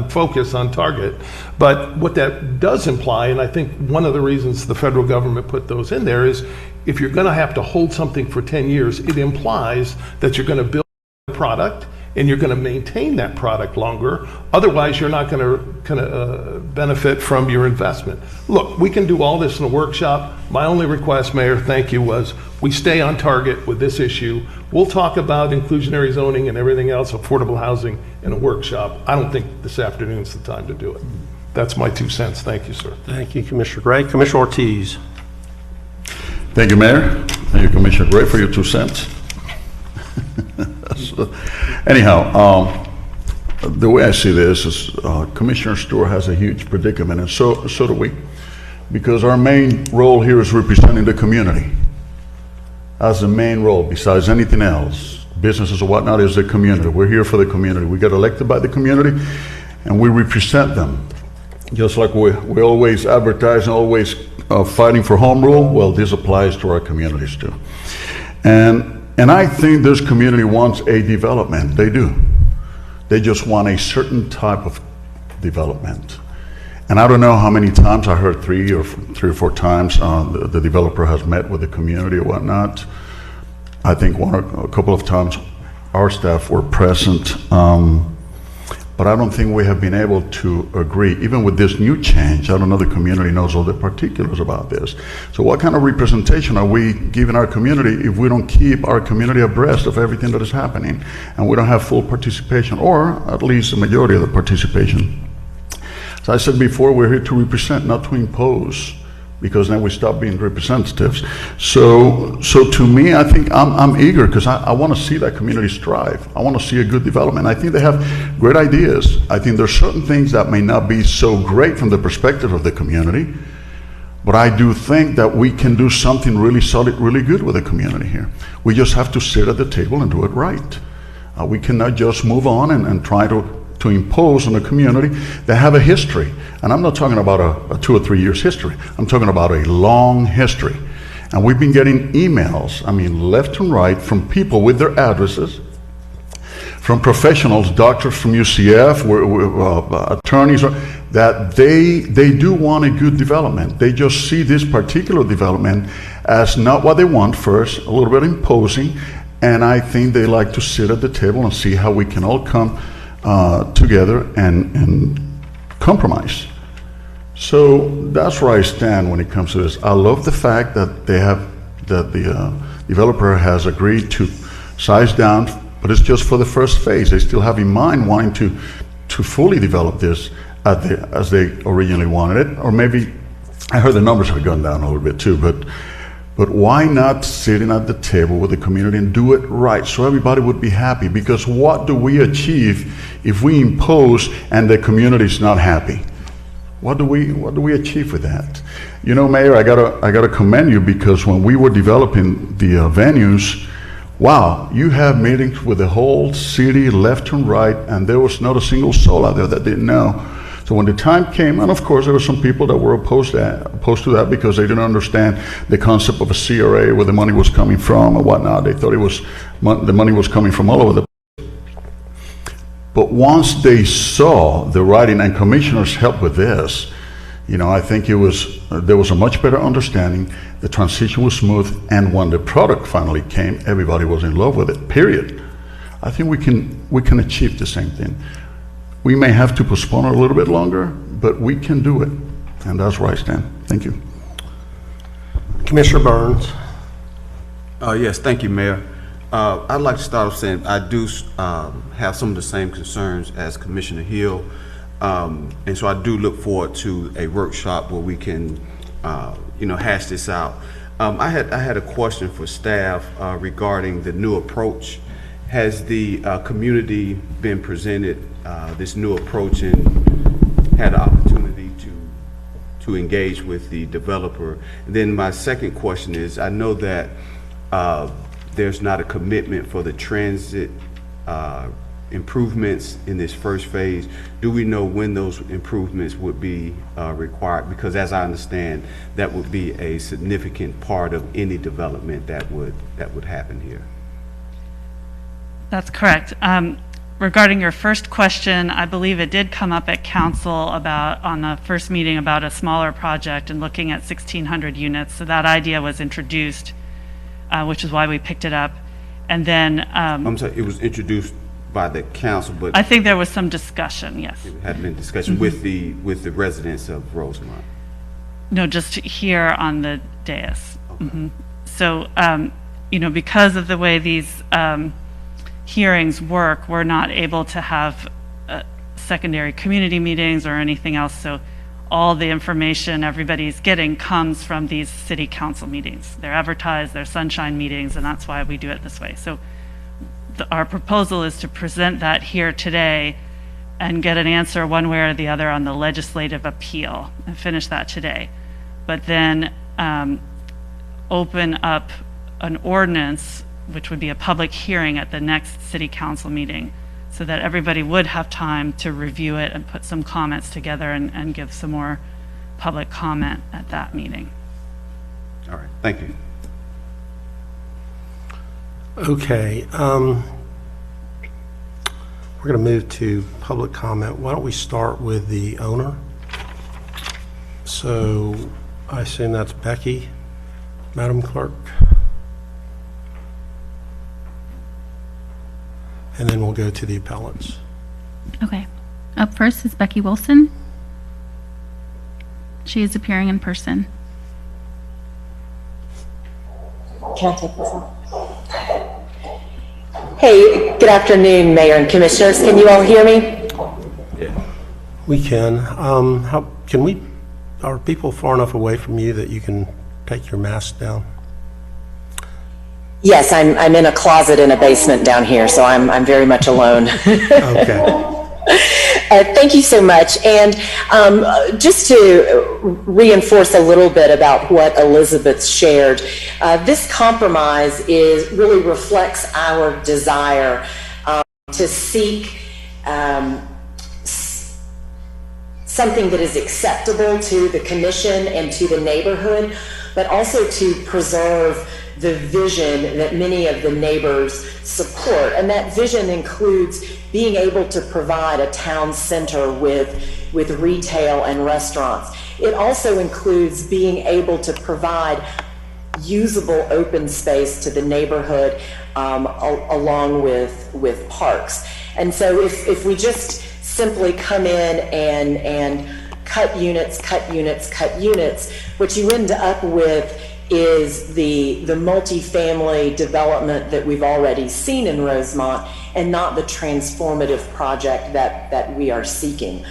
focus, on target. But what that does imply, and I think one of the reasons the federal government put those in there, is if you're going to have to hold something for 10 years, it implies that you're going to build a product and you're going to maintain that product longer. Otherwise, you're not going to benefit from your investment. Look, we can do all this in a workshop. My only request, Mayor, thank you, was we stay on target with this issue. We'll talk about inclusionary zoning and everything else, affordable housing, in a workshop. I don't think this afternoon's the time to do it. That's my 2 cents. Thank you, sir. Thank you, Commissioner Gray. Commissioner Ortiz? Thank you, Mayor. Thank you, Commissioner Gray, for your 2 cents. So, anyhow, the way I see this is Commissioner Stewart has a huge predicament, and so do we, because our main role here is representing the community. As the main role, besides anything else, businesses or whatnot, is the community. We're here for the community. We get elected by the community, and we represent them. Just like we always advertise and always fighting for home rule, well, this applies to our communities too. And I think this community wants a development. They do. They just want a certain type of development. And I don't know how many times, I heard three or four times the developer has met with the community or whatnot. I think a couple of times our staff were present. But I don't think we have been able to agree, even with this new change. I don't know the community knows all the particulars about this. So what kind of representation are we giving our community if we don't keep our community abreast of everything that is happening, and we don't have full participation, or at least the majority of the participation? As I said before, we're here to represent, not to impose, because then we stop being representatives. So to me, I think I'm eager, because I want to see that community strive. I want to see a good development. I think they have great ideas. I think there's certain things that may not be so great from the perspective of the community, but I do think that we can do something really solid, really good with the community here. We just have to sit at the table and do it right. We cannot just move on and try to impose on a community that have a history. And I'm not talking about a 2 or 3 years history. I'm talking about a long history. And we've been getting emails, I mean, left and right, from people with their addresses, from professionals, doctors from UCF, attorneys, that they do want a good development. They just see this particular development as not what they want first, a little bit imposing, and I think they like to sit at the table and see how we can all come together and compromise. So that's where I stand when it comes to this. I love the fact that the developer has agreed to size down, but it's just for the first phase. They still have in mind wanting to fully develop this as they originally wanted it, or maybe I heard the numbers have gone down a little bit too, but But why not sitting at the table with the community and do it right so everybody would be happy? Because what do we achieve if we impose and the community is not happy? What do we achieve with that? You know, Mayor, I gotta commend you, because when we were developing the venues, wow, you have meetings with the whole city, left and right, and there was not a single soul out there that didn't know. So when the time came, and of course there were some people that were opposed to that because they didn't understand the concept of a CRA, where the money was coming from and whatnot. They thought the money was coming from all over the place. But once they saw the writing, and commissioners helped with this, you know, I think there was a much better understanding. The transition was smooth, and when the product finally came, everybody was in love with it, period. I think we can achieve the same thing. We may have to postpone it a little bit longer, but we can do it. And that's where I stand. Thank you. Commissioner Burns. Yes, thank you, Mayor. I'd like to start off saying I do have some of the same concerns as Commissioner Hill. And so I do look forward to a workshop where we can, hash this out. I had a question for staff regarding the new approach. Has the community been presented this new approach and had an opportunity to engage with the developer? And then my second question is, I know that there's not a commitment for the transit improvements in this first phase. Do we know when those improvements would be required? Because as I understand, that would be a significant part of any development that would happen here. That's correct. Regarding your first question, I believe it did come up at council on the first meeting about a smaller project and looking at 1,600 units. So that idea was introduced, which is why we picked it up. And then I'm sorry, it was introduced by the council, but I think there was some discussion. Yes, it had been discussion with the residents of Rosemont. No, just here on the dais. Okay. So because of the way these hearings work, we're not able to have secondary community meetings or anything else. So all the information everybody's getting comes from these city council meetings. They're advertised, they're sunshine meetings, and that's why we do it this way. So our proposal is to present that here today and get an answer one way or the other on the legislative appeal and finish that today. But then open up an ordinance, which would be a public hearing at the next city council meeting, so that everybody would have time to review it and put some comments together and give some more public comment at that meeting. All right, thank you. Okay, we're going to move to public comment. Why don't we start with the owner? So I assume that's Becky, Madam Clerk. And then we'll go to the appellants. Okay. Up first is Becky Wilson. She is appearing in person. Can I take this one? Hey, good afternoon, Mayor and Commissioners. Can you all hear me? Yeah. We can. Are people far enough away from you that you can take your mask down? Yes, I'm in a closet in a basement down here, so I'm very much alone. Okay. Thank you so much. And just to reinforce a little bit about what Elizabeth shared, this compromise really reflects our desire to seek something that is acceptable to the commission and to the neighborhood, but also to preserve the vision that many of the neighbors support. And that vision includes being able to provide a town center with retail and restaurants. It also includes being able to provide usable open space to the neighborhood along with parks. And so if we just simply come in and cut units, what you end up with is the multifamily development that we've already seen in Rosemont, and not the transformative project that we are seeking.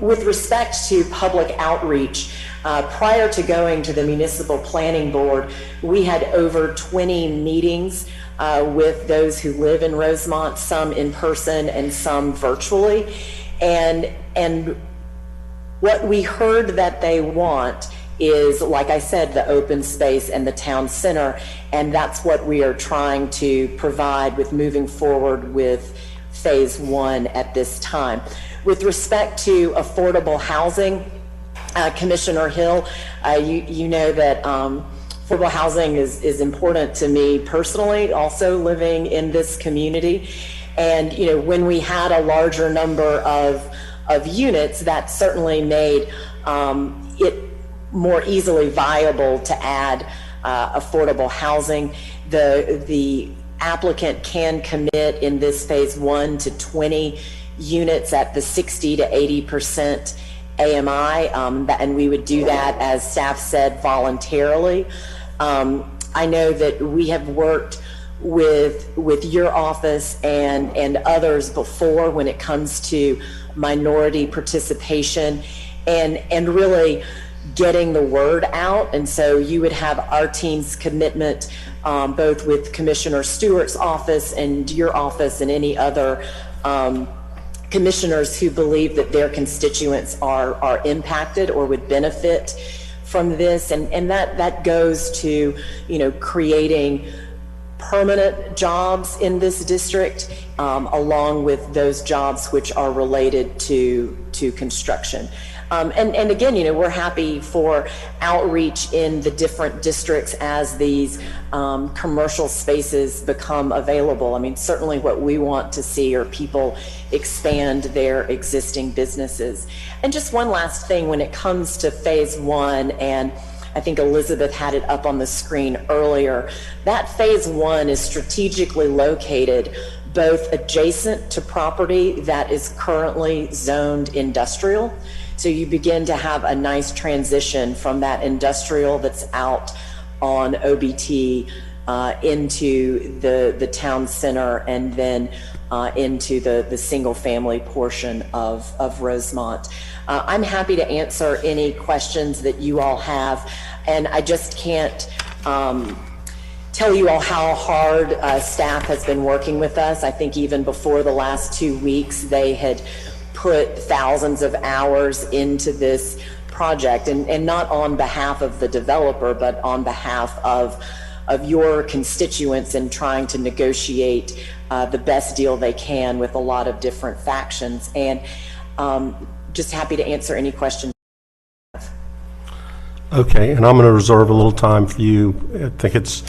With respect to public outreach, prior to going to the Municipal Planning Board, we had over 20 meetings with those who live in Rosemont, some in person and some virtually. And what we heard that they want is, like I said, the open space and the town center, and that's what we are trying to provide with moving forward with phase 1 at this time. With respect to affordable housing, Commissioner Hill, you know that affordable housing is important to me personally, also living in this community. And you know, when we had a larger number of units, that certainly made it more easily viable to add affordable housing. The applicant can commit in this phase 1 to 20 units at the 60 to 80% AMI, and we would do that, as staff said, voluntarily. I know that we have worked with your office and others before when it comes to minority participation and really getting the word out. And so you would have our team's commitment, both with Commissioner Stewart's office and your office and any other commissioners who believe that their constituents are impacted or would benefit from this. And that goes to, you know, creating permanent jobs in this district, along with those jobs which are related to construction. And again, you know, we're happy for outreach in the different districts as these commercial spaces become available. I mean, certainly what we want to see are people expand their existing businesses. And just one last thing, when it comes to phase 1, and I think Elizabeth had it up on the screen earlier, that phase 1 is strategically located both adjacent to property that is currently zoned industrial. So you begin to have a nice transition from that industrial that's out on OBT into the town center, and then into the single family portion of Rosemont. I'm happy to answer any questions that you all have, and I just can't tell you all how hard staff has been working with us. I think even before the last 2 weeks, they had put thousands of hours into this project, and not on behalf of the developer, but on behalf of your constituents, in trying to negotiate the best deal they can with a lot of different factions. And just happy to answer any questions. Okay, and I'm going to reserve a little time for you. I think it's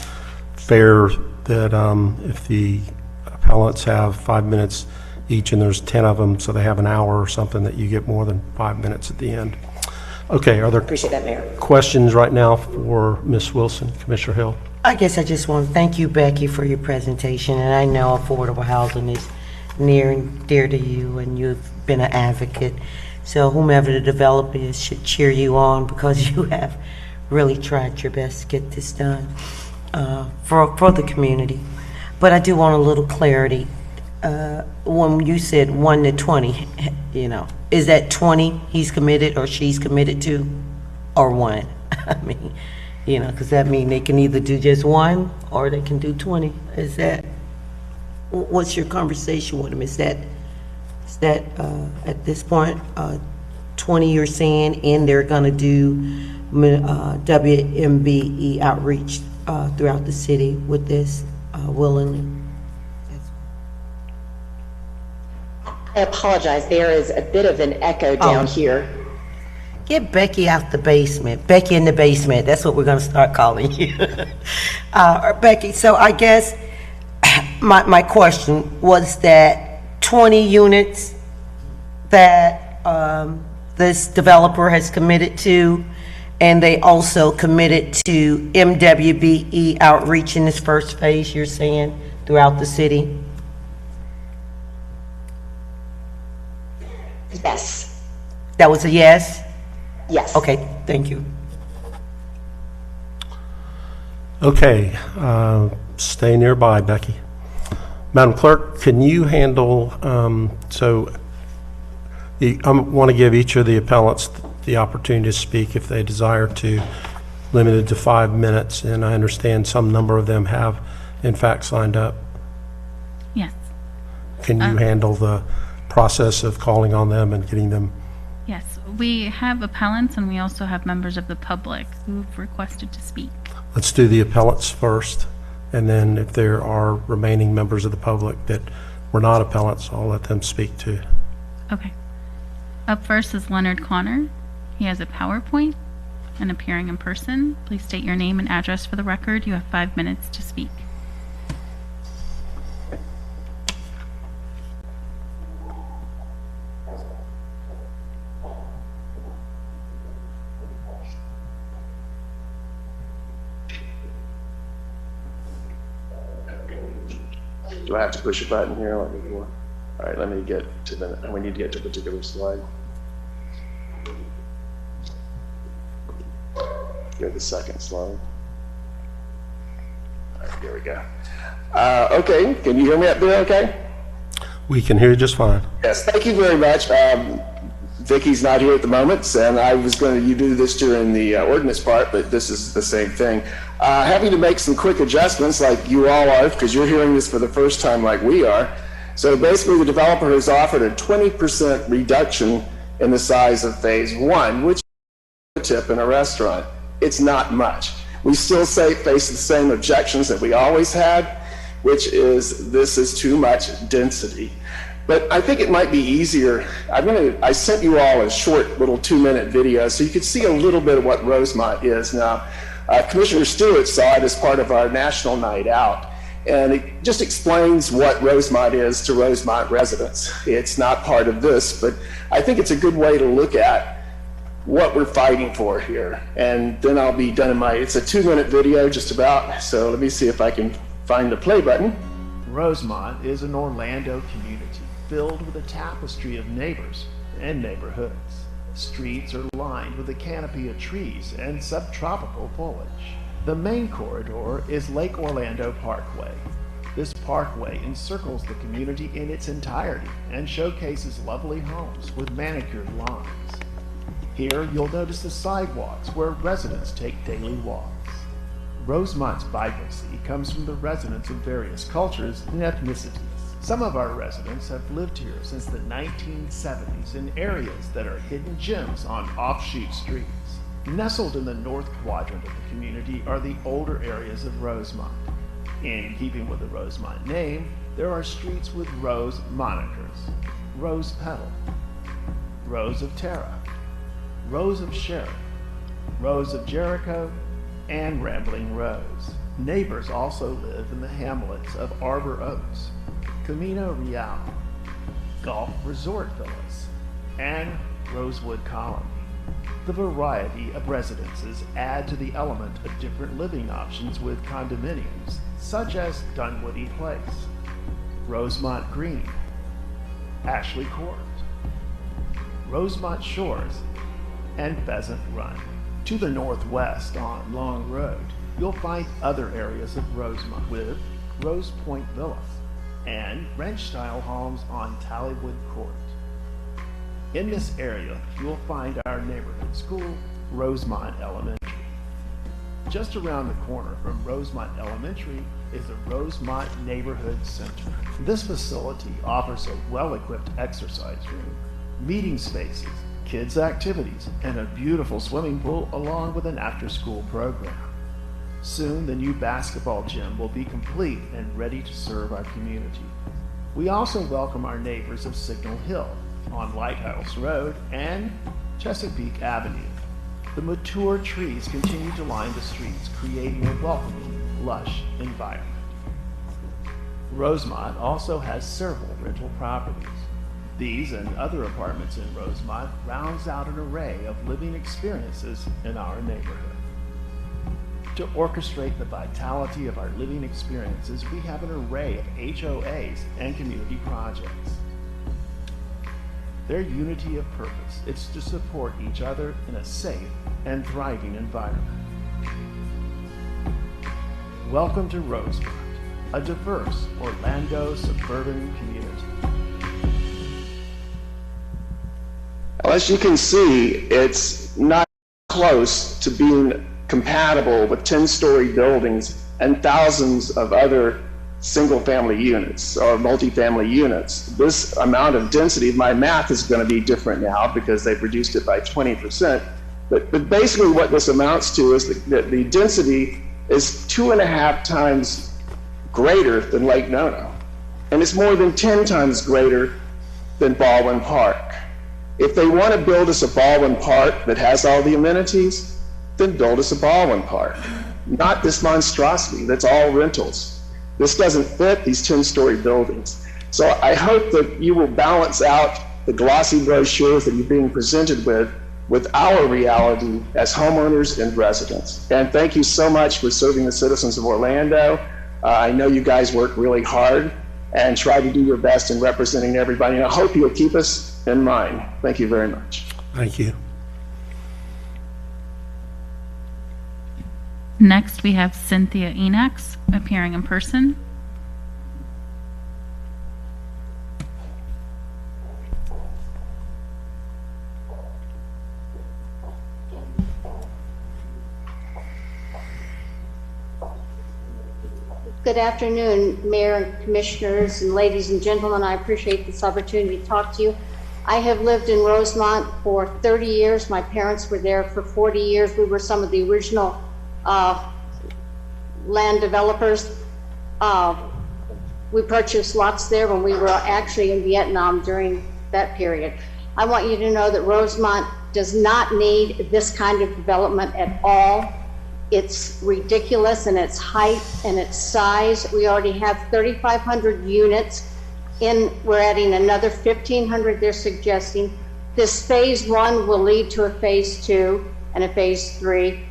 fair that if the appellants have 5 minutes each, and there's 10 of them, so they have an hour or something, that you get more than 5 minutes at the end. Okay, are there Appreciate that, Mayor. questions right now for Ms. Wilson, Commissioner Hill? I guess I just want to thank you, Becky, for your presentation, and I know affordable housing is near and dear to you, and you've been an advocate. So whomever the developer is should cheer you on, because you have really tried your best to get this done for the community. But I do want a little clarity. When you said 1 to 20, you know, is that 20 he's committed or she's committed to, or 1? I mean, you know, because that means they can either do just 1 or they can do 20. Is that, what's your conversation with them? Is that at this point 20 you're saying, and they're going to do WMBE outreach throughout the city with this willingly? I apologize, there is a bit of an echo down here. Get Becky out the basement. Becky in the basement. That's what we're going to start calling you. Becky, so I guess my question was that 20 units that this developer has committed to, and they also committed to MWBE outreach in this first phase, you're saying, throughout the city? Yes. That was a yes? Yes. Okay, thank you. Okay, stay nearby, Becky. Madam Clerk, can you handle, I want to give each of the appellants the opportunity to speak if they desire to, limited to 5 minutes, and I understand some number of them have, in fact, signed up. Yes. Can you handle the process of calling on them and getting them? Yes, we have appellants and we also have members of the public who've requested to speak. Let's do the appellants first, and then if there are remaining members of the public that were not appellants, I'll let them speak too. Okay. Up first is Leonard Connor. He has a PowerPoint and appearing in person. Please state your name and address for the record. You have 5 minutes to speak. Do I have to push a button here like before? All right, let me get to we need to get to a particular slide. Go to the second slide. All right, here we go. Okay, can you hear me up there okay? We can hear you just fine. Yes, thank you very much. Vicky's not here at the moment, and I was going to do this during the ordinance part, but this is the same thing. Having to make some quick adjustments like you all are, because you're hearing this for the first time like we are. So basically the developer has offered a 20% reduction in the size of phase 1, which is a tip in a restaurant. It's not much. We still face the same objections that we always had, which is this is too much density. But I think it might be easier. I sent you all a short little 2-minute video so you could see a little bit of what Rosemont is now. Commissioner Stewart saw it as part of our national night out, and it just explains what Rosemont is to Rosemont residents. It's not part of this, but I think it's a good way to look at what we're fighting for here. And then I'll be done it's a 2-minute video just about, so let me see if I can find the play button. Rosemont is an Orlando community filled with a tapestry of neighbors and neighborhoods. Streets are lined with a canopy of trees and subtropical foliage. The main corridor is Lake Orlando Parkway. This parkway encircles the community in its entirety and showcases lovely homes with manicured lawns. Here you'll notice the sidewalks where residents take daily walks. Rosemont's vibrancy comes from the residents of various cultures and ethnicities. Some of our residents have lived here since the 1970s in areas that are hidden gems on offshoot streets. Nestled in the north quadrant of the community are the older areas of Rosemont. In keeping with the Rosemont name, there are streets with Rose monikers: Rose Petal, Rose of Tara, Rose of Sharon, Rose of Jericho, and Rambling Rose. Neighbors also live in the hamlets of Arbor Oaks, Camino Real, Golf Resort Villas, and Rosewood Colony. The variety of residences add to the element of different living options with condominiums, such as Dunwoody Place, Rosemont Green, Ashley Court, Rosemont Shores, and Pheasant Run. To the northwest on Long Road, you'll find other areas of Rosemont with Rose Point Villas and ranch-style homes on Tallywood Court. In this area, you'll find our neighborhood school, Rosemont Elementary. Just around the corner from Rosemont Elementary is the Rosemont Neighborhood Center. This facility offers a well-equipped exercise room, meeting spaces, kids' activities, and a beautiful swimming pool along with an after-school program. Soon, the new basketball gym will be complete and ready to serve our community. We also welcome our neighbors of Signal Hill on Lighthouse Road and Chesapeake Avenue. The mature trees continue to line the streets, creating a welcoming, lush environment. Rosemont also has several rental properties. These and other apartments in Rosemont rounds out an array of living experiences in our neighborhood. To orchestrate the vitality of our living experiences, we have an array of HOAs and community projects. Their unity of purpose is to support each other in a safe and thriving environment. Welcome to Rosemont, a diverse Orlando suburban community. Well, as you can see, it's not close to being compatible with 10-story buildings and thousands of other single-family units or multifamily units. This amount of density, my math is going to be different now because they've reduced it by 20%. But basically what this amounts to is that the density is 2.5 times greater than Lake Nono. And it's more than 10 times greater than Baldwin Park. If they want to build us a Baldwin Park that has all the amenities, then build us a Baldwin Park. Not this monstrosity that's all rentals. This doesn't fit these 10-story buildings. So I hope that you will balance out the glossy brochures that you're being presented with our reality as homeowners and residents. And thank you so much for serving the citizens of Orlando. I know you guys work really hard and try to do your best in representing everybody. And I hope you'll keep us in mind. Thank you very much. Thank you. Next, we have Cynthia Enox appearing in person. Good afternoon, Mayor and Commissioners and ladies and gentlemen. I appreciate this opportunity to talk to you. I have lived in Rosemont for 30 years. My parents were there for 40 years. We were some of the original land developers. We purchased lots there when we were actually in Vietnam during that period. I want you to know that Rosemont does not need this kind of development at all. It's ridiculous in its height and its size. We already have 3,500 units. We're adding another 1,500 they're suggesting. This phase 1 will lead to a phase 2 and a phase 3.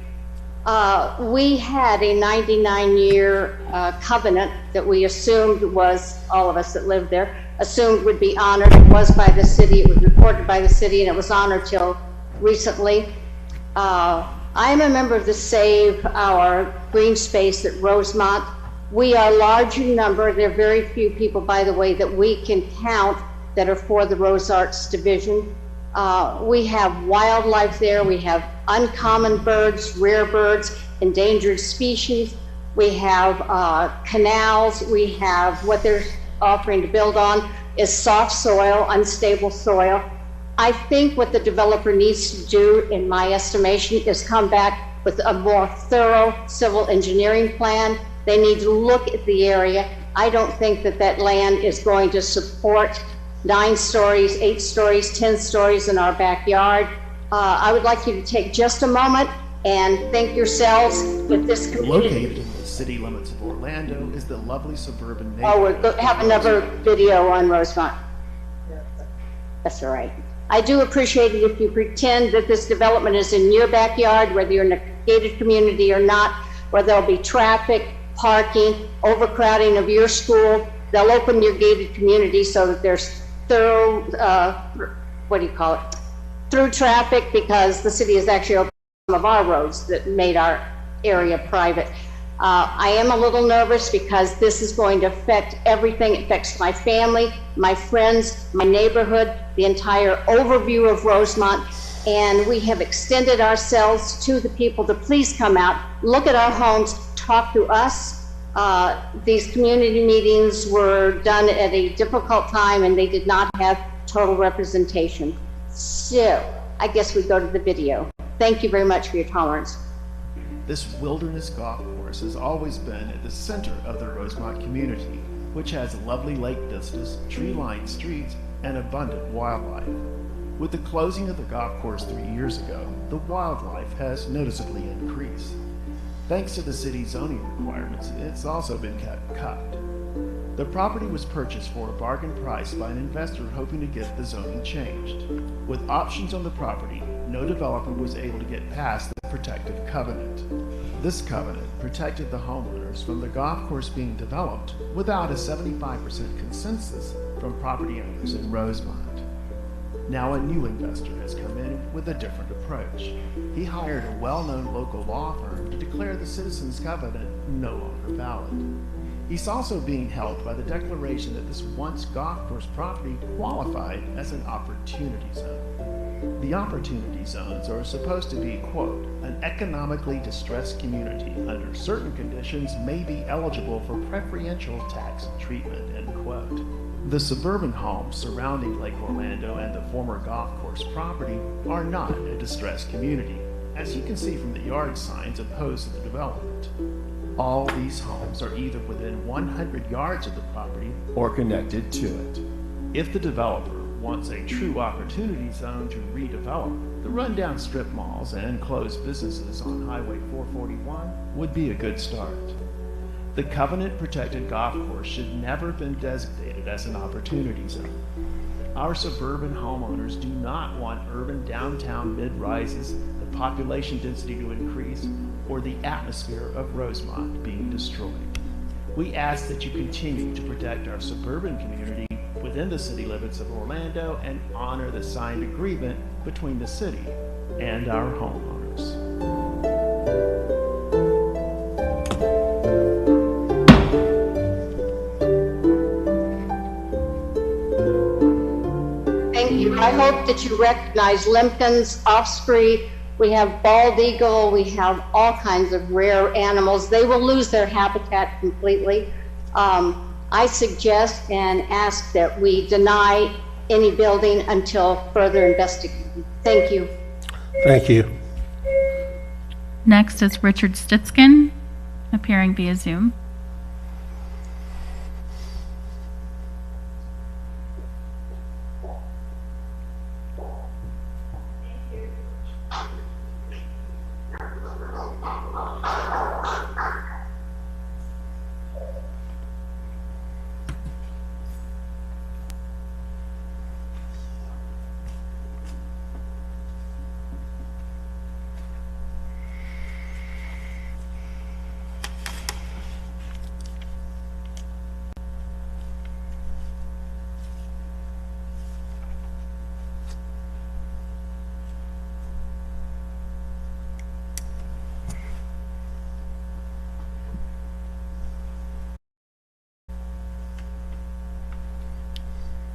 We had a 99-year covenant that we assumed was, all of us that lived there, assumed would be honored. It was by the city, it was reported by the city, and it was honored till recently. I am a member of the Save Our Green Space at Rosemont. We are large in number. There are very few people, by the way, that we can count that are for the Rose Arts Division. We have wildlife there. We have uncommon birds, rare birds, endangered species. We have canals. We have what they're offering to build on is soft soil, unstable soil. I think what the developer needs to do, in my estimation, is come back with a more thorough civil engineering plan. They need to look at the area. I don't think that that land is going to support 9 stories, 8 stories, 10 stories in our backyard. I would like you to take just a moment and think yourselves with this community. Located in the city limits of Orlando is the lovely suburban Oh, neighborhood. we have another video on Rosemont. That's all right. I do appreciate it if you pretend that this development is in your backyard, whether you're in a gated community or not, where there'll be traffic, parking, overcrowding of your school. They'll open your gated community so that there's thorough, through traffic, because the city has actually opened some of our roads that made our area private. I am a little nervous because this is going to affect everything. It affects my family, my friends, my neighborhood, the entire overview of Rosemont. And we have extended ourselves to the people to please come out, look at our homes, talk to us. These community meetings were done at a difficult time and they did not have total representation. So I guess we go to the video. Thank you very much for your tolerance. This wilderness golf course has always been at the center of the Rosemont community, which has lovely lake vistas, tree-lined streets, and abundant wildlife. With the closing of the golf course 3 years ago, the wildlife has noticeably increased. Thanks to the city's zoning requirements, it's also been cut. The property was purchased for a bargain price by an investor hoping to get the zoning changed. With options on the property, no developer was able to get past the protective covenant. This covenant protected the homeowners from the golf course being developed without a 75% consensus from property owners in Rosemont. Now a new investor has come in with a different approach. He hired a well-known local law firm to declare the citizens' covenant no longer valid. He's also being held by the declaration that this once golf course property qualified as an opportunity zone. The opportunity zones are supposed to be, quote, an economically distressed community under certain conditions may be eligible for preferential tax treatment, end quote. The suburban homes surrounding Lake Orlando and the former golf course property are not a distressed community, as you can see from the yard signs opposed to the development. All these homes are either within 100 yards of the property or connected to it. If the developer wants a true opportunity zone to redevelop, the rundown strip malls and closed businesses on Highway 441 would be a good start. The covenant-protected golf course should never have been designated as an opportunity zone. Our suburban homeowners do not want urban downtown mid-rises, the population density to increase, or the atmosphere of Rosemont being destroyed. We ask that you continue to protect our suburban community within the city limits of Orlando and honor the signed agreement between the city and our homeowners. Thank you. I hope that you recognize limpkins, osprey. We have bald eagle. We have all kinds of rare animals. They will lose their habitat completely. I suggest and ask that we deny any building until further investigation. Thank you. Thank you. Next is Richard Stitzkin, appearing via Zoom.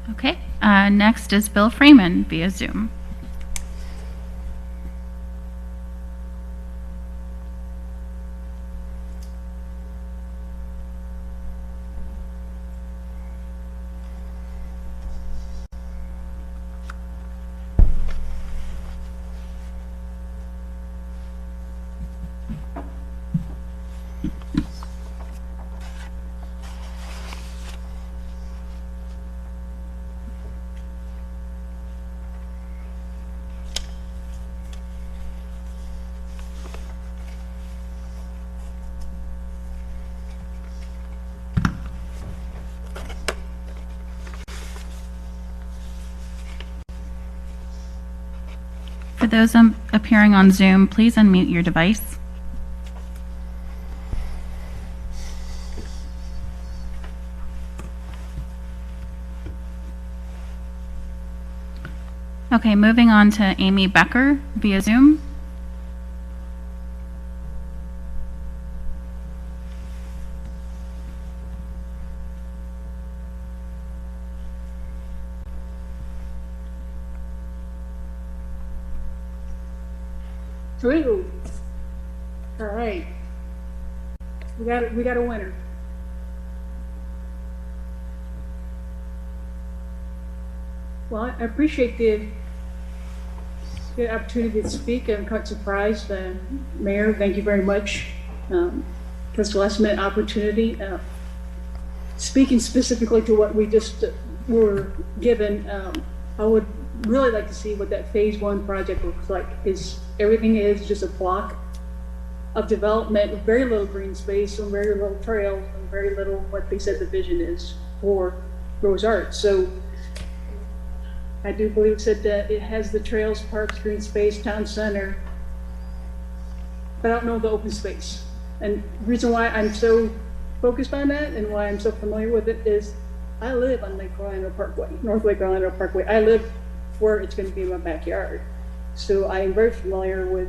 Okay, next is Bill Freeman via Zoom. For those appearing on Zoom, please unmute your device. Okay, moving on to Amy Becker via Zoom. True. All right. We got a winner. Well, I appreciate the opportunity to speak. I'm quite surprised. Mayor, thank you very much for this last minute opportunity. Speaking specifically to what we just were given, I would really like to see what that phase one project looks like. Everything is just a block of development with very little green space and very little trails and very little what they said the vision is for Rose Arts. So I do believe it said that it has the trails, parks, green space, town center, but I don't know the open space. And the reason why I'm so focused on that and why I'm so familiar with it is I live on Lake Orlando Parkway, North Lake Orlando Parkway. I live where it's going to be in my backyard. So I am very familiar with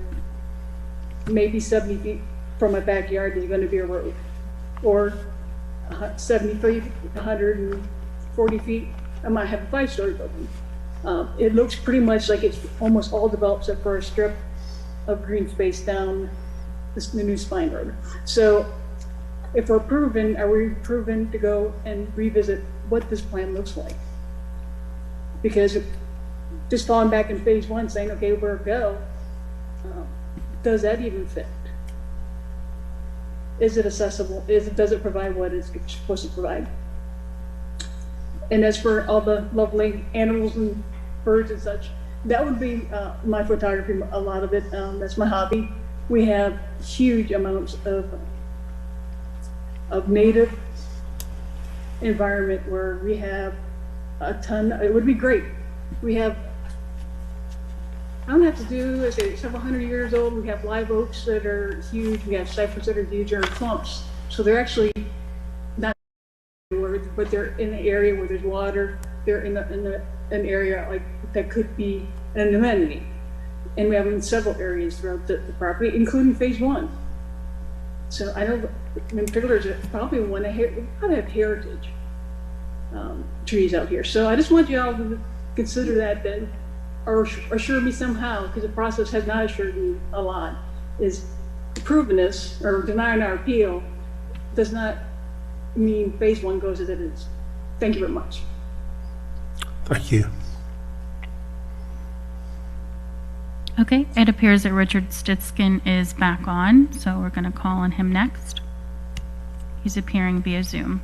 maybe 70 feet from my backyard is going to be a road or 70 feet, 140 feet, I might have a 5-story building. It looks pretty much like it's almost all developed except for a strip of green space down the new Spine Road. So if we're proven, are we proven to go and revisit what this plan looks like? Because just falling back in phase 1 saying, okay, where to go, does that even fit? Is it accessible? Does it provide what it's supposed to provide? And as for all the lovely animals and birds and such, that would be my photography, a lot of it. That's my hobby. We have huge amounts of native environment where we have a ton. It would be great. We have, I don't have to do, let's say, several hundred years old. We have live oaks that are huge. We have cypress that are huge, or clumps. So they're actually not, but they're in an area where there's water. They're in an area like that could be an amenity. And we have in several areas throughout the property, including phase 1. So I know in particular, probably want to have heritage trees out here. So I just want you all to consider that then, or assure me somehow, because the process has not assured me a lot, is approving this or denying our appeal does not mean phase 1 goes as it is. Thank you very much. Thank you. Okay, it appears that Richard Stitskin is back on, so we're going to call on him next. He's appearing via Zoom.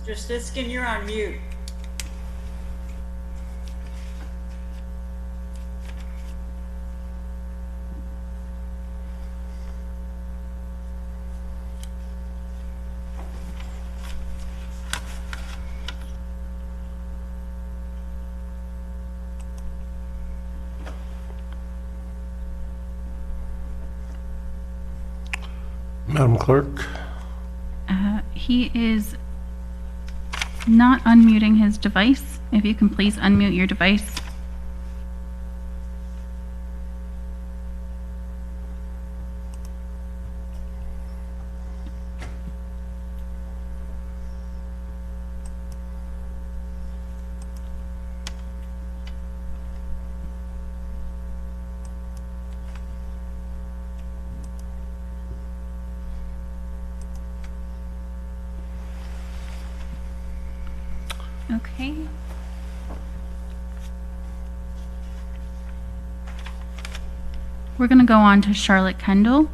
Mr. Stitskin, you're on mute. Madam Clerk? He is not unmuting his device. If you can please unmute your device. Okay. We're going to go on to Charlotte Kendall.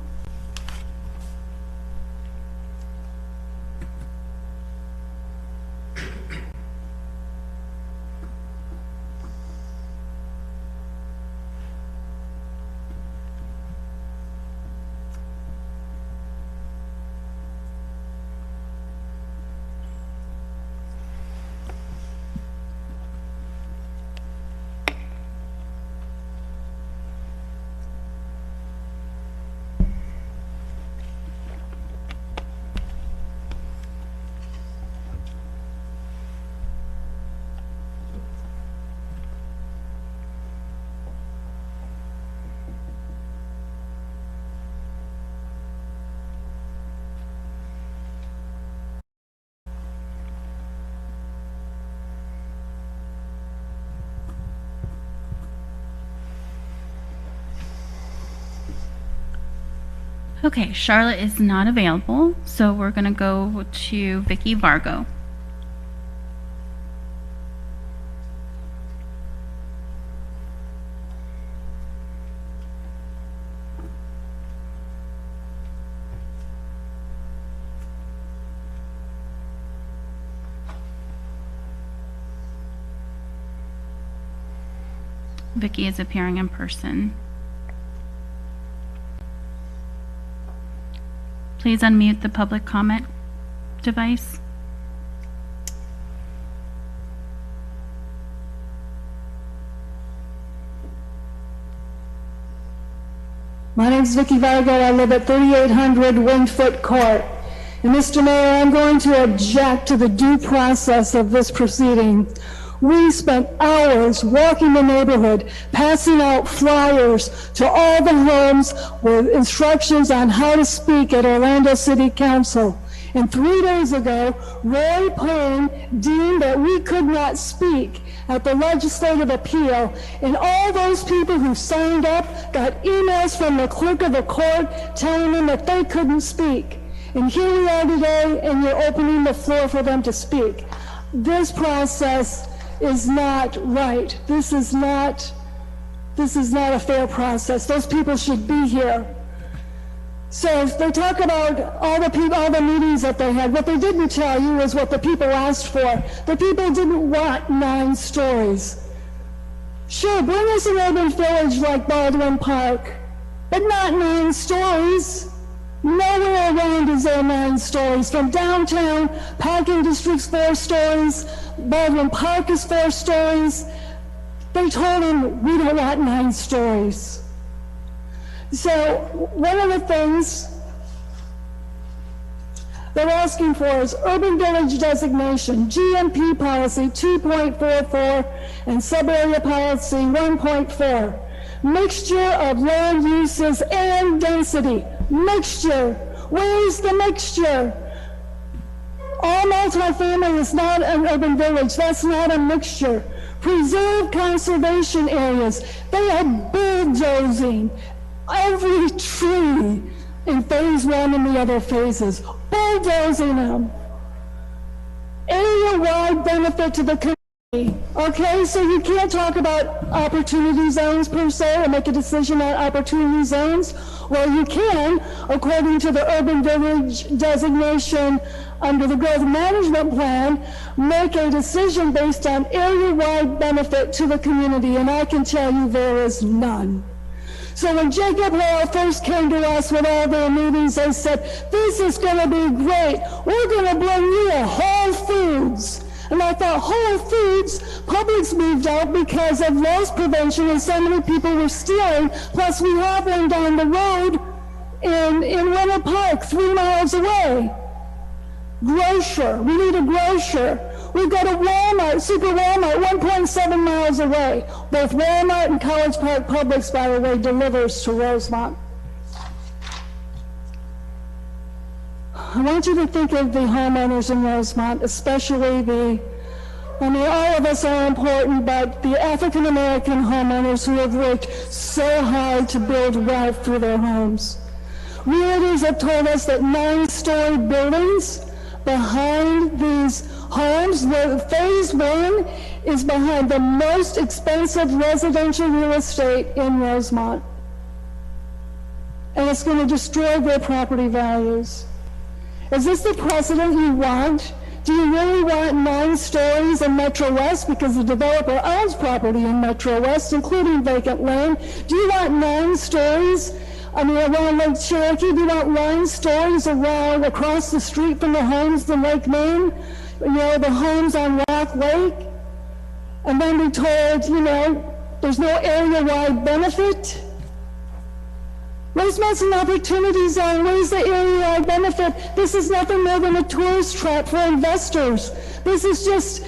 Okay, Charlotte is not available, so we're going to go to Vicky Vargo. Vicky is appearing in person. Please unmute the public comment device. My name's Vicky Vargo. I live at 3800 Wingfoot Court. And Mr. Mayor, I'm going to object to the due process of this proceeding. We spent hours walking the neighborhood, passing out flyers to all the homes with instructions on how to speak at Orlando City Council. And 3 days ago, Roy Payne deemed that we could not speak at the legislative appeal, and all those people who signed up got emails from the clerk of the court telling them that they couldn't speak. And here we are today, and you're opening the floor for them to speak. This process is not right. This is not a fair process. Those people should be here. So they talk about all the meetings that they had. What they didn't tell you is what the people asked for. The people didn't want 9 stories. Sure, bring us an urban village like Baldwin Park, but not 9 stories. Nowhere around is there 9 stories. From downtown, Packing District's 4 stories, Baldwin Park is 4 stories. They told him, we don't want 9 stories. So one of the things they're asking for is urban village designation, GMP policy 2.44 and sub-area policy 1.4. Mixture of land uses and density. Mixture. Where's the mixture? All multifamily is not an urban village. That's not a mixture. Preserve conservation areas. They are bulldozing every tree in phase 1 and the other phases. Bulldozing them. Area-wide benefit to the community. Okay, so you can't talk about opportunity zones per se or make a decision on opportunity zones. Well, you can, according to the urban village designation under the growth management plan, make a decision based on area-wide benefit to the community, and I can tell you there is none. So when Jacob Hall first came to us with all their meetings, they said, this is going to be great. We're going to bring you a Whole Foods. And I thought, Whole Foods, Publix moved out because of loss prevention and so many people were stealing. Plus we have one down the road in Winter Park, 3 miles away. Grocer, we need a grocer. We've got a Walmart, Super Walmart, 1.7 miles away. Both Walmart and College Park Publix, by the way, delivers to Rosemont. I want you to think of the homeowners in Rosemont, especially all of us are important, but the African American homeowners who have worked so hard to build wealth through their homes. Realtors have told us that 9-story buildings behind these homes, where phase 1 is behind the most expensive residential real estate in Rosemont. And it's going to destroy their property values. Is this the precedent you want? Do you really want 9 stories in Metro West because the developer owns property in Metro West, including vacant land? Do you want 9 stories around Lake Cherokee? Do you want 9 stories around across the street from the homes in Lake Maine? The homes on Rock Lake? And then be told, there's no area-wide benefit? Rosemont's an opportunity zone. Where's the area-wide benefit? This is nothing more than a tourist trap for investors. This is just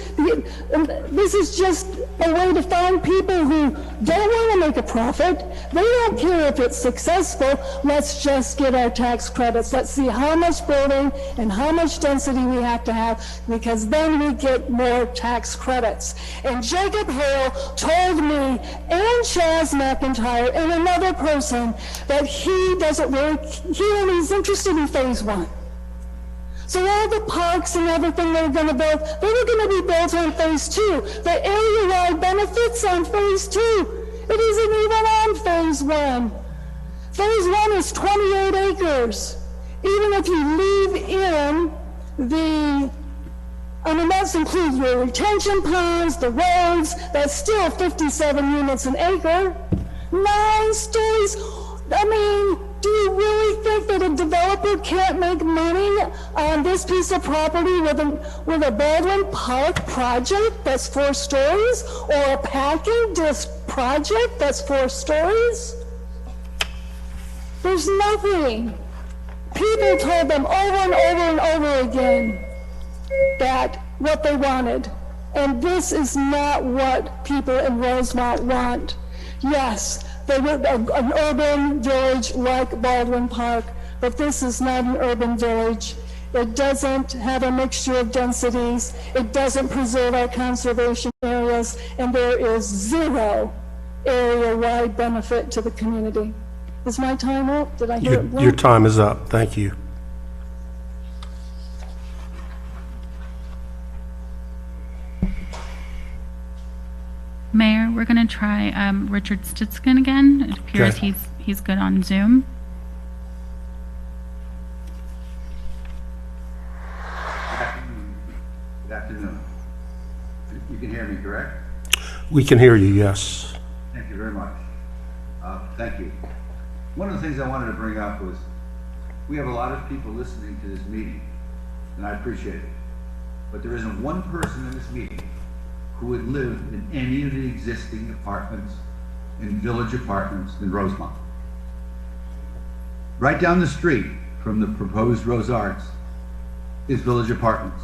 a way to find people who don't want to make a profit. They don't care if it's successful. Let's just get our tax credits. Let's see how much building and how much density we have to have, because then we get more tax credits. And Jacob Hale told me and Chaz McIntyre and another person that he doesn't work, he's interested in phase 1. So all the parks and everything they're going to build, they were going to be built on phase 2. The area-wide benefits on phase 2. It isn't even on phase 1. Phase 1 is 28 acres. Even if you leave in the I mean, that includes your retention ponds, the roads, that's still 57 units an acre. 9 stories. I mean, do you really think that a developer can't make money on this piece of property with a Baldwin Park project that's 4 stories, or a packing district project that's 4 stories? There's nothing. People told them over and over and over again that what they wanted. And this is not what people in Rosemont want. Yes, they want an urban village like Baldwin Park, but this is not an urban village. It doesn't have a mixture of densities. It doesn't preserve our conservation areas, and there is 0 area-wide benefit to the community. Is my time up? Did I hear it? Your time is up. Thank you. Mayor, we're going to try Richard Stitzkin again. It appears Okay. he's good on Zoom. Good afternoon. You can hear me, correct? We can hear you, yes. Thank you very much. Thank you. One of the things I wanted to bring up was, we have a lot of people listening to this meeting, and I appreciate it. But there isn't one person in this meeting who would live in any of the existing apartments, in village apartments in Rosemont. Right down the street from the proposed Rose Arts is Village Apartments,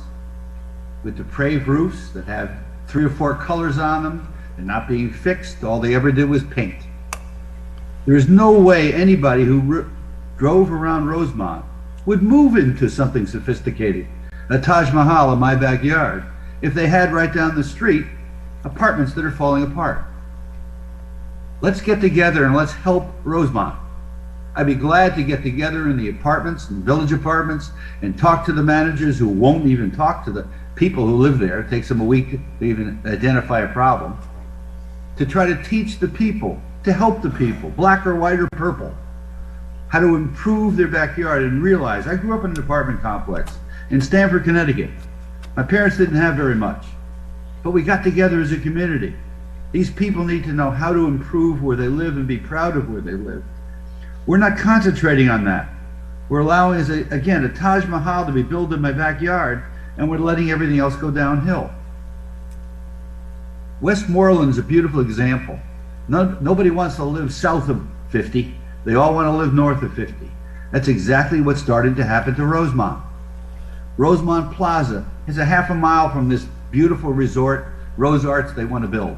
with depraved roofs that have 3 or 4 colors on them and not being fixed. All they ever did was paint. There is no way anybody who drove around Rosemont would move into something sophisticated, a Taj Mahal in my backyard, if they had right down the street apartments that are falling apart. Let's get together and let's help Rosemont. I'd be glad to get together in the apartments and village apartments and talk to the managers who won't even talk to the people who live there. It takes them a week to even identify a problem. To try to teach the people, to help the people, black or white or purple, how to improve their backyard and realize, I grew up in an apartment complex in Stamford, Connecticut. My parents didn't have very much, but we got together as a community. These people need to know how to improve where they live and be proud of where they live. We're not concentrating on that. We're allowing, again, a Taj Mahal to be built in my backyard, and we're letting everything else go downhill. Westmoreland is a beautiful example. Nobody wants to live south of 50. They all want to live north of 50. That's exactly what's starting to happen to Rosemont. Rosemont Plaza is a half a mile from this beautiful resort, Rose Arts, they want to build.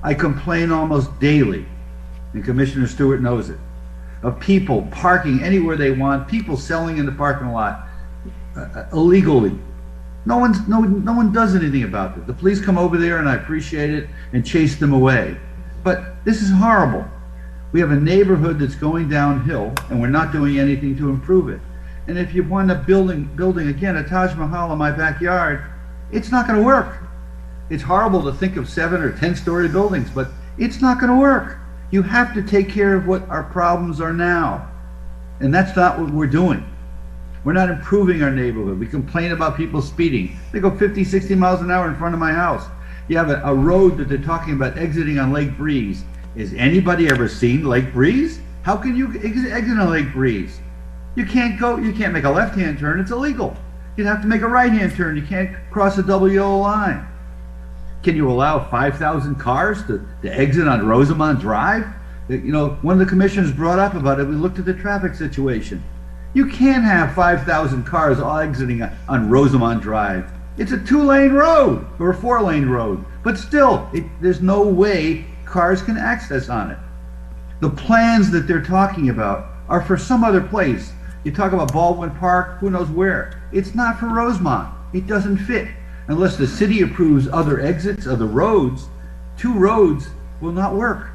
I complain almost daily, and Commissioner Stewart knows it, of people parking anywhere they want, people selling in the parking lot illegally. No one does anything about it. The police come over there, and I appreciate it, and chase them away. But this is horrible. We have a neighborhood that's going downhill, and we're not doing anything to improve it. And if you want a building again, a Taj Mahal in my backyard, it's not going to work. It's horrible to think of 7 or 10-story buildings, but it's not going to work. You have to take care of what our problems are now. And that's not what we're doing. We're not improving our neighborhood. We complain about people speeding. They go 50, 60 miles an hour in front of my house. You have a road that they're talking about exiting on Lake Breeze. Has anybody ever seen Lake Breeze? How can you exit on Lake Breeze? You can't make a left-hand turn, it's illegal. You'd have to make a right-hand turn, you can't cross a double yellow line. Can you allow 5,000 cars to exit on Rosamond Drive? You know, one of the commissioners brought up about it, we looked at the traffic situation. You can't have 5,000 cars all exiting on Rosamond Drive. It's a 2-lane road, or a 4-lane road, but still, there's no way cars can access on it. The plans that they're talking about are for some other place. You talk about Baldwin Park, who knows where. It's not for Rosemont. It doesn't fit. Unless the city approves other exits, other roads, 2 roads will not work.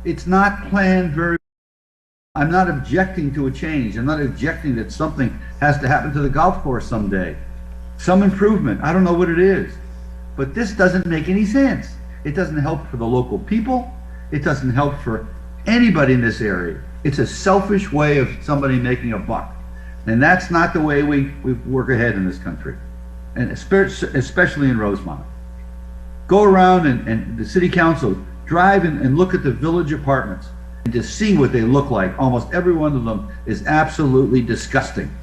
It's not planned very well. I'm not objecting to a change. I'm not objecting that something has to happen to the golf course someday. Some improvement, I don't know what it is. But this doesn't make any sense. It doesn't help for the local people. It doesn't help for anybody in this area. It's a selfish way of somebody making a buck. And that's not the way we work ahead in this country. and especially in Rosemont. Go around and the city council, drive and look at the village apartments and to see what they look like. Almost every one of them is absolutely disgusting.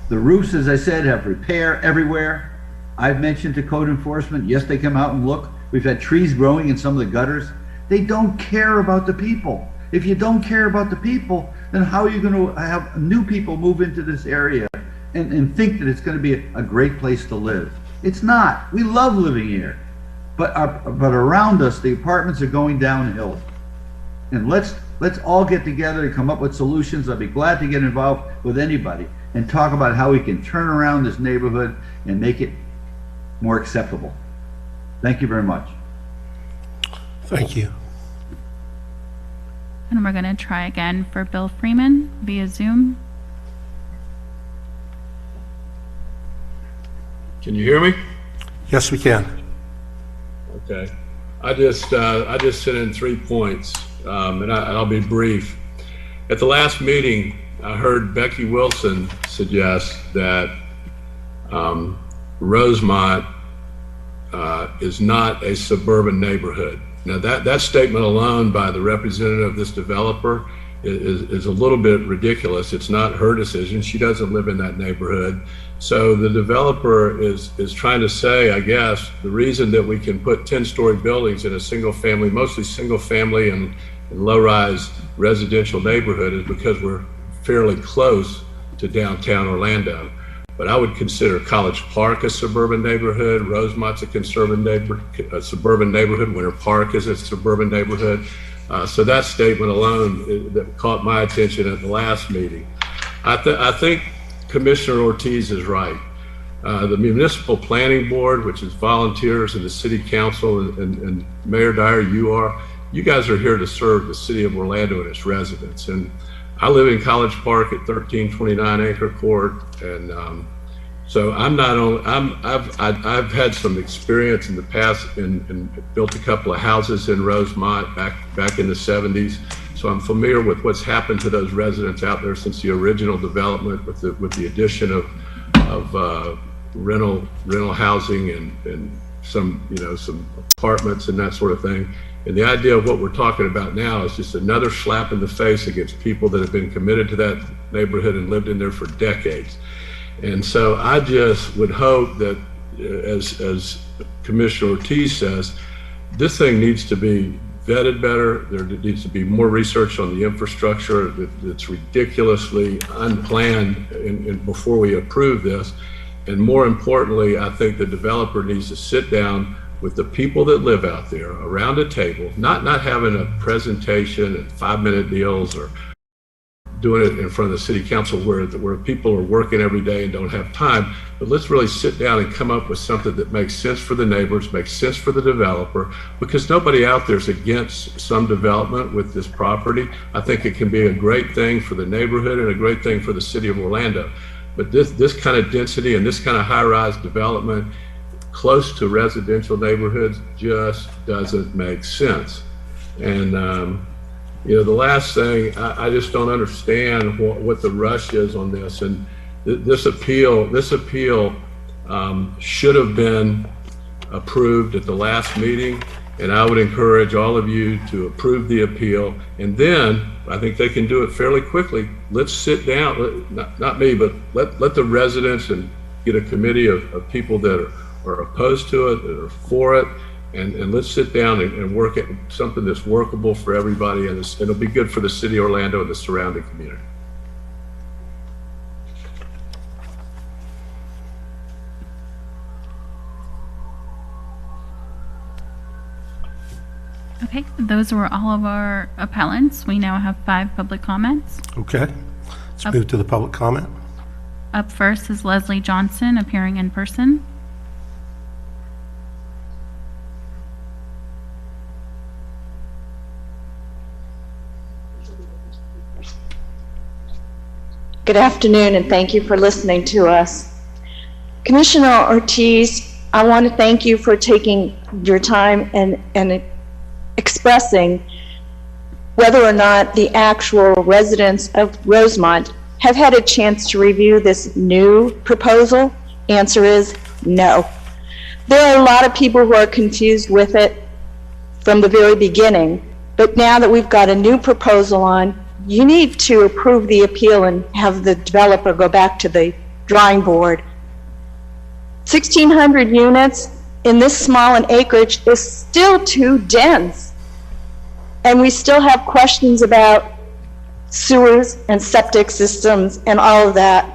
The roofs, as I said, have repair everywhere. I've mentioned to code enforcement, yes, they come out and look. We've had trees growing in some of the gutters. They don't care about the people. If you don't care about the people, then how are you going to have new people move into this area and think that it's going to be a great place to live? It's not. We love living here. But around us, the apartments are going downhill. And let's all get together and come up with solutions. I'd be glad to get involved with anybody and talk about how we can turn around this neighborhood and make it more acceptable. Thank you very much. Thank you. And we're going to try again for Bill Freeman via Zoom. Can you hear me? Yes, we can. Okay. I just sent in 3 points, and I'll be brief. At the last meeting, I heard Becky Wilson suggest that Rosemont is not a suburban neighborhood. Now that statement alone by the representative of this developer is a little bit ridiculous. It's not her decision. She doesn't live in that neighborhood. So the developer is trying to say, I guess, the reason that we can put 10-story buildings in a single family, mostly single family and low-rise residential neighborhood is because we're fairly close to downtown Orlando. But I would consider College Park a suburban neighborhood. Rosemont's a suburban neighborhood. Winter Park is a suburban neighborhood. So that statement alone that caught my attention at the last meeting. I think Commissioner Ortiz is right. The Municipal Planning Board, which is volunteers, and the City Council, and Mayor Dyer, you guys are here to serve the City of Orlando and its residents. And I live in College Park at 1329 Anchor Court, and so I've had some experience in the past and built a couple of houses in Rosemont back in the 70s. So I'm familiar with what's happened to those residents out there since the original development with the addition of rental housing and some apartments and that sort of thing. And the idea of what we're talking about now is just another slap in the face against people that have been committed to that neighborhood and lived in there for decades. And so I just would hope that, as Commissioner Ortiz says, this thing needs to be vetted better. There needs to be more research on the infrastructure that's ridiculously unplanned before we approve this. And more importantly, I think the developer needs to sit down with the people that live out there around a table, not having a presentation and 5-minute deals or doing it in front of the city council where people are working every day and don't have time, but let's really sit down and come up with something that makes sense for the neighbors, makes sense for the developer, because nobody out there is against some development with this property. I think it can be a great thing for the neighborhood and a great thing for the city of Orlando. But this kind of density and this kind of high-rise development close to residential neighborhoods just doesn't make sense. And the last thing, I just don't understand what the rush is on this. And this appeal should have been approved at the last meeting. And I would encourage all of you to approve the appeal. And then I think they can do it fairly quickly. Let's sit down, not me, but let the residents and get a committee of people that are opposed to it, that are for it, and let's sit down and work at something that's workable for everybody, and it'll be good for the city of Orlando and the surrounding community. Okay, those were all of our appellants. We now have 5 public comments. Okay, let's move to the public comment. Up first is Leslie Johnson, appearing in person. Good afternoon, and thank you for listening to us. Commissioner Ortiz, I want to thank you for taking your time and expressing whether or not the actual residents of Rosemont have had a chance to review this new proposal. Answer is No. There are a lot of people who are confused with it from the very beginning, but now that we've got a new proposal on, you need to approve the appeal and have the developer go back to the drawing board. 1,600 units in this small an acreage is still too dense. And we still have questions about sewers and septic systems and all of that.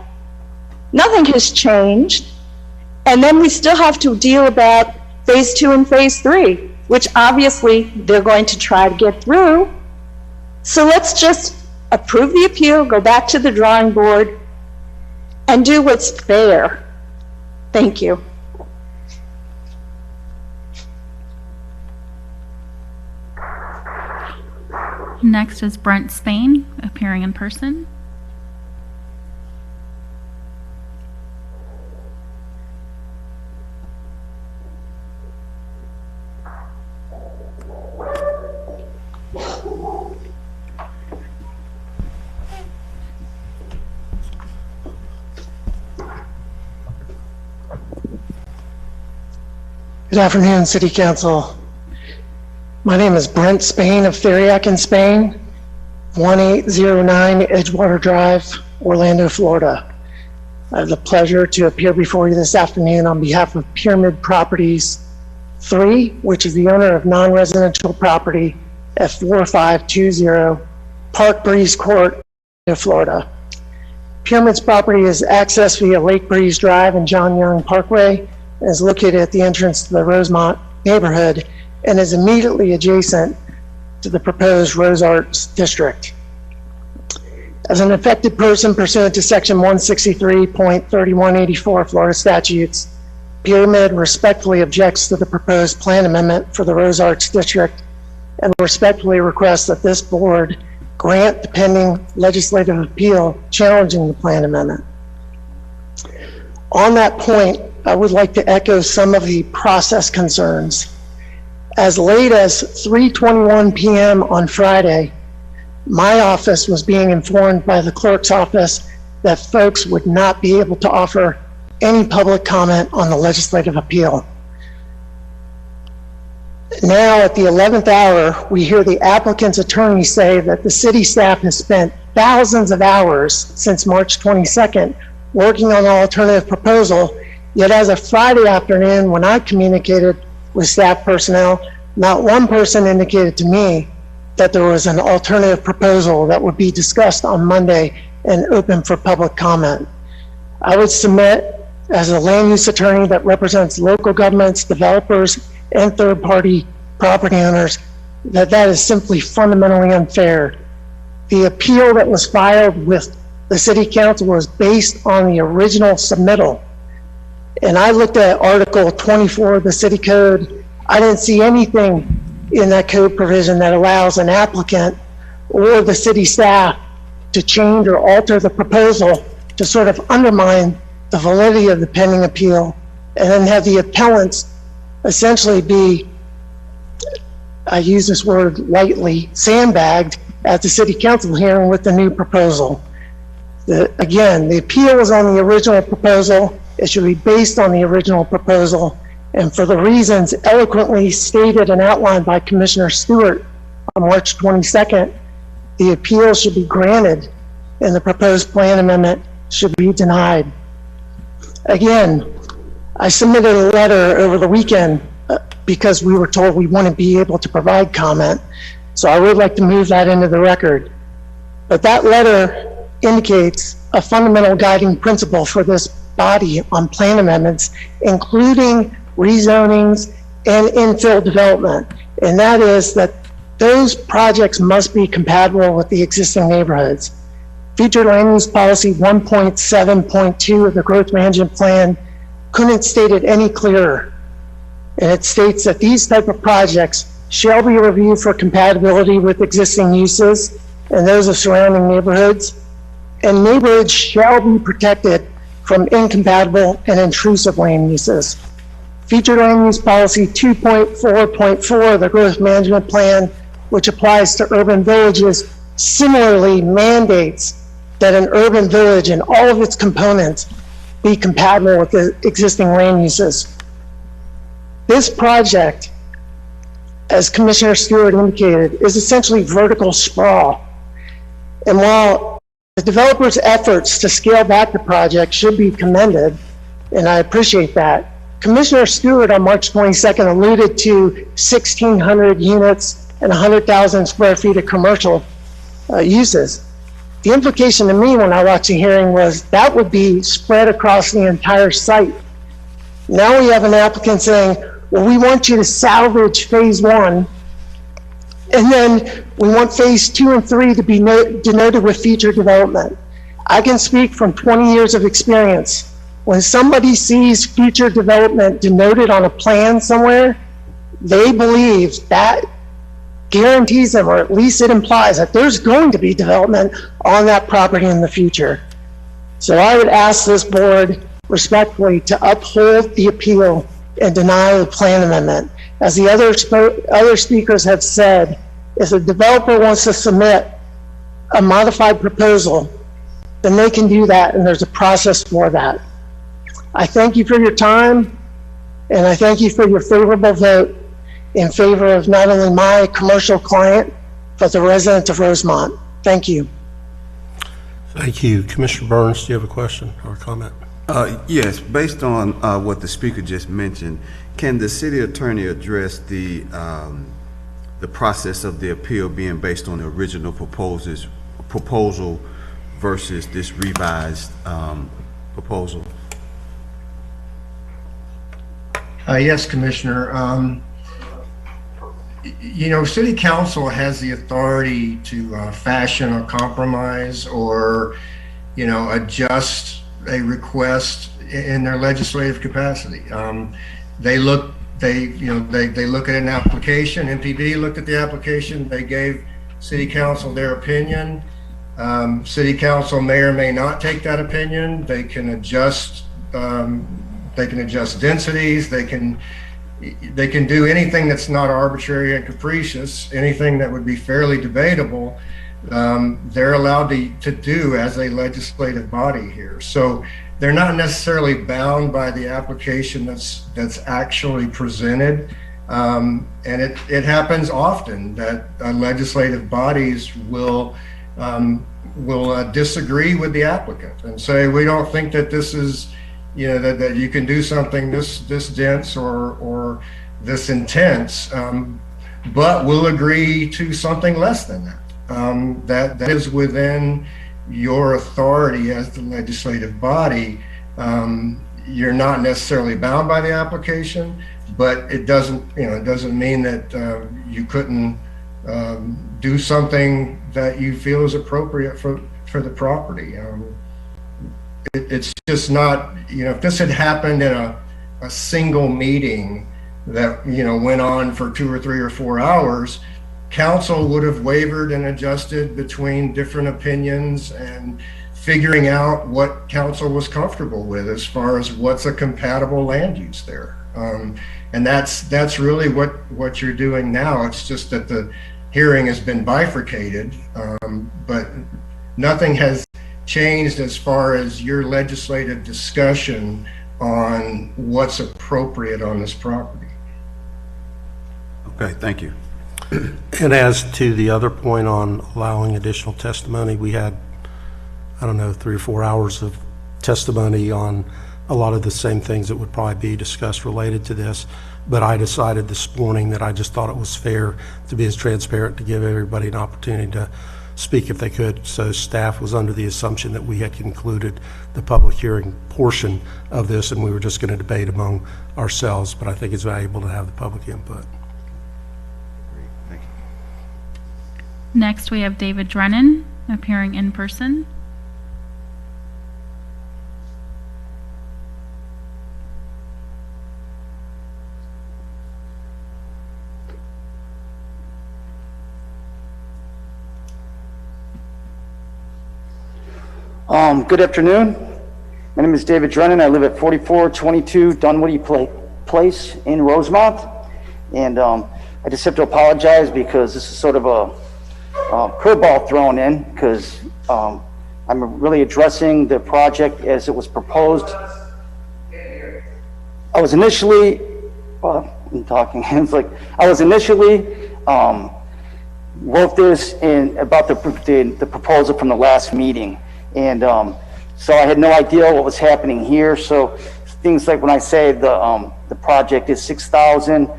Nothing has changed. And then we still have to deal about phase 2 and phase 3, which obviously they're going to try to get through. So let's just approve the appeal, go back to the drawing board, and do what's fair. Thank you. Next is Brent Spain, appearing in person. Good afternoon, City Council. My name is Brent Spain of Theriac and Spain, 1809 Edgewater Drive, Orlando, Florida. I have the pleasure to appear before you this afternoon on behalf of Pyramid Properties 3, which is the owner of non-residential property at 4520 Park Breeze Court, Florida. Pyramid's property is accessed via Lake Breeze Drive and John Young Parkway, and is located at the entrance to the Rosemont neighborhood and is immediately adjacent to the proposed Rose Arts District. As an affected person pursuant to Section 163.3184 Florida statutes, Pyramid respectfully objects to the proposed plan amendment for the Rose Arts District and respectfully requests that this board grant the pending legislative appeal challenging the plan amendment. On that point, I would like to echo some of the process concerns. As late as 3:21 p.m. on Friday, my office was being informed by the clerk's office that folks would not be able to offer any public comment on the legislative appeal. Now, at the 11th hour, we hear the applicant's attorney say that the city staff has spent thousands of hours since March 22nd working on an alternative proposal. Yet as of Friday afternoon, when I communicated with staff personnel, not one person indicated to me that there was an alternative proposal that would be discussed on Monday and open for public comment. I would submit, as a land use attorney that represents local governments, developers, and third-party property owners, that that is simply fundamentally unfair. The appeal that was filed with the City Council was based on the original submittal. And I looked at Article 24 of the City Code. I didn't see anything in that code provision that allows an applicant or the city staff to change or alter the proposal to sort of undermine the validity of the pending appeal, and then have the appellants essentially be, I use this word lightly, sandbagged at the City Council hearing with the new proposal. Again, the appeal is on the original proposal. It should be based on the original proposal, and for the reasons eloquently stated and outlined by Commissioner Stewart on March 22nd, the appeal should be granted and the proposed plan amendment should be denied. Again, I submitted a letter over the weekend because we were told we wouldn't be able to provide comment, so I would like to move that into the record. But that letter indicates a fundamental guiding principle for this body on plan amendments, including rezonings and infill development, and that is that those projects must be compatible with the existing neighborhoods. Future Land Use Policy 1.7.2 of the Growth Management Plan couldn't state it any clearer, and it states that these type of projects shall be reviewed for compatibility with existing uses and those of surrounding neighborhoods, and neighborhoods shall be protected from incompatible and intrusive land uses. Future Land Use Policy 2.4.4 of the Growth Management Plan, which applies to urban villages, similarly mandates that an urban village and all of its components be compatible with the existing land uses. This project, as Commissioner Stewart indicated, is essentially vertical sprawl. And while the developer's efforts to scale back the project should be commended, and I appreciate that, Commissioner Stewart on March 22nd alluded to 1,600 units and 100,000 square feet of commercial uses. The implication to me when I watched the hearing was that would be spread across the entire site. Now we have an applicant saying, well, we want you to salvage phase 1, and then we want phase 2 and 3 to be denoted with future development. I can speak from 20 years of experience. When somebody sees future development denoted on a plan somewhere, they believe that guarantees them, or at least it implies that there's going to be development on that property in the future. So I would ask this board respectfully to uphold the appeal and deny the plan amendment. As the other speakers have said, if a developer wants to submit a modified proposal, then they can do that, and there's a process for that. I thank you for your time, and I thank you for your favorable vote in favor of not only my commercial client, but the residents of Rosemont. Thank you. Thank you. Commissioner Burns, do you have a question or a comment? Yes, based on what the speaker just mentioned, can the city attorney address the process of the appeal being based on the original proposal versus this revised proposal? Yes, Commissioner. You know, City Council has the authority to fashion a compromise or, you know, adjust a request in their legislative capacity. They look at an application. MPD looked at the application. They gave City Council their opinion. City Council may or may not take that opinion. They can adjust. They can adjust densities. They can do anything that's not arbitrary and capricious. Anything that would be fairly debatable, they're allowed to do as a legislative body here. So they're not necessarily bound by the application that's actually presented. And it happens often that legislative bodies will disagree with the applicant and say, we don't think that this is, you know, that you can do something this dense or this intense, but we'll agree to something less than that. That is within your authority as the legislative body. You're not necessarily bound by the application, but it doesn't mean that you couldn't do something that you feel is appropriate for the property. It's just not, you know, if this had happened in a single meeting that, you know, went on for 2 or 3 or 4 hours, council would have wavered and adjusted between different opinions and figuring out what council was comfortable with as far as what's a compatible land use there. And that's really what you're doing now. It's just that the hearing has been bifurcated, but nothing has changed as far as your legislative discussion on what's appropriate on this property. Okay, thank you. And as to the other point on allowing additional testimony, we had, I don't know, 3 or 4 hours of testimony on a lot of the same things that would probably be discussed related to this. But I decided this morning that I just thought it was fair to be as transparent, to give everybody an opportunity to speak if they could. So staff was under the assumption that we had concluded the public hearing portion of this and we were just going to debate among ourselves, but I think it's valuable to have the public input. Thank you. Next, we have David Drennan appearing in person. Good afternoon. My name is David Drennan. I live at 4422 Dunwoody Place in Rosemont. And I just have to apologize because this is sort of a curveball thrown in because I'm really addressing the project as it was proposed. I was initially, I'm talking, it's like, I was initially, wrote this in about the proposal from the last meeting. And so I had no idea what was happening here. So things like when I say the project is 6,000.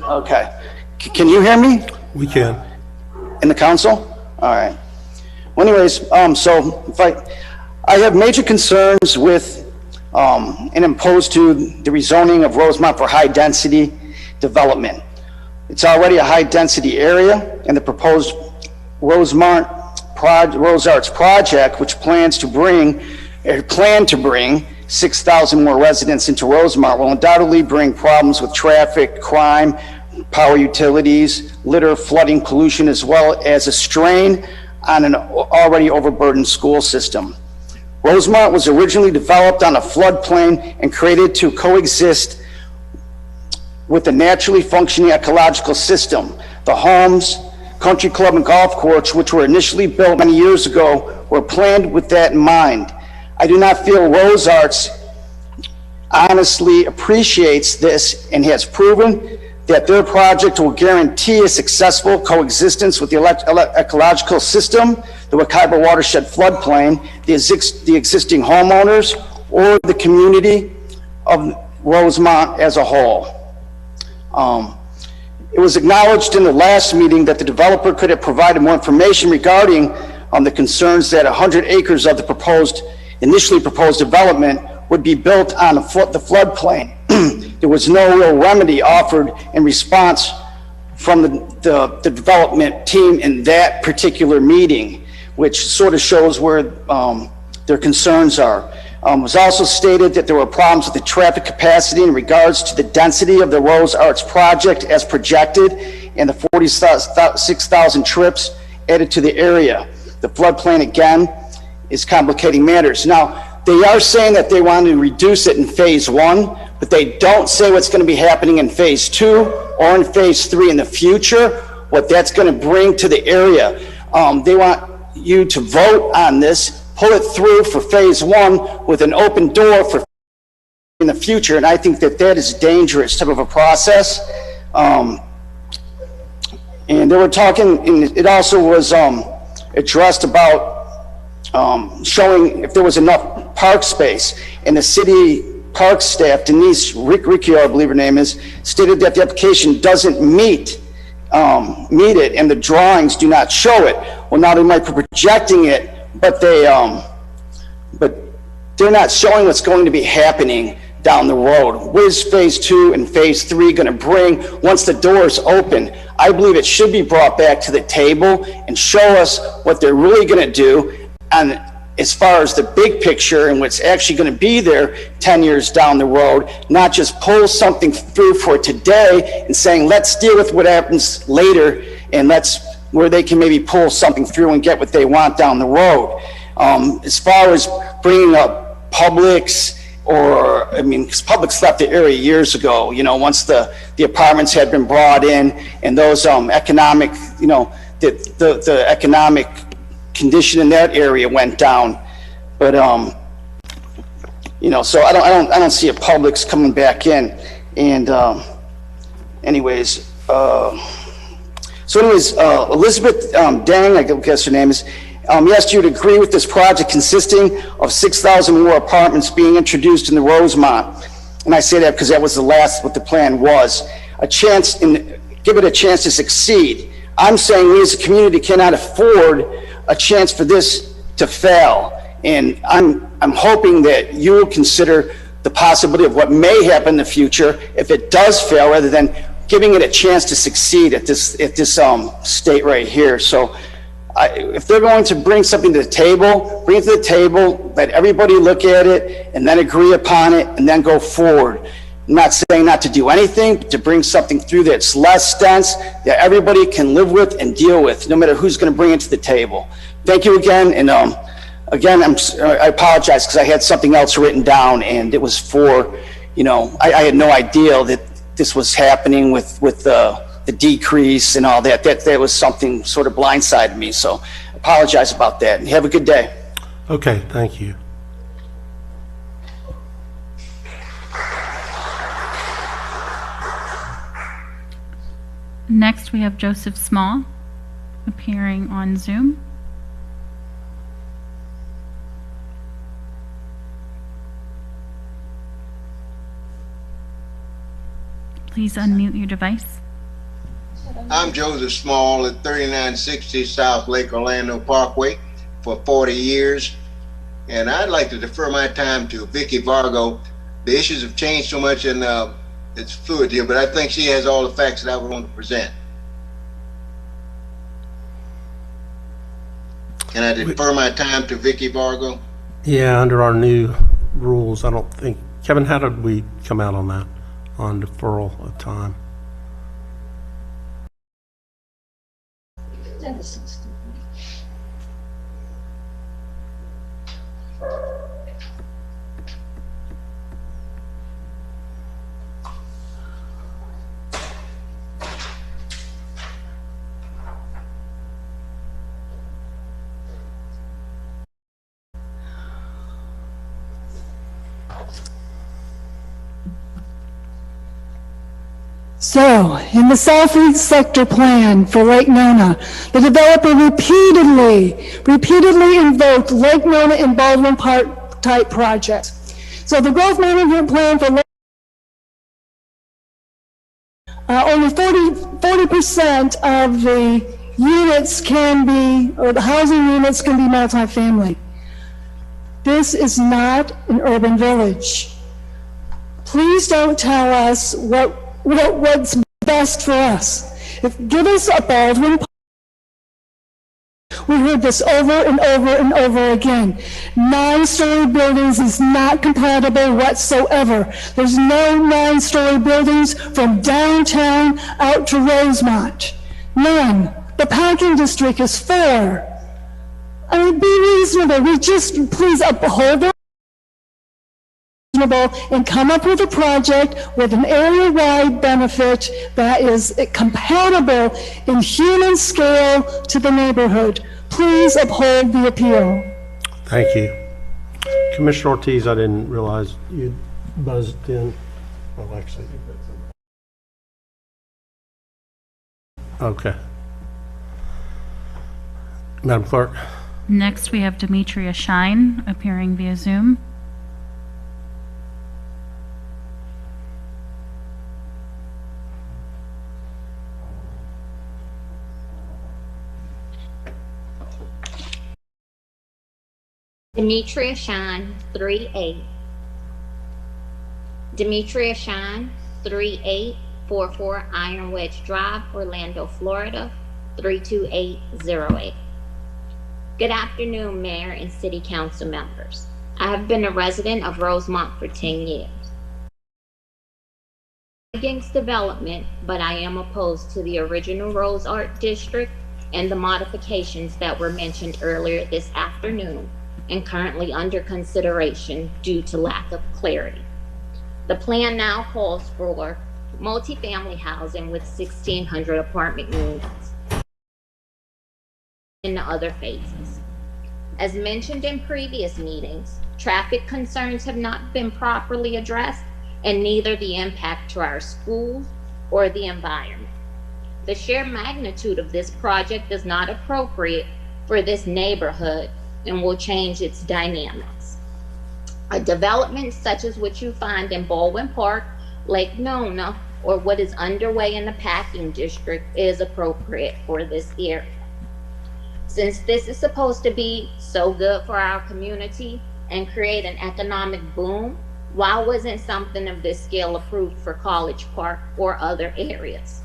Okay. Can you hear me? We can. In the council? All right. Well, anyways, so if I have major concerns with and opposed to the rezoning of Rosemont for high density development. It's already a high density area, and the proposed Rose Arts project, which plans to bring 6,000 more residents into Rosemont, will undoubtedly bring problems with traffic, crime, power utilities, litter, flooding, pollution, as well as a strain on an already overburdened school system. Rosemont was originally developed on a floodplain and created to coexist with a naturally functioning ecological system. The homes, country club, and golf course, which were initially built many years ago, were planned with that in mind. I do not feel Rose Arts honestly appreciates this and has proven that their project will guarantee a successful coexistence with the ecological system, the Wekiwa watershed floodplain, the existing homeowners, or the community of Rosemont as a whole. It was acknowledged in the last meeting that the developer could have provided more information regarding the concerns that 100 acres of the initially proposed development would be built on the floodplain. There was no real remedy offered in response from the development team in that particular meeting, which sort of shows where their concerns are. It was also stated that there were problems with the traffic capacity in regards to the density of the Rose Arts project as projected and the 46,000 trips added to the area. The floodplain, again, is complicating matters. Now, they are saying that they want to reduce it in phase 1, but they don't say what's going to be happening in phase 2 or in phase 3 in the future, what that's going to bring to the area. They want you to vote on this, pull it through for phase 1 with an open door for in the future, and I think that that is dangerous type of a process. And they were talking, and it also was addressed about showing if there was enough park space, and the city park staff, Denise Riccio, I believe her name is, stated that the application doesn't meet it, and the drawings do not show it. Well, now they might be projecting it, but they're not showing what's going to be happening down the road. What is phase 2 and phase 3 going to bring once the doors open? I believe it should be brought back to the table and show us what they're really going to do, and as far as the big picture and what's actually going to be there 10 years down the road, not just pull something through for today and saying, let's deal with what happens later, and where they can maybe pull something through and get what they want down the road. As far as bringing up Publix, because Publix left the area years ago, once the apartments had been brought in and those economic, the economic condition in that area went down. But so I don't see a Publix coming back in. And Elizabeth Dang, I guess her name is, asked you to agree with this project consisting of 6,000 more apartments being introduced in the Rosemont. And I say that because that was what the plan was. Give it a chance to succeed. I'm saying we as a community cannot afford a chance for this to fail. And I'm hoping that you will consider the possibility of what may happen in the future if it does fail, rather than giving it a chance to succeed at this state right here. So if they're going to bring something to the table, bring it to the table, let everybody look at it, and then agree upon it, and then go forward. I'm not saying not to do anything, but to bring something through that's less dense, that everybody can live with and deal with, no matter who's going to bring it to the table. Thank you again, and again, I apologize because I had something else written down, and it was for, I had no idea that this was happening with the decrease and all that. That was something sort of blindsided me. So apologize about that. And have a good day. Okay, thank you. Next, we have Joseph Small appearing on Zoom. Please unmute your device. I'm Joseph Small at 3960 South Lake Orlando Parkway for 40 years. And I'd like to defer my time to Vicky Vargo. The issues have changed so much and it's fluid here, but I think she has all the facts that I want to present. Can I defer my time to Vicky Vargo? Yeah, under our new rules, I don't think, Kevin, how did we come out on that, on deferral of time? So, in the Southeast Sector Plan for Lake Nona, the developer repeatedly invoked Lake Nona and Baldwin Park type projects. So the growth management plan for Lake only 40% of the units can be, or the housing units can be multifamily. This is not an urban village. Please don't tell us what's best for us. Give us a Baldwin Park. We heard this over and over and over again. 9-story buildings is not compatible whatsoever. There's no 9-story buildings from downtown out to Rosemont. None. The parking district is 4. I mean, be reasonable. We just, please uphold it and come up with a project with an area-wide benefit that is compatible in human scale to the neighborhood. Please uphold the appeal. Thank you. Commissioner Ortiz, I didn't realize you buzzed in. Oh, actually. Okay. Madam Clerk. Next, we have Demetria Shine appearing via Zoom. Demetria Shine, 3-8. Demetria Shine, 3844 Iron Wedge Drive, Orlando, Florida, 32808. Good afternoon, Mayor and City Council members. I have been a resident of Rosemont for 10 years. Against development, but I am opposed to the original Rose Art District and the modifications that were mentioned earlier this afternoon and currently under consideration due to lack of clarity. The plan now calls for multifamily housing with 1,600 apartment units in the other phases. As mentioned in previous meetings, traffic concerns have not been properly addressed, and neither the impact to our schools or the environment. The sheer magnitude of this project is not appropriate for this neighborhood and will change its dynamics. A development such as what you find in Baldwin Park, Lake Nona, or what is underway in the Packing District is appropriate for this area. Since this is supposed to be so good for our community and create an economic boom, why wasn't something of this scale approved for College Park or other areas?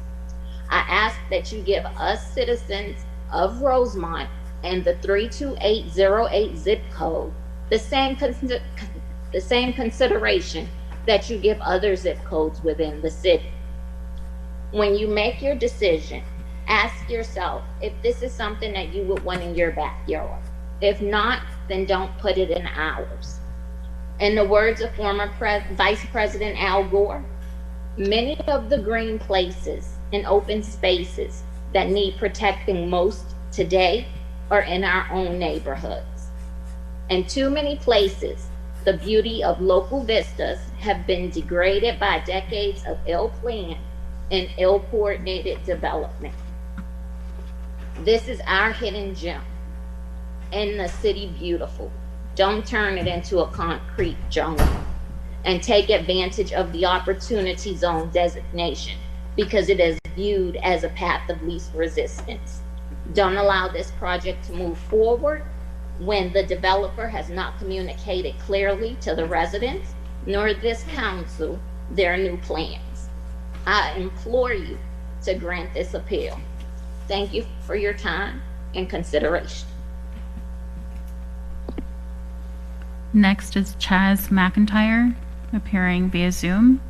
I ask that you give us citizens of Rosemont and the 32808 zip code the same consideration that you give other zip codes within the city. When you make your decision, ask yourself if this is something that you would want in your backyard. If not, then don't put it in ours. In the words of former Vice President Al Gore, many of the green places and open spaces that need protecting most today or in our own neighborhoods. In too many places, the beauty of local vistas have been degraded by decades of ill-planned and ill-coordinated development. This is our hidden gem in the city beautiful. Don't turn it into a concrete jungle, and take advantage of the opportunity zone designation because it is viewed as a path of least resistance. Don't allow this project to move forward when the developer has not communicated clearly to the residents nor this council their new plans. I implore you to grant this appeal. Thank you for your time and consideration. Next is Chaz McIntyre, appearing via Zoom.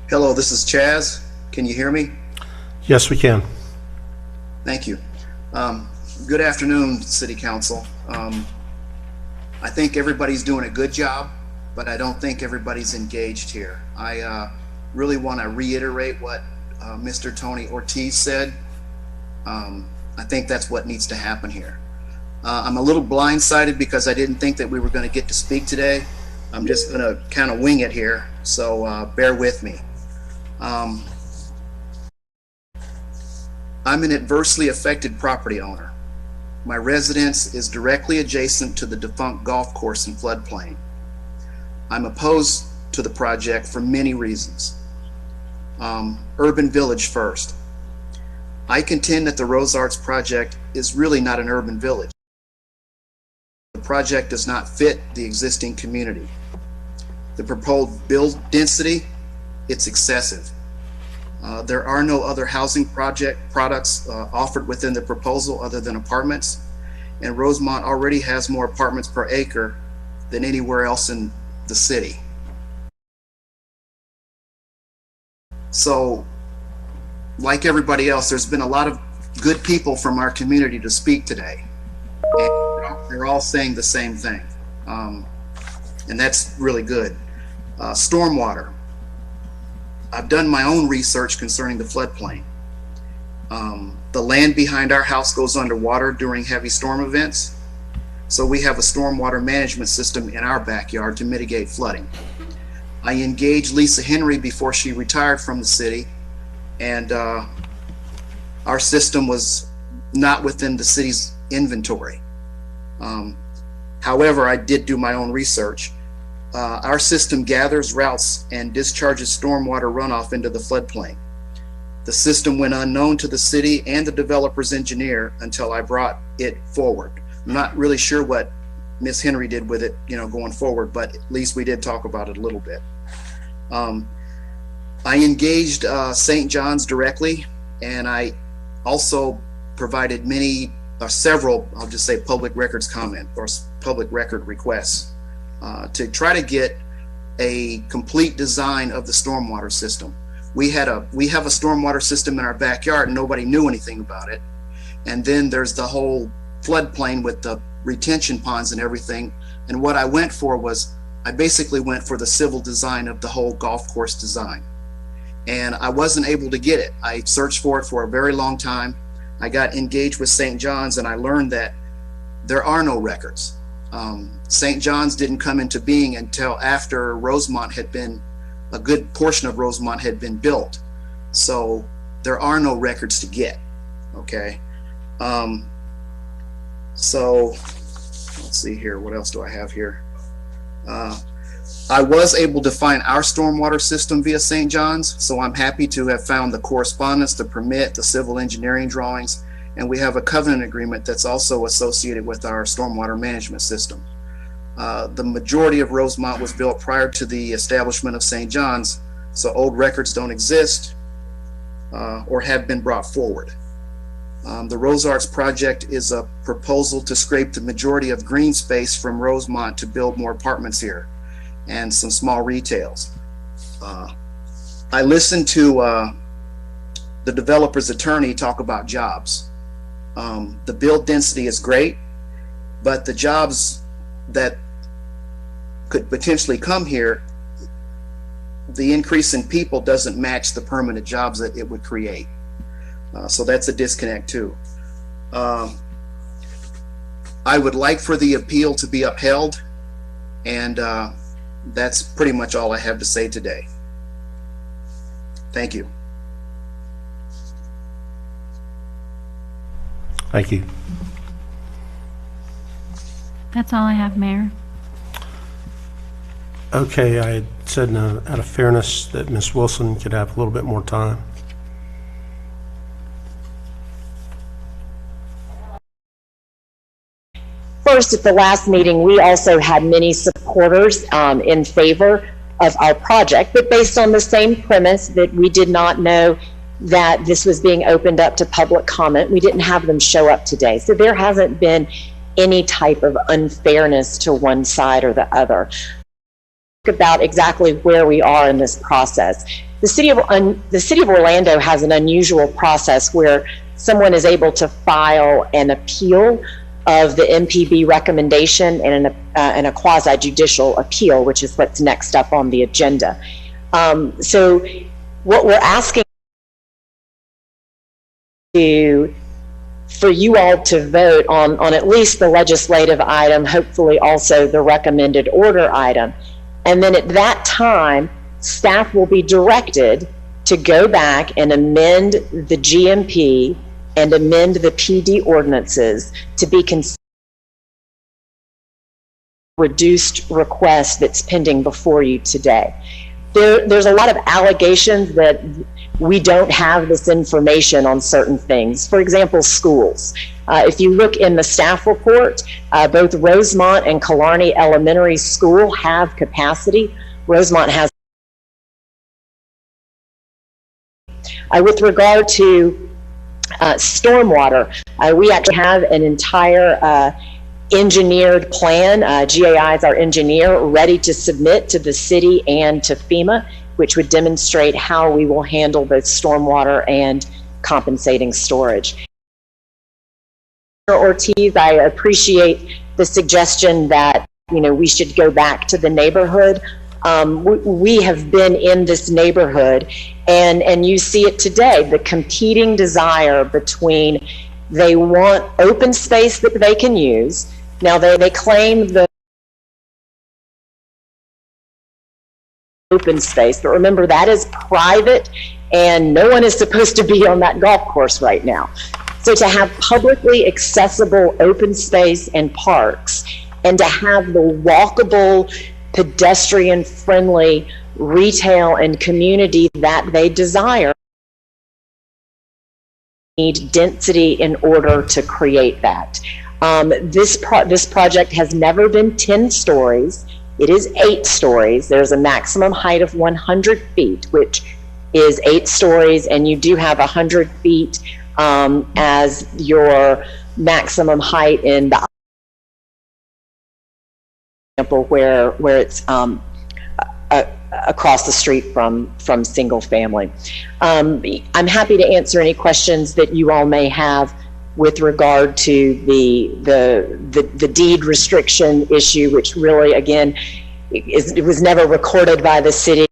Hello, this is Chaz. Can you hear me? Yes, we can. Thank you. Good afternoon, City Council. I think everybody's doing a good job, but I don't think everybody's engaged here. I really want to reiterate what Mr. Tony Ortiz said. I think that's what needs to happen here. I'm a little blindsided because I didn't think that we were going to get to speak today. I'm just going to kind of wing it here, so bear with me. I'm an adversely affected property owner. My residence is directly adjacent to the defunct golf course and floodplain. I'm opposed to the project for many reasons. Urban Village first. I contend that the Rose Arts project is really not an urban village. The project does not fit the existing community. The proposed build density, it's excessive. There are no other housing products offered within the proposal other than apartments, and Rosemont already has more apartments per acre than anywhere else in the city. So, like everybody else, there's been a lot of good people from our community to speak today, and they're all saying the same thing, and that's really good. Stormwater. I've done my own research concerning the floodplain. The land behind our house goes underwater during heavy storm events, so we have a stormwater management system in our backyard to mitigate flooding. I engaged Lisa Henry before she retired from the city, and our system was not within the city's inventory. However, I did do my own research. Our system gathers, routes, and discharges stormwater runoff into the floodplain. The system went unknown to the city and the developer's engineer until I brought it forward. I'm not really sure what Ms. Henry did with it, going forward, but at least we did talk about it a little bit. I engaged St. John's directly, and I also provided several, I'll just say, public records comment or public record requests to try to get a complete design of the stormwater system. We have a stormwater system in our backyard and nobody knew anything about it. And then there's the whole floodplain with the retention ponds and everything. And what I went for was, I basically went for the civil design of the whole golf course design. And I wasn't able to get it. I searched for it for a very long time. I got engaged with St. John's and I learned that there are no records. St. John's didn't come into being until after Rosemont had been, a good portion of Rosemont had been built. So there are no records to get, okay? So let's see here, what else do I have here? I was able to find our stormwater system via St. John's, so I'm happy to have found the correspondence, the permit, the civil engineering drawings, and we have a covenant agreement that's also associated with our stormwater management system. The majority of Rosemont was built prior to the establishment of St. John's, so old records don't exist or have been brought forward. The Rose Arts project is a proposal to scrape the majority of green space from Rosemont to build more apartments here and some small retails. I listened to the developer's attorney talk about jobs. The build density is great, but the jobs that could potentially come here the increase in people doesn't match the permanent jobs that it would create. So that's a disconnect too. I would like for the appeal to be upheld, and that's pretty much all I have to say today. Thank you. Thank you. That's all I have, Mayor. Okay, I had said out of fairness that Ms. Wilson could have a little bit more time. First, at the last meeting, we also had many supporters in favor of our project, but based on the same premise that we did not know that this was being opened up to public comment, we didn't have them show up today. So there hasn't been any type of unfairness to one side or the other. About exactly where we are in this process. The city of Orlando has an unusual process where someone is able to file an appeal of the MPB recommendation and a quasi-judicial appeal, which is what's next up on the agenda. So what we're asking for you all to vote on at least the legislative item, hopefully also the recommended order item. And then at that time, staff will be directed to go back and amend the GMP and amend the PD ordinances to be considered reduced request that's pending before you today. There's a lot of allegations that we don't have this information on certain things. For example, schools. If you look in the staff report, both Rosemont and Killarney Elementary School have capacity. Rosemont has. With regard to stormwater, we actually have an entire engineered plan. GAI is our engineer, ready to submit to the city and to FEMA, which would demonstrate how we will handle both stormwater and compensating storage. Ortiz, I appreciate the suggestion that we should go back to the neighborhood. We have been in this neighborhood, and you see it today, the competing desire between they want open space that they can use. Now they claim the open space, but remember that is private and no one is supposed to be on that golf course right now. So to have publicly accessible open space and parks, and to have the walkable, pedestrian-friendly retail and community that they desire, need density in order to create that. This project has never been 10 stories. It is 8 stories. There's a maximum height of 100 feet, which is 8 stories, and you do have 100 feet as your maximum height in the example where it's across the street from single family. I'm happy to answer any questions that you all may have with regard to the deed restriction issue, which really, again, it was never recorded by the city.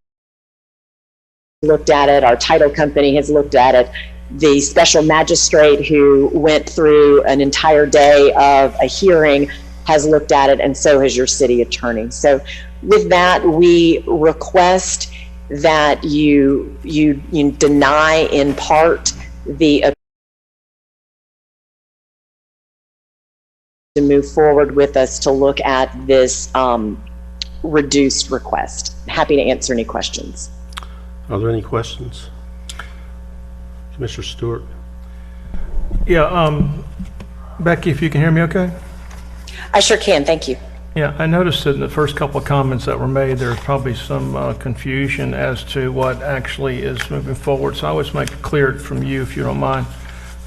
Looked at it, our title company has looked at it. The special magistrate who went through an entire day of a hearing has looked at it, and so has your city attorney. So with that, we request that you deny in part the to move forward with us to look at this reduced request. Happy to answer any questions. Are there any questions? Commissioner Stewart? Yeah, Becky, if you can hear me okay? I sure can, thank you. Yeah, I noticed that in the first couple of comments that were made, there's probably some confusion as to what actually is moving forward. So I always make it clear from you, if you don't mind.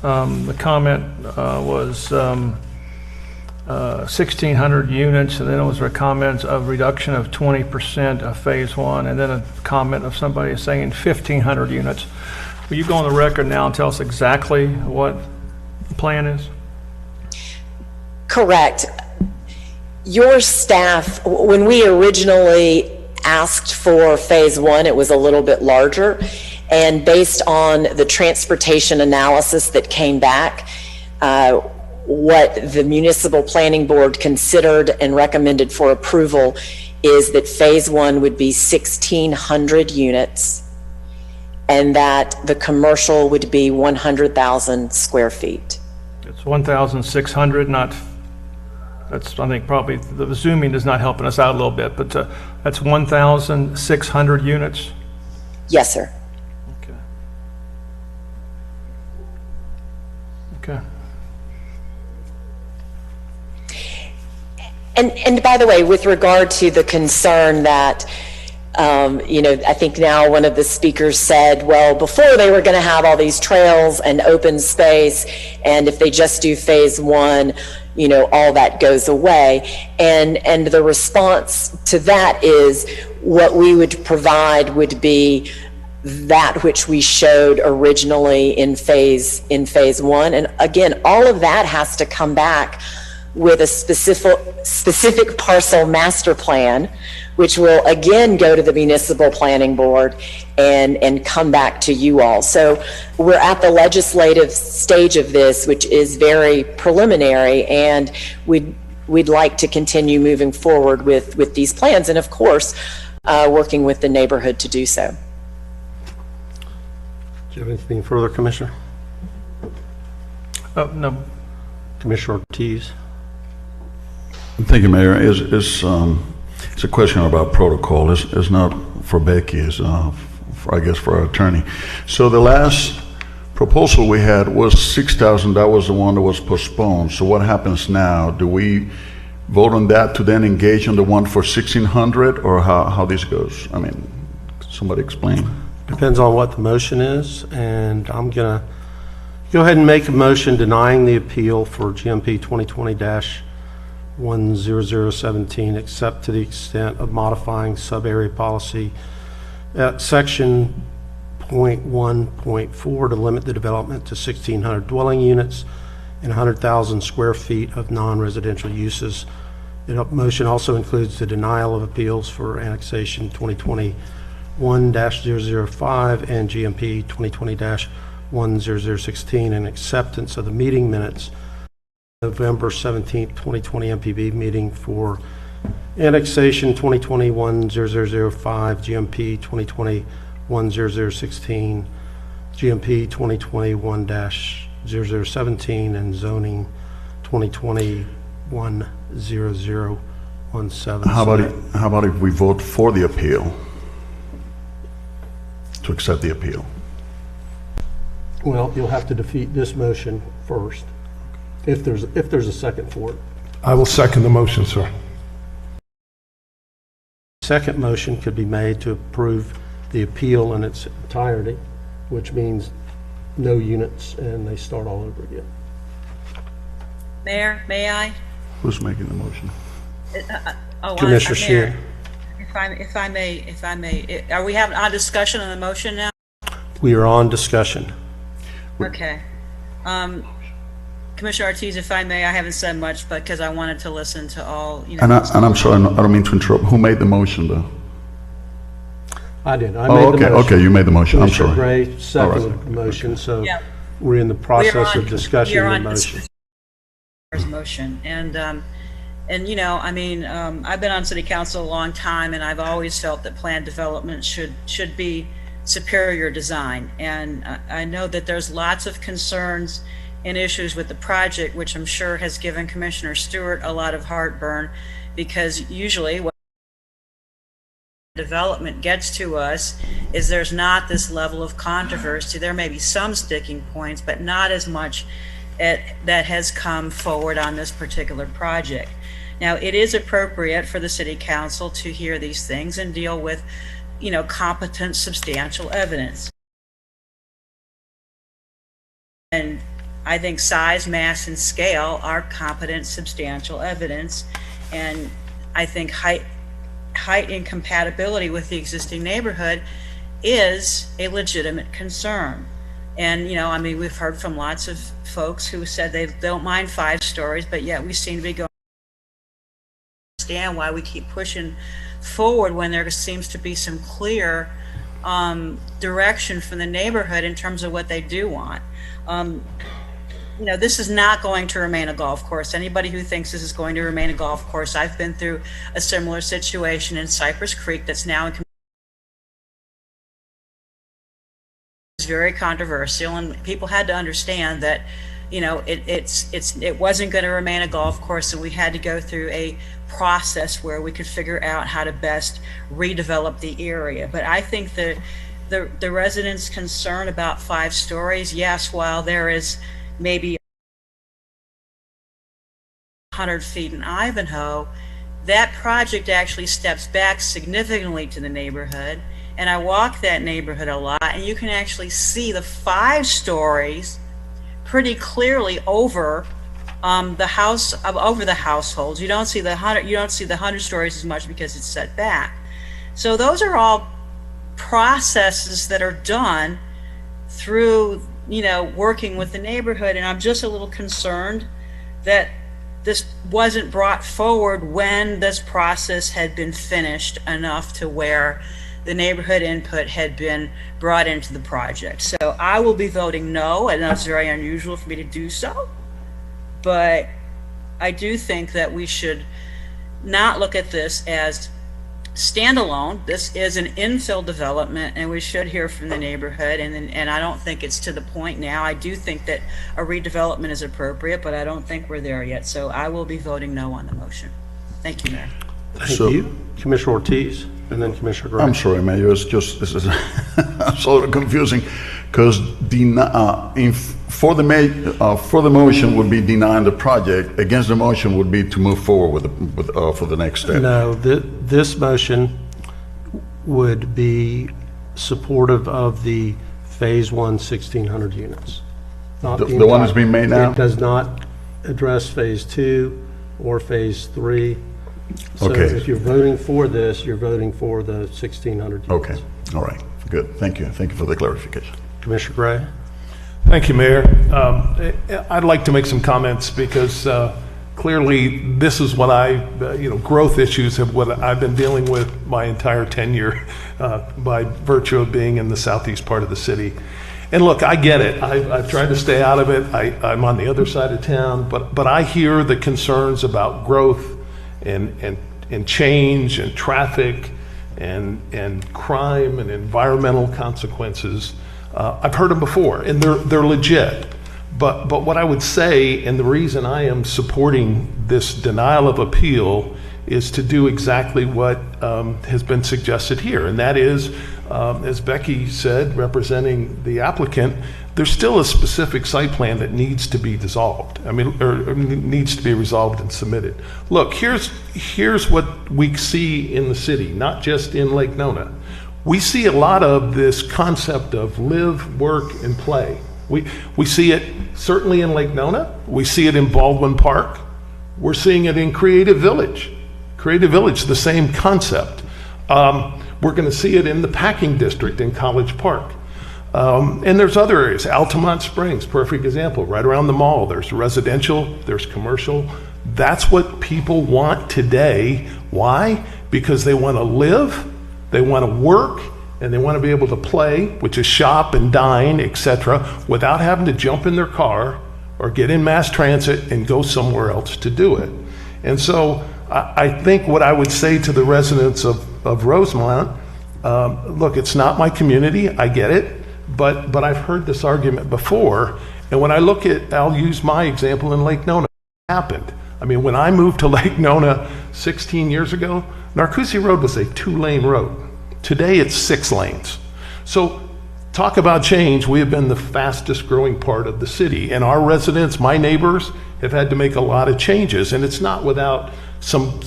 The comment was 1,600 units, and then it was a comment of reduction of 20% of phase 1, and then a comment of somebody saying 1,500 units. Will you go on the record now and tell us exactly what the plan is? Correct. Your staff, when we originally asked for phase one, it was a little bit larger. And based on the transportation analysis that came back, what the Municipal Planning Board considered and recommended for approval is that phase one would be 1,600 units and that the commercial would be 100,000 square feet. It's 1,600, not, that's, I think probably, the zooming is not helping us out a little bit, but that's 1,600 units? Yes, sir. Okay. And by the way, with regard to the concern that, I think now one of the speakers said, well, before they were going to have all these trails and open space, and if they just do phase one, all that goes away. And the response to that is what we would provide would be that which we showed originally in phase one. And again, all of that has to come back with a specific parcel master plan, which will again go to the Municipal Planning Board and come back to you all. So we're at the legislative stage of this, which is very preliminary, and we'd like to continue moving forward with these plans, and of course, working with the neighborhood to do so. Do you have anything further, Commissioner? No. Commissioner Ortiz? Thank you, Mayor. It's a question about protocol. It's not for Becky. It's I guess for our attorney. So the last proposal we had was 6,000. That was the one that was postponed. So what happens now? Do we vote on that to then engage on the one for 1,600, or how this goes? I mean, somebody explain. Depends on what the motion is, and I'm gonna go ahead and make a motion denying the appeal for GMP 2020-10017, except to the extent of modifying sub-area policy at section .1.4 to limit the development to 1,600 dwelling units and 100,000 square feet of non-residential uses. The motion also includes the denial of appeals for annexation 2021-005 and GMP 2020-10016 and acceptance of the meeting minutes November 17th, 2020 MPB meeting for annexation 2021-0005, GMP 2020-10016, GMP 2021-0017, and zoning 2020-10017. How about if we vote for the appeal, to accept the appeal? Well, you'll have to defeat this motion first, if there's a second for it. I will second the motion, sir. Second motion could be made to approve the appeal in its entirety, which means no units and they start all over again. Mayor, may I? Who's making the motion? Commissioner Sheehan. If I may, are we having a discussion on the motion now? We are on discussion. Okay. Commissioner Ortiz, if I may, I haven't said much, but because I wanted to listen to all, And I'm sorry, I don't mean to interrupt. Who made the motion, though? I did. I made the motion. Okay, you made the motion. I'm Commissioner sorry. Gray seconded the motion, so we're in the process of discussing the motion. And I mean, I've been on city council a long time, and I've always felt that planned development should be superior design. And I know that there's lots of concerns and issues with the project, which I'm sure has given Commissioner Stewart a lot of heartburn, because usually what development gets to us is there's not this level of controversy. There may be some sticking points, but not as much that has come forward on this particular project. Now, it is appropriate for the city council to hear these things and deal with, competent, substantial evidence. And I think size, mass, and scale are competent, substantial evidence. And I think height incompatibility with the existing neighborhood is a legitimate concern. And, we've heard from lots of folks who said they don't mind 5 stories, but yet we seem to be going to understand why we keep pushing forward when there seems to be some clear direction from the neighborhood in terms of what they do want. You know, this is not going to remain a golf course. Anybody who thinks this is going to remain a golf course, I've been through a similar situation in Cypress Creek that's now in very controversial, and people had to understand that, you know, it wasn't going to remain a golf course, and we had to go through a process where we could figure out how to best redevelop the area. But I think the residents' concern about 5 stories, yes, while there is maybe 100 feet in Ivanhoe, that project actually steps back significantly to the neighborhood. And I walk that neighborhood a lot, and you can actually see the 5 stories pretty clearly over the house, over the households. You don't see the 100 stories as much because it's set back. So those are all processes that are done through, you know, working with the neighborhood. And I'm just a little concerned that this wasn't brought forward when this process had been finished enough to where the neighborhood input had been brought into the project. So I will be voting no. I know it's very unusual for me to do so, but I do think that we should not look at this as standalone. This is an infill development, and we should hear from the neighborhood, and I don't think it's to the point now. I do think that a redevelopment is appropriate, but I don't think we're there yet. So I will be voting no on the motion. Thank you, Mayor. Thank you. Commissioner Ortiz, and then Commissioner Gray. I'm sorry, Mayor, it's just, this is sort of confusing, because for the motion would be denying the project, against the motion would be to move forward for the next step. No, this motion would be supportive of the Phase 1 1,600 units. Not The one that's being made now? It does not address Phase 2 or Phase 3. So Okay. if you're voting for this, you're voting for the 1,600 units. Okay, all right, good, thank you for the clarification. Commissioner Gray? Thank you, Mayor. I'd like to make some comments because clearly this is what growth issues have what I've been dealing with my entire tenure by virtue of being in the southeast part of the city. And look, I get it. I've tried to stay out of it. I'm on the other side of town, but I hear the concerns about growth and change and traffic and crime and environmental consequences. I've heard them before, and they're legit. But what I would say, and the reason I am supporting this denial of appeal, is to do exactly what has been suggested here, and that is, as Becky said, representing the applicant, there's still a specific site plan that needs to be dissolved. I mean, or needs to be resolved and submitted. Look, here's what we see in the city, not just in Lake Nona. We see a lot of this concept of live, work, and play. We see it certainly in Lake Nona. We see it in Baldwin Park. We're seeing it in Creative Village. Creative Village, the same concept. We're going to see it in the Packing District in College Park. And there's other areas. Altamont Springs, perfect example. Right around the mall, there's residential, there's commercial. That's what people want today. Why? Because they want to live, they want to work, and they want to be able to play, which is shop and dine, etc., without having to jump in their car or get in mass transit and go somewhere else to do it. And so I think what I would say to the residents of Rosemont, look, it's not my community, I get it, but I've heard this argument before, and when I look at, I'll use my example in Lake Nona, it happened. I mean, when I moved to Lake Nona 16 years ago, Narcoossee Road was a 2-lane road. Today it's 6 lanes. So talk about change. We have been the fastest growing part of the city, and our residents, my neighbors, have had to make a lot of changes, and it's not without some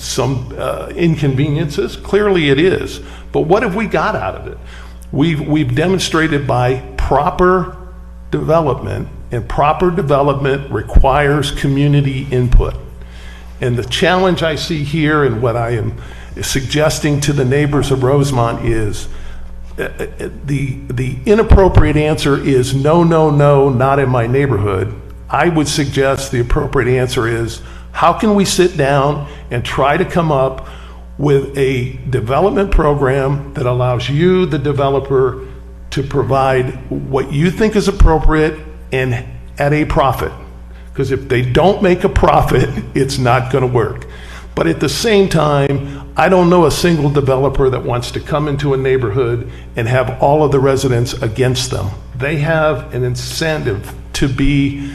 inconveniences. Clearly it is. But what have we got out of it? We've demonstrated by proper development, and proper development requires community input. And the challenge I see here, and what I am suggesting to the neighbors of Rosemont, is the inappropriate answer is no, no, no, not in my neighborhood. I would suggest the appropriate answer is, how can we sit down and try to come up with a development program that allows you, the developer, to provide what you think is appropriate and at a profit. Because if they don't make a profit, it's not going to work. But at the same time, I don't know a single developer that wants to come into a neighborhood and have all of the residents against them. They have an incentive to be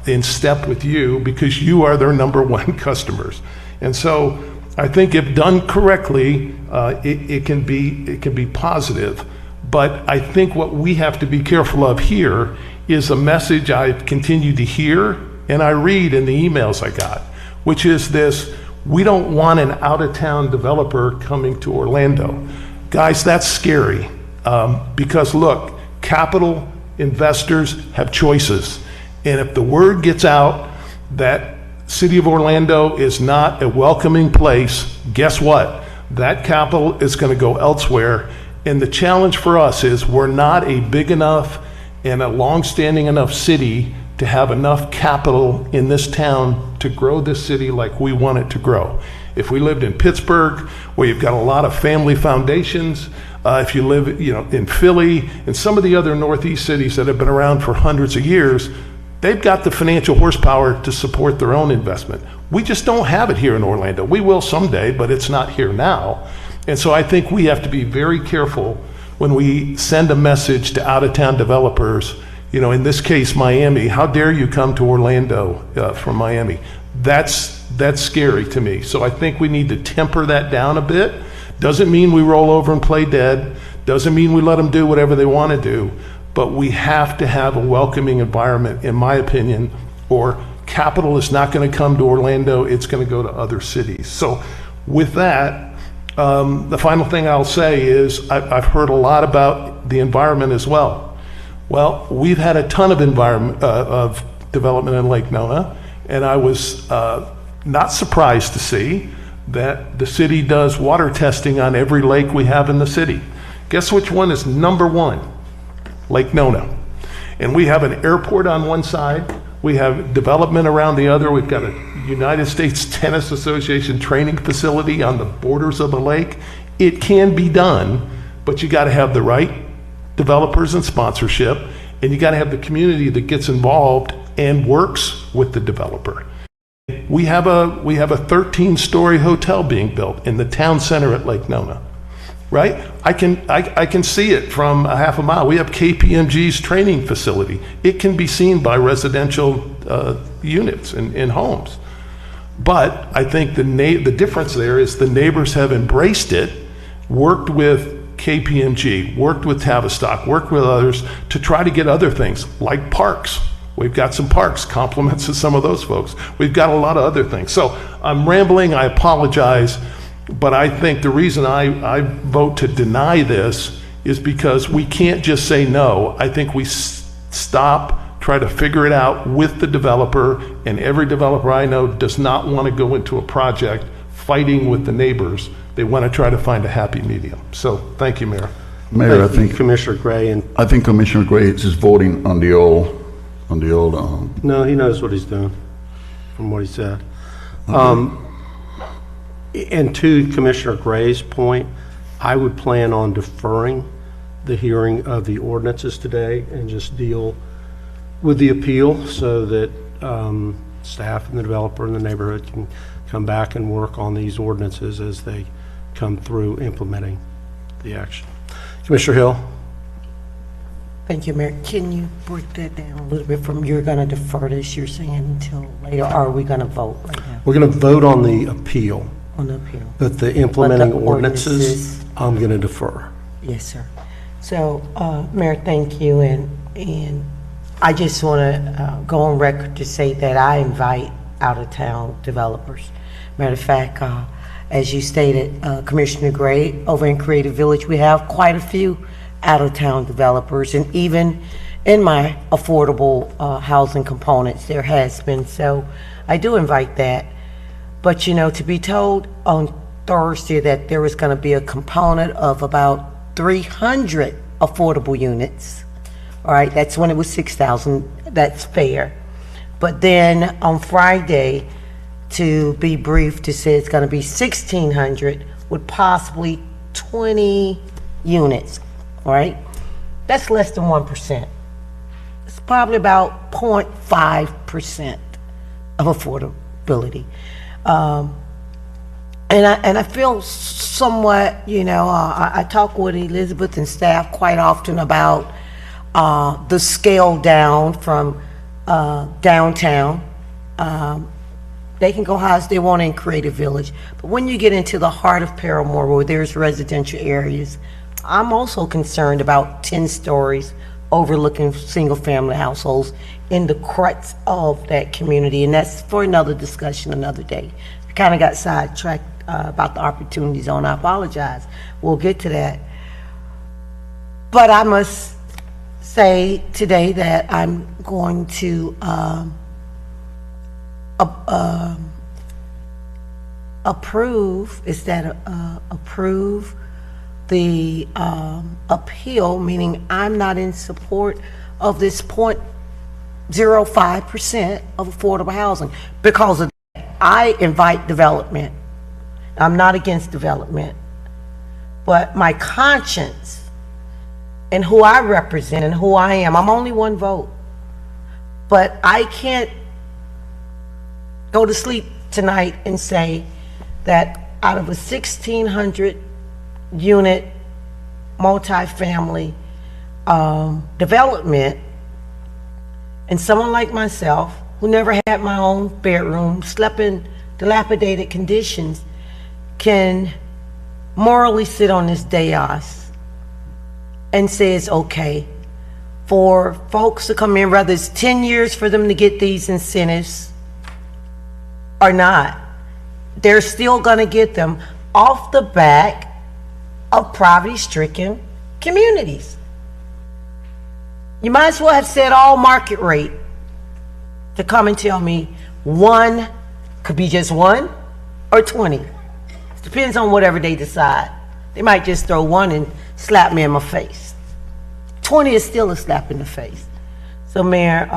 in step with you because you are their number one customers. And so I think if done correctly, it can be positive. But I think what we have to be careful of here is a message I continue to hear and I read in the emails I got, which is this: we don't want an out-of-town developer coming to Orlando. Guys, that's scary because look, capital investors have choices. And if the word gets out that City of Orlando is not a welcoming place, guess what? That capital is going to go elsewhere. And the challenge for us is we're not a big enough and a long-standing enough city to have enough capital in this town to grow this city like we want it to grow. If we lived in Pittsburgh, where you've got a lot of family foundations, if you live, in Philly and some of the other Northeast cities that have been around for hundreds of years, they've got the financial horsepower to support their own investment. We just don't have it here in Orlando. We will someday, but it's not here now. And so I think we have to be very careful when we send a message to out-of-town developers, in this case, Miami. How dare you come to Orlando from Miami? That's scary to me. So I think we need to temper that down a bit. Doesn't mean we roll over and play dead. Doesn't mean we let them do whatever they want to do. But we have to have a welcoming environment, in my opinion, or capital is not going to come to Orlando. It's going to go to other cities. So with that, the final thing I'll say is I've heard a lot about the environment as well. Well, we've had a ton of development in Lake Nona, and I was not surprised to see that the city does water testing on every lake we have in the city. Guess which one is number one? Lake Nona. And we have an airport on one side, we have development around the other, we've got a United States Tennis Association training facility on the borders of the lake. It can be done, but you got to have the right developers and sponsorship, and you got to have the community that gets involved and works with the developer. We have a 13-story hotel being built in the town center at Lake Nona, right? I can see it from a half a mile. We have KPMG's training facility. It can be seen by residential units in homes. But I think the difference there is the neighbors have embraced it, worked with KPMG, worked with Tavistock, worked with others to try to get other things like parks. We've got some parks, compliments to some of those folks. We've got a lot of other things. So I'm rambling, I apologize, but I think the reason I vote to deny this is because we can't just say no. I think we stop, try to figure it out with the developer, and every developer I know does not want to go into a project fighting with the neighbors. They want to try to find a happy medium. So thank you, Mayor. Mayor, Thank you, Commissioner Gray. I think Commissioner Gray is voting on the old. No, he knows what he's doing, from what he said. And to Commissioner Gray's point, I would plan on deferring the hearing of the ordinances today and just deal with the appeal so that staff and the developer and the neighborhood can come back and work on these ordinances as they come through implementing the action. Commissioner Hill? Thank you, Mayor. Can you break that down a little bit from you're going to defer this, you're saying, until later, or are we going to vote right now? We're going to vote on the appeal. On the appeal. But the implementing ordinances, I'm going to defer. Yes, sir. So, Mayor, thank you. And I just want to go on record to say that I invite out-of-town developers. Matter of fact, as you stated, Commissioner Gray, over in Creative Village, we have quite a few out-of-town developers, and even in my affordable housing components, there has been. So I do invite that. But, to be told on Thursday that there was going to be a component of about 300 affordable units, all right, that's when it was 6,000, that's fair. But then on Friday, to be brief, to say it's going to be 1,600 with possibly 20 units, all right? That's less than 1%. It's probably about 0.5% of affordability. And I feel somewhat, I talk with Elizabeth and staff quite often about the scale down from downtown. They can go high as they want in Creative Village. But when you get into the heart of Paramore, where there's residential areas, I'm also concerned about 10 stories overlooking single-family households in the crux of that community. And that's for another discussion another day. I kind of got sidetracked about the opportunity zone. I apologize. We'll get to that. But I must say today that I'm going to approve the appeal, meaning I'm not in support of this 0.05% of affordable housing because of that. I invite development. I'm not against development, but my conscience and who I represent and who I am, I'm only one vote, but I can't go to sleep tonight and say that out of a 1,600 unit multifamily development, and someone like myself who never had my own bedroom, slept in dilapidated conditions, can morally sit on this dais and say it's okay for folks to come in, whether it's 10 years for them to get these incentives or not. They're still going to get them off the back of poverty-stricken communities. You might as well have said all market rate to come and tell me one could be just 1 or 20. Depends on whatever they decide. They might just throw 1 and slap me in my face. 20 is still a slap in the face. So, Mayor,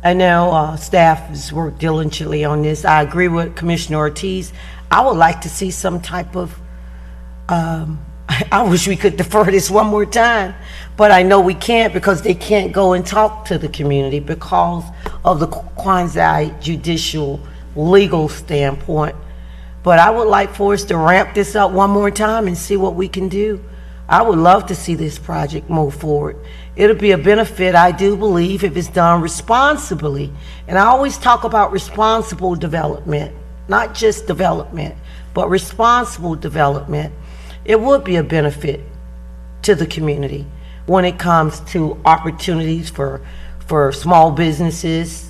I know staff has worked diligently on this. I agree with Commissioner Ortiz. I would like to see some type of, I wish we could defer this one more time, but I know we can't because they can't go and talk to the community because of the quasi-judicial legal standpoint. But I would like for us to ramp this up one more time and see what we can do. I would love to see this project move forward. It'll be a benefit, I do believe, if it's done responsibly. And I always talk about responsible development, not just development, but responsible development. It would be a benefit to the community when it comes to opportunities for small businesses,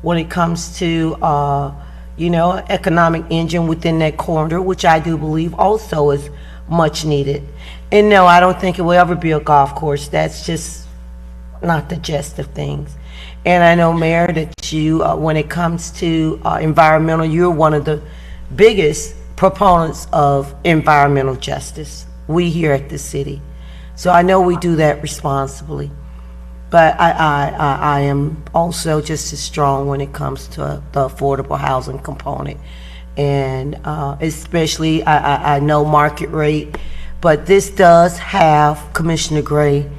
when it comes to economic engine within that corridor, which I do believe also is much needed. And no, I don't think it will ever be a golf course. That's just not the gist of things. And I know, Mayor, that you, when it comes to environmental, you're one of the biggest proponents of environmental justice, we here at the city. So I know we do that responsibly. But I am also just as strong when it comes to the affordable housing component. And especially, I know market rate, but this does have, Commissioner Gray,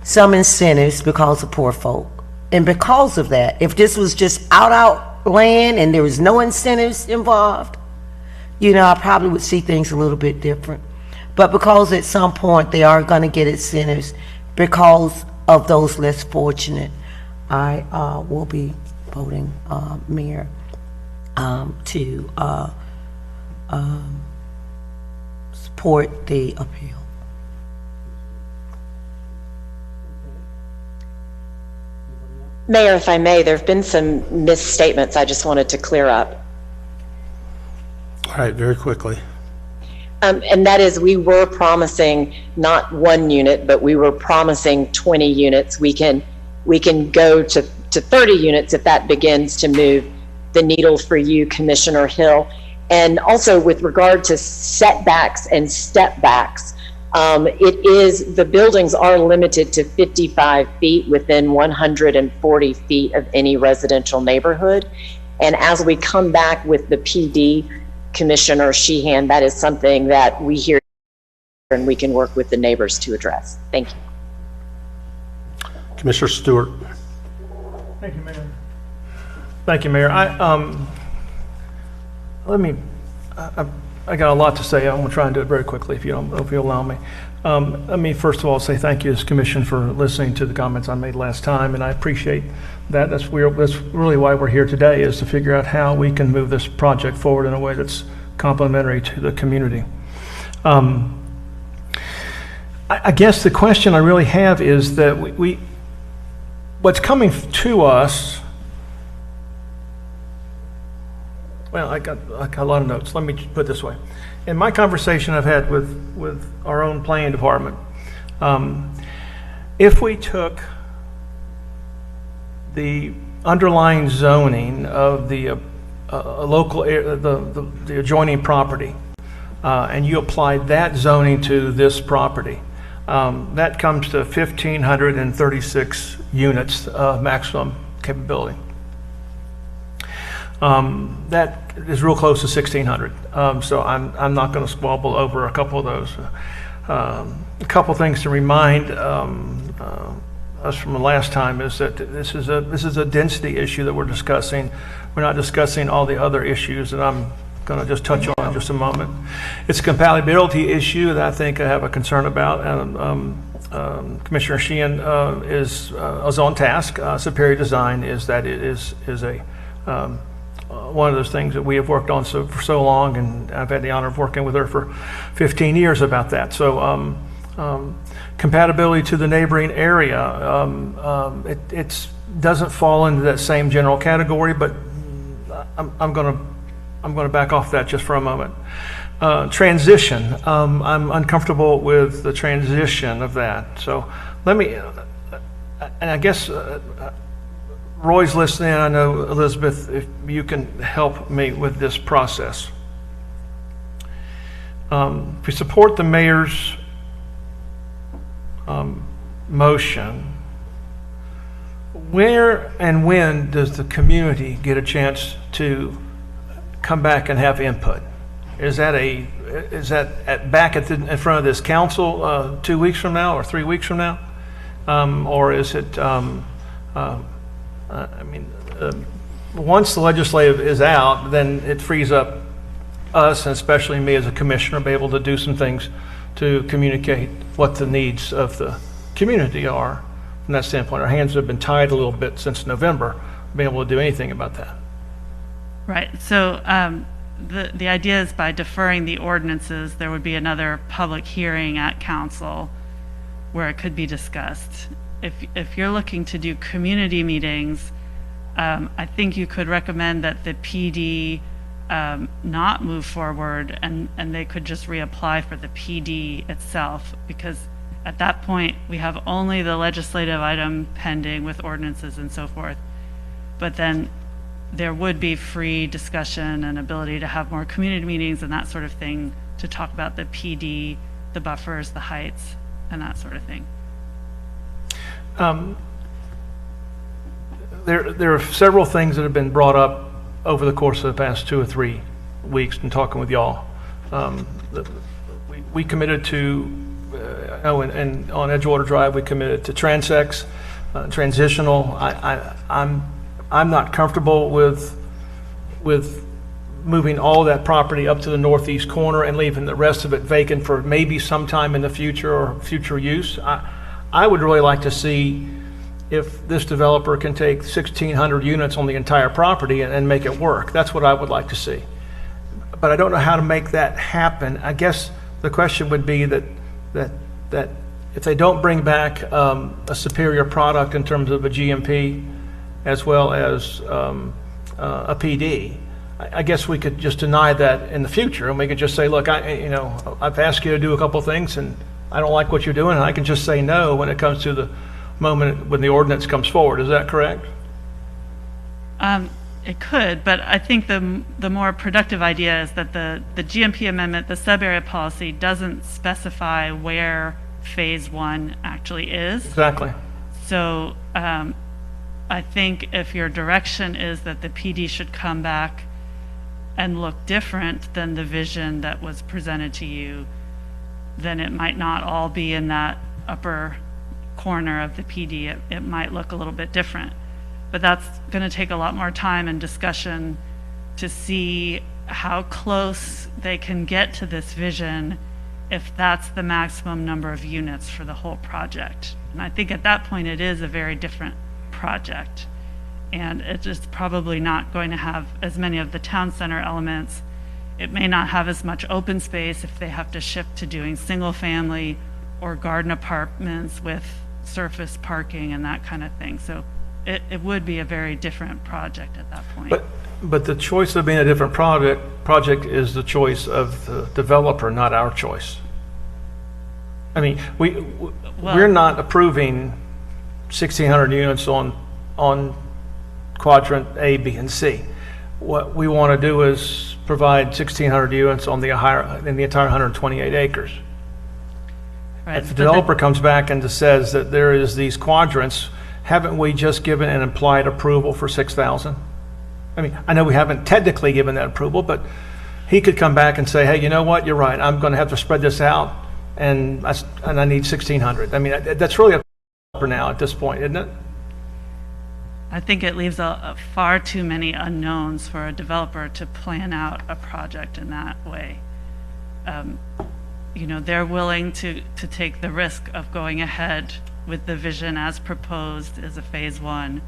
some incentives because of poor folk. And because of that, if this was just out land and there was no incentives involved, I probably would see things a little bit different. But because at some point they are going to get incentives because of those less fortunate, I will be voting, Mayor, to support the appeal. Mayor, if I may, there have been some misstatements I just wanted to clear up. All right, very quickly. And that is, we were promising not 1 unit, but we were promising 20 units. We can go to 30 units if that begins to move the needle for you, Commissioner Hill. And also with regard to setbacks and step backs, the buildings are limited to 55 feet within 140 feet of any residential neighborhood. And as we come back with the PD, Commissioner Sheehan, that is something that we hear and we can work with the neighbors to address. Thank you. Commissioner Stewart. Thank you, Mayor. Thank you, Mayor. I got a lot to say. I'm going to try and do it very quickly if you'll allow me. Let me first of all say thank you as Commission for listening to the comments I made last time, and I appreciate that. That's really why we're here today, is to figure out how we can move this project forward in a way that's complementary to the community. I guess the question I really have is that what's coming to us. Well, I got a lot of notes. Let me put it this way. In my conversation I've had with our own planning department, if we took the underlying zoning of the local the adjoining property, and you applied that zoning to this property, that comes to 1,536 units of maximum capability. That is real close to 1,600. So I'm not going to squabble over a couple of those. A couple things to remind us from the last time is that this is a density issue that we're discussing. We're not discussing all the other issues that I'm going to just touch on in just a moment. It's a compatibility issue that I think I have a concern about. Commissioner Sheehan is on task. Superior design is that it is a one of those things that we have worked on for so long, and I've had the honor of working with her for 15 years about that. So compatibility to the neighboring area, it doesn't fall into that same general category, but I'm going to back off that just for a moment. Transition, I'm uncomfortable with the transition of that. So let me, and I guess Roy's listening. I know, Elizabeth, if you can help me with this process. If we support the mayor's motion, where and when does the community get a chance to come back and have input? Is that back in front of this council 2 weeks from now or 3 weeks from now, or is it? Once the legislative is out, then it frees up us, and especially me as a commissioner, to be able to do some things to communicate what the needs of the community are. From that standpoint, our hands have been tied a little bit since November, being able to do anything about that. Right. So the idea is by deferring the ordinances, there would be another public hearing at council where it could be discussed. If you're looking to do community meetings, I think you could recommend that the PD not move forward, and they could just reapply for the PD itself, because at that point we have only the legislative item pending with ordinances and so forth. But then there would be free discussion and ability to have more community meetings and that sort of thing to talk about the PD, the buffers, the heights, and that sort of thing. There are several things that have been brought up over the course of the past 2 or 3 weeks in talking with y'all. We committed to, and on Edgewater Drive, we committed to Transex, transitional. I'm not comfortable with moving all of that property up to the northeast corner and leaving the rest of it vacant for maybe sometime in the future or future use. I would really like to see if this developer can take 1,600 units on the entire property and make it work. That's what I would like to see. But I don't know how to make that happen. I guess the question would be that if they don't bring back a superior product in terms of a GMP as well as a PD, I guess we could just deny that in the future, and we could just say, look, I've asked you to do a couple things, and I don't like what you're doing, and I can just say no when it comes to the moment when the ordinance comes forward. Is that correct? It could, but I think the more productive idea is that the GMP amendment, the sub-area policy, doesn't specify where phase 1 actually is. Exactly. So I think if your direction is that the PD should come back and look different than the vision that was presented to you, then it might not all be in that upper corner of the PD. It might look a little bit different. But that's going to take a lot more time and discussion to see how close they can get to this vision if that's the maximum number of units for the whole project. And I think at that point it is a very different project. And it's just probably not going to have as many of the town center elements. It may not have as much open space if they have to shift to doing single family or garden apartments with surface parking and that kind of thing. So it would be a very different project at that point. But the choice of being a different project is the choice of the developer, not our choice. I mean, we're not approving 1,600 units on quadrant A, B, and C. What we want to do is provide 1,600 units in the entire 128 acres. Right. If the developer comes back and says that there is these quadrants, haven't we just given an implied approval for 6,000? I mean, I know we haven't technically given that approval, but he could come back and say, hey, you know what, you're right, I'm going to have to spread this out, and I need 1,600. I mean, that's really up to the developer now at this point, isn't it? I think it leaves far too many unknowns for a developer to plan out a project in that way. You know, they're willing to take the risk of going ahead with the vision as proposed as a phase one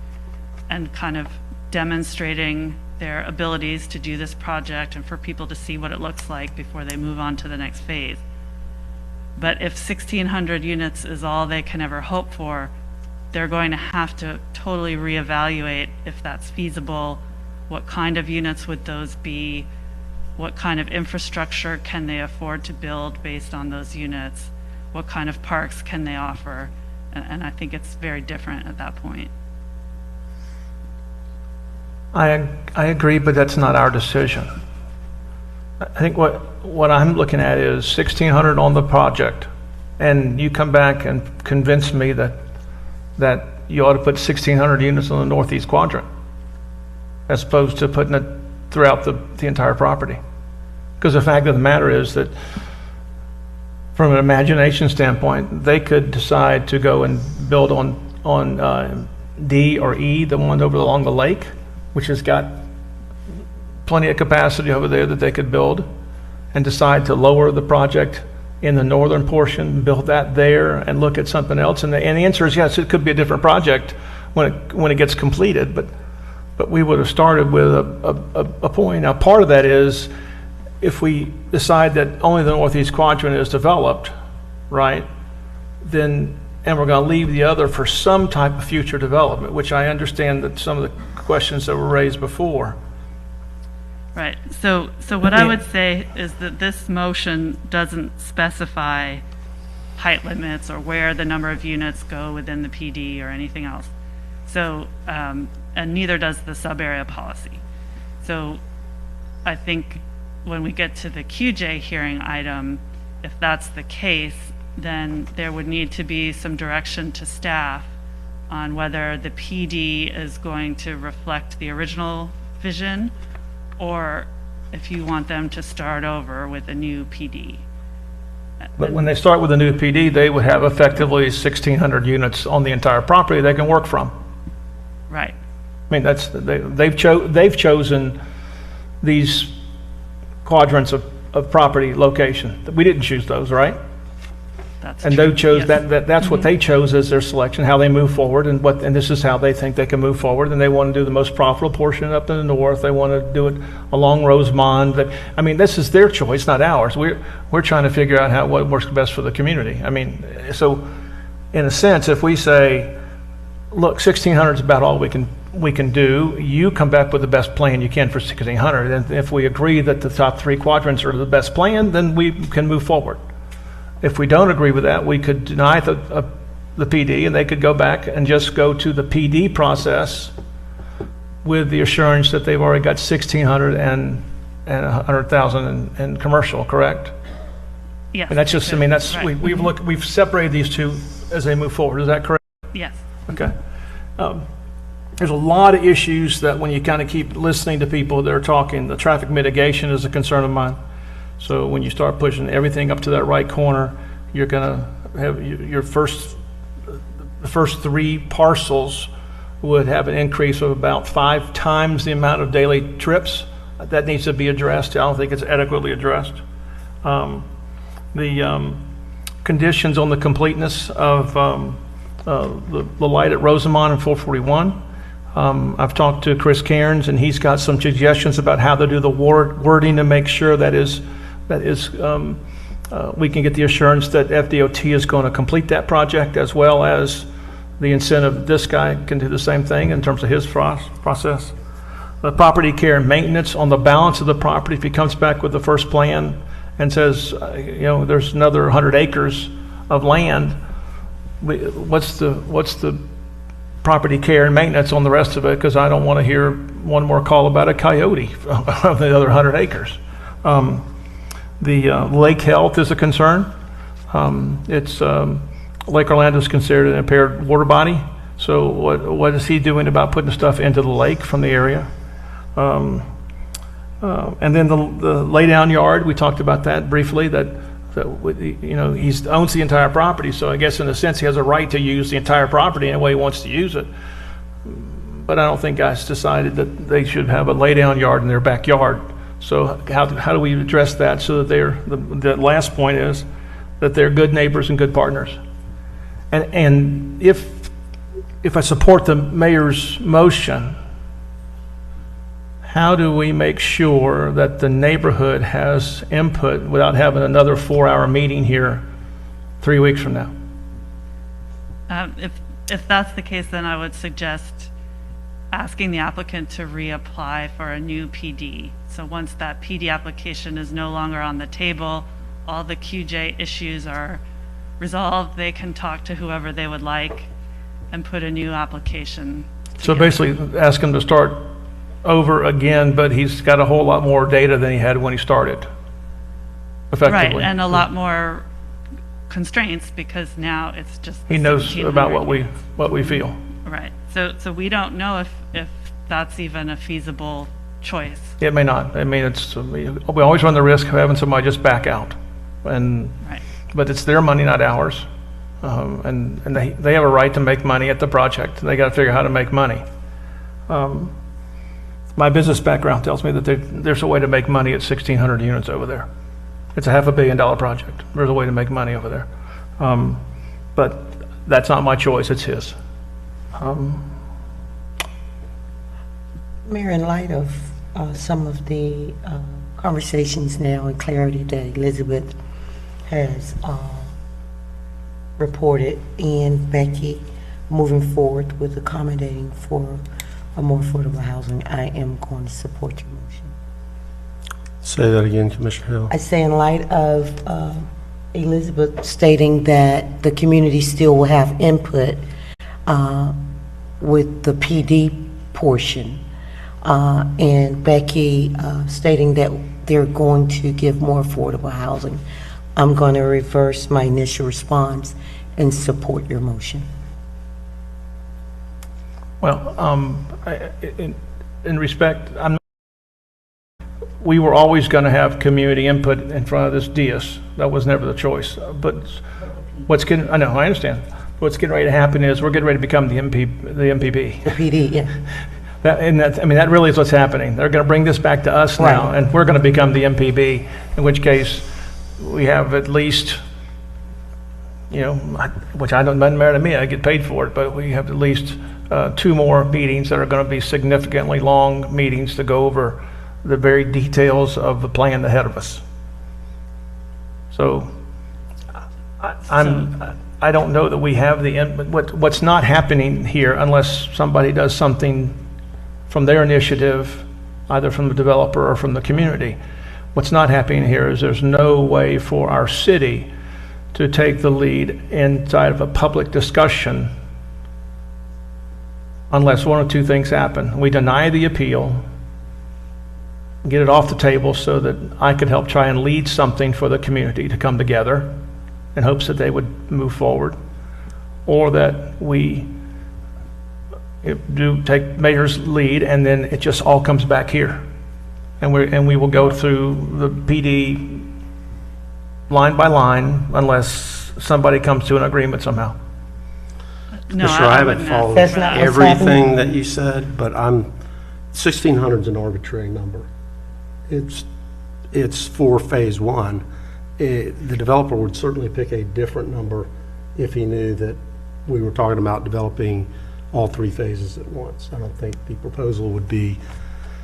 and kind of demonstrating their abilities to do this project and for people to see what it looks like before they move on to the next phase. But if 1,600 units is all they can ever hope for, they're going to have to totally reevaluate if that's feasible. What kind of units would those be? What kind of infrastructure can they afford to build based on those units? What kind of parks can they offer? And I think it's very different at that point. I agree, but that's not our decision. I think what I'm looking at is 1,600 on the project, and you come back and convince me that you ought to put 1,600 units on the northeast quadrant, as opposed to putting it throughout the entire property. Because the fact of the matter is that from an imagination standpoint, they could decide to go and build on D or E, the one over along the lake, which has got plenty of capacity over there that they could build, and decide to lower the project in the northern portion, build that there, and look at something else. And the answer is yes, it could be a different project when it gets completed, but we would have started with a point. Now, part of that is if we decide that only the northeast quadrant is developed, right, then, and we're going to leave the other for some type of future development, which I understand that some of the questions that were raised before. Right. So what I would say is that this motion doesn't specify height limits or where the number of units go within the PD or anything else. So, and neither does the sub-area policy. So I think when we get to the QJ hearing item, if that's the case, then there would need to be some direction to staff on whether the PD is going to reflect the original vision or if you want them to start over with a new PD. But when they start with a new PD, they would have effectively 1,600 units on the entire property they can work from. Right. I mean, they've chosen these quadrants of property location. We didn't choose those, right? And they chose that's what they chose as their selection, how they move forward, and this is how they think they can move forward. And they want to do the most profitable portion up in the north. They want to do it along Rosemont. I mean, this is their choice, not ours. We're trying to figure out what works best for the community. I mean, so in a sense, if we say, look, 1,600 is about all we can do. You come back with the best plan you can for 1,600. And if we agree that the top three quadrants are the best plan, then we can move forward. If we don't agree with that, we could deny the PD, and they could go back and just go to the PD process with the assurance that they've already got 1,600 and 100,000 in commercial, correct? Yes. And that's just, I mean, that's, right. we've separated these two as they move forward. Is that correct? Yes. Okay. there's a lot of issues that when you kind of keep listening to people that are talking, the traffic mitigation is a concern of mine. So when you start pushing everything up to that right corner, you're going to have the first 3 parcels would have an increase of about 5 times the amount of daily trips. That needs to be addressed. I don't think it's adequately addressed. The conditions on the completeness of the light at Rosamond and 441. I've talked to Chris Cairns, and he's got some suggestions about how to do the wording to make sure that we can get the assurance that FDOT is going to complete that project, as well as the incentive this guy can do the same thing in terms of his process. The property care and maintenance on the balance of the property, if he comes back with the first plan and says, there's another 100 acres of land, what's the property care and maintenance on the rest of it? Because I don't want to hear one more call about a coyote of the other 100 acres. The lake health is a concern. Lake Orlando is considered an impaired water body. So what is he doing about putting stuff into the lake from the area? And then the laydown yard, we talked about that briefly, that he owns the entire property. So I guess in a sense he has a right to use the entire property any way he wants to use it. But I don't think guys decided that they should have a laydown yard in their backyard. So how do we address that so that the last point is that they're good neighbors and good partners? And if I support the mayor's motion, how do we make sure that the neighborhood has input without having another 4-hour meeting here 3 weeks from now? If that's the case, then I would suggest asking the applicant to reapply for a new PD. So once that PD application is no longer on the table, all the QJ issues are resolved, they can talk to whoever they would like and put a new application together. So basically ask him to start over again, but he's got a whole lot more data than he had when he started, effectively. Right, and a lot more constraints because now it's just he knows about what we feel. Right. So we don't know if that's even a feasible choice. It may not. I mean, we always run the risk of having somebody just back out, but it's their money, not ours. And they have a right to make money at the project. They got to figure out how to make money. My business background tells me that there's a way to make money at 1,600 units over there. It's a $500 million project. There's a way to make money over there. But that's not my choice, it's his. Mayor, in light of some of the conversations now and clarity that Elizabeth has reported, and Becky moving forward with accommodating for a more affordable housing, I am going to support your motion. Say that again, Commissioner Hill. I say in light of Elizabeth stating that the community still will have input with the PD portion, and Becky stating that they're going to give more affordable housing, I'm going to reverse my initial response and support your motion. Well, in respect, we were always going to have community input in front of this dais. That was never the choice. But I understand. What's getting ready to happen is we're getting ready to become the MPP. The PD, yeah. That really is what's happening. They're going to bring this back to us now, and we're going to become the MPP, in which case we have at least, which doesn't matter to me, I get paid for it, but we have at least 2 more meetings that are going to be significantly long meetings to go over the very details of the plan ahead of us. So I don't know that we have what's not happening here, unless somebody does something from their initiative, either from the developer or from the community. What's not happening here is there's no way for our city to take the lead inside of a public discussion unless one of 2 things happen. We deny the appeal, get it off the table so that I could help try and lead something for the community to come together in hopes that they would move forward, or that we take mayor's lead, and then it just all comes back here. And we will go through the PD line by line unless somebody comes to an agreement somehow. No, Commissioner, I haven't wouldn't followed ask for that. everything that you said, but 1,600 is an arbitrary number. It's for phase one. The developer would certainly pick a different number if he knew that we were talking about developing all three phases at once. I don't think the proposal would be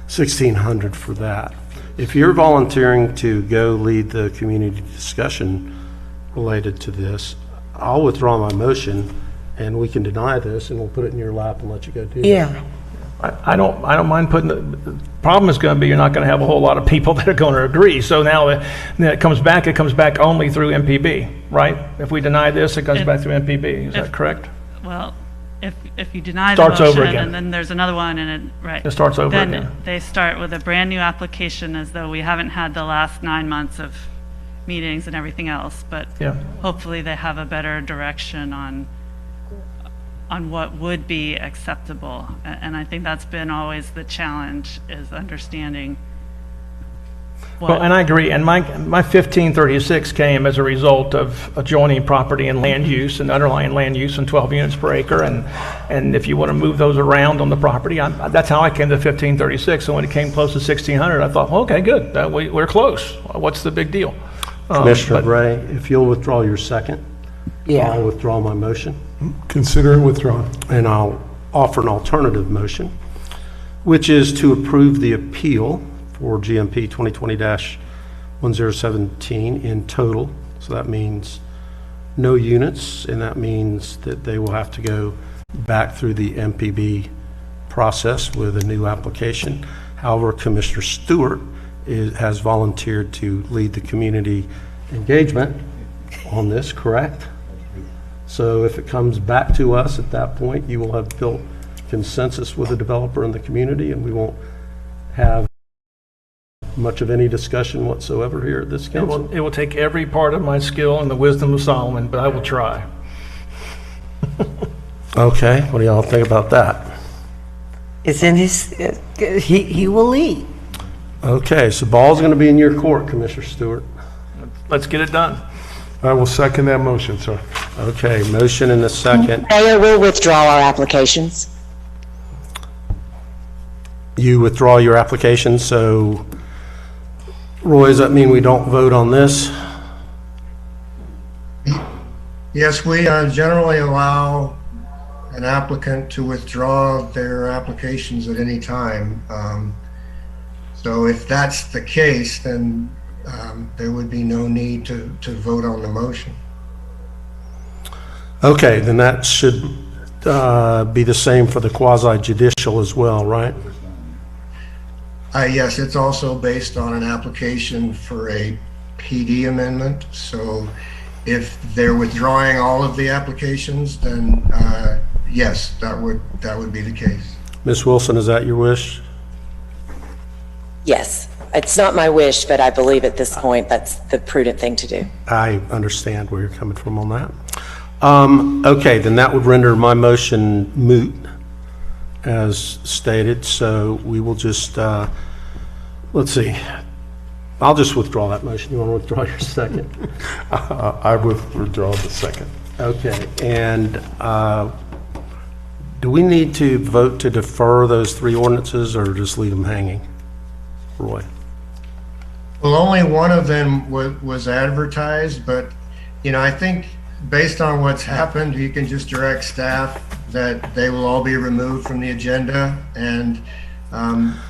1,600 for that. If you're volunteering to go lead the community discussion related to this, I'll withdraw my motion and we can deny this and we'll put it in your lap and let you go do it. Yeah. I don't mind putting the problem is going to be you're not going to have a whole lot of people that are going to agree. So now that it comes back only through MPB, right? If we deny this, it comes back through MPB. Is that correct? Well, if you deny the Starts over motion again. and then there's another one and right. It starts over then again. They start with a brand new application as though we haven't had the last 9 months of meetings and everything else. But Yeah. hopefully they have a better direction on what would be acceptable. And I think that's been always the challenge, is understanding what. Well, and I agree. And my 1536 came as a result of adjoining property and land use and underlying land use and 12 units per acre. And if you want to move those around on the property, that's how I came to 1536. So when it came close to 1600, I thought, well, okay, good. We're close. What's the big deal? Commissioner Bray, if you'll withdraw your second, Yeah. I'll withdraw my motion. Consider it withdrawn. And I'll offer an alternative motion, which is to approve the appeal for GMP 2020-1017 in total. So that means no units, and that means that they will have to go back through the MPB process with a new application. However, Commissioner Stewart has volunteered to lead the community engagement on this, correct? So if it comes back to us at that point, you will have built consensus with the developer and the community, and we won't have much of any discussion whatsoever here at this council. It will take every part of my skill and the wisdom of Solomon, but I will try. Okay, what do y'all think about that? It's in his, he will lead. Okay, so ball's going to be in your court, Commissioner Stewart. Let's get it done. I will second that motion, sir. Okay, motion in the second. Mayor, we'll withdraw our applications. You withdraw your application, so Roy, does that mean we don't vote on this? Yes, we generally allow an applicant to withdraw their applications at any time. So if that's the case, then there would be no need to vote on the motion. Okay, then that should be the same for the quasi-judicial as well, right? Yes, it's also based on an application for a PD amendment. So if they're withdrawing all of the applications, then yes, that would be the case. Ms. Wilson, is that your wish? Yes, it's not my wish, but I believe at this point that's the prudent thing to do. I understand where you're coming from on that. Okay, then that would render my motion moot, as stated, so we will just, let's see. I'll just withdraw that motion. You want to withdraw your second? I withdraw the second. Okay, and do we need to vote to defer those three ordinances or just leave them hanging? Roy? Well, only one of them was advertised, but, I think based on what's happened, you can just direct staff that they will all be removed from the agenda and.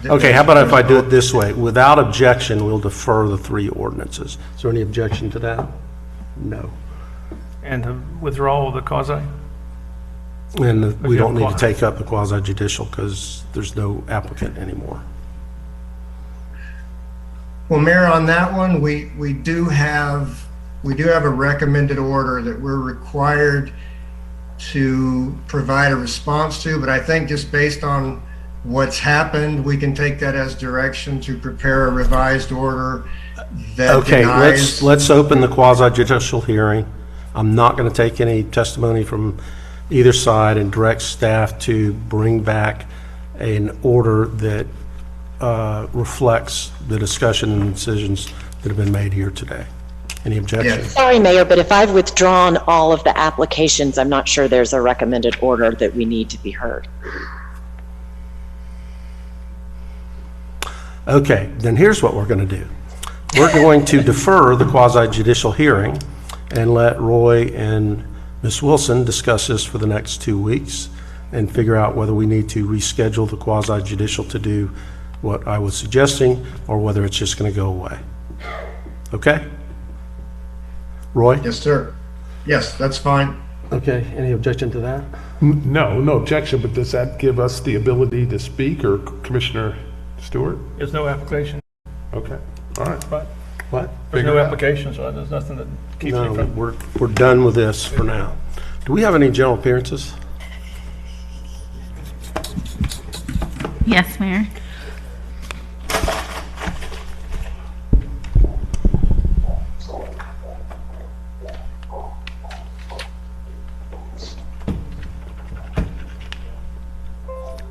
Okay, how about if I do it this way? Without objection, we'll defer the three ordinances. Is there any objection to that? No. And to withdraw the quasi? And we don't need to take up the quasi-judicial because there's no applicant anymore. Well, Mayor, on that one, we do have a recommended order that we're required to provide a response to, but I think just based on what's happened, we can take that as direction to prepare a revised order that Okay, denies. let's open the quasi-judicial hearing. I'm not going to take any testimony from either side and direct staff to bring back an order that reflects the discussion and decisions that have been made here today. Any objections? Sorry, Mayor, but if I've withdrawn all of the applications, I'm not sure there's a recommended order that we need to be heard. Okay, then here's what we're going to do. We're going to defer the quasi-judicial hearing and let Roy and Ms. Wilson discuss this for the next 2 weeks and figure out whether we need to reschedule the quasi-judicial to do what I was suggesting or whether it's just going to go away. Okay? Roy? Yes, sir. Yes, that's fine. Okay, any objection to that? No objection, but does that give us the ability to speak, or Commissioner Stewart? There's no application. Okay, all right. Right. What? There's Figure no it out. application, so there's nothing that keeps me No, from. we're done with this for now. Do we have any general appearances? Yes, Mayor.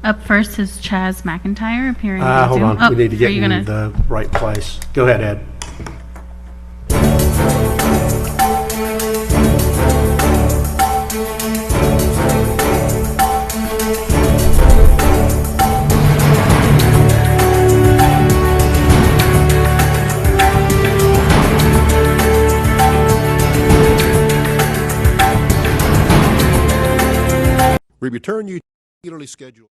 Up first is Chaz McIntyre appearing on Hold Zoom. on, we need to are get you in gonna- the right place. Go ahead, Ed. We return you to regularly scheduled.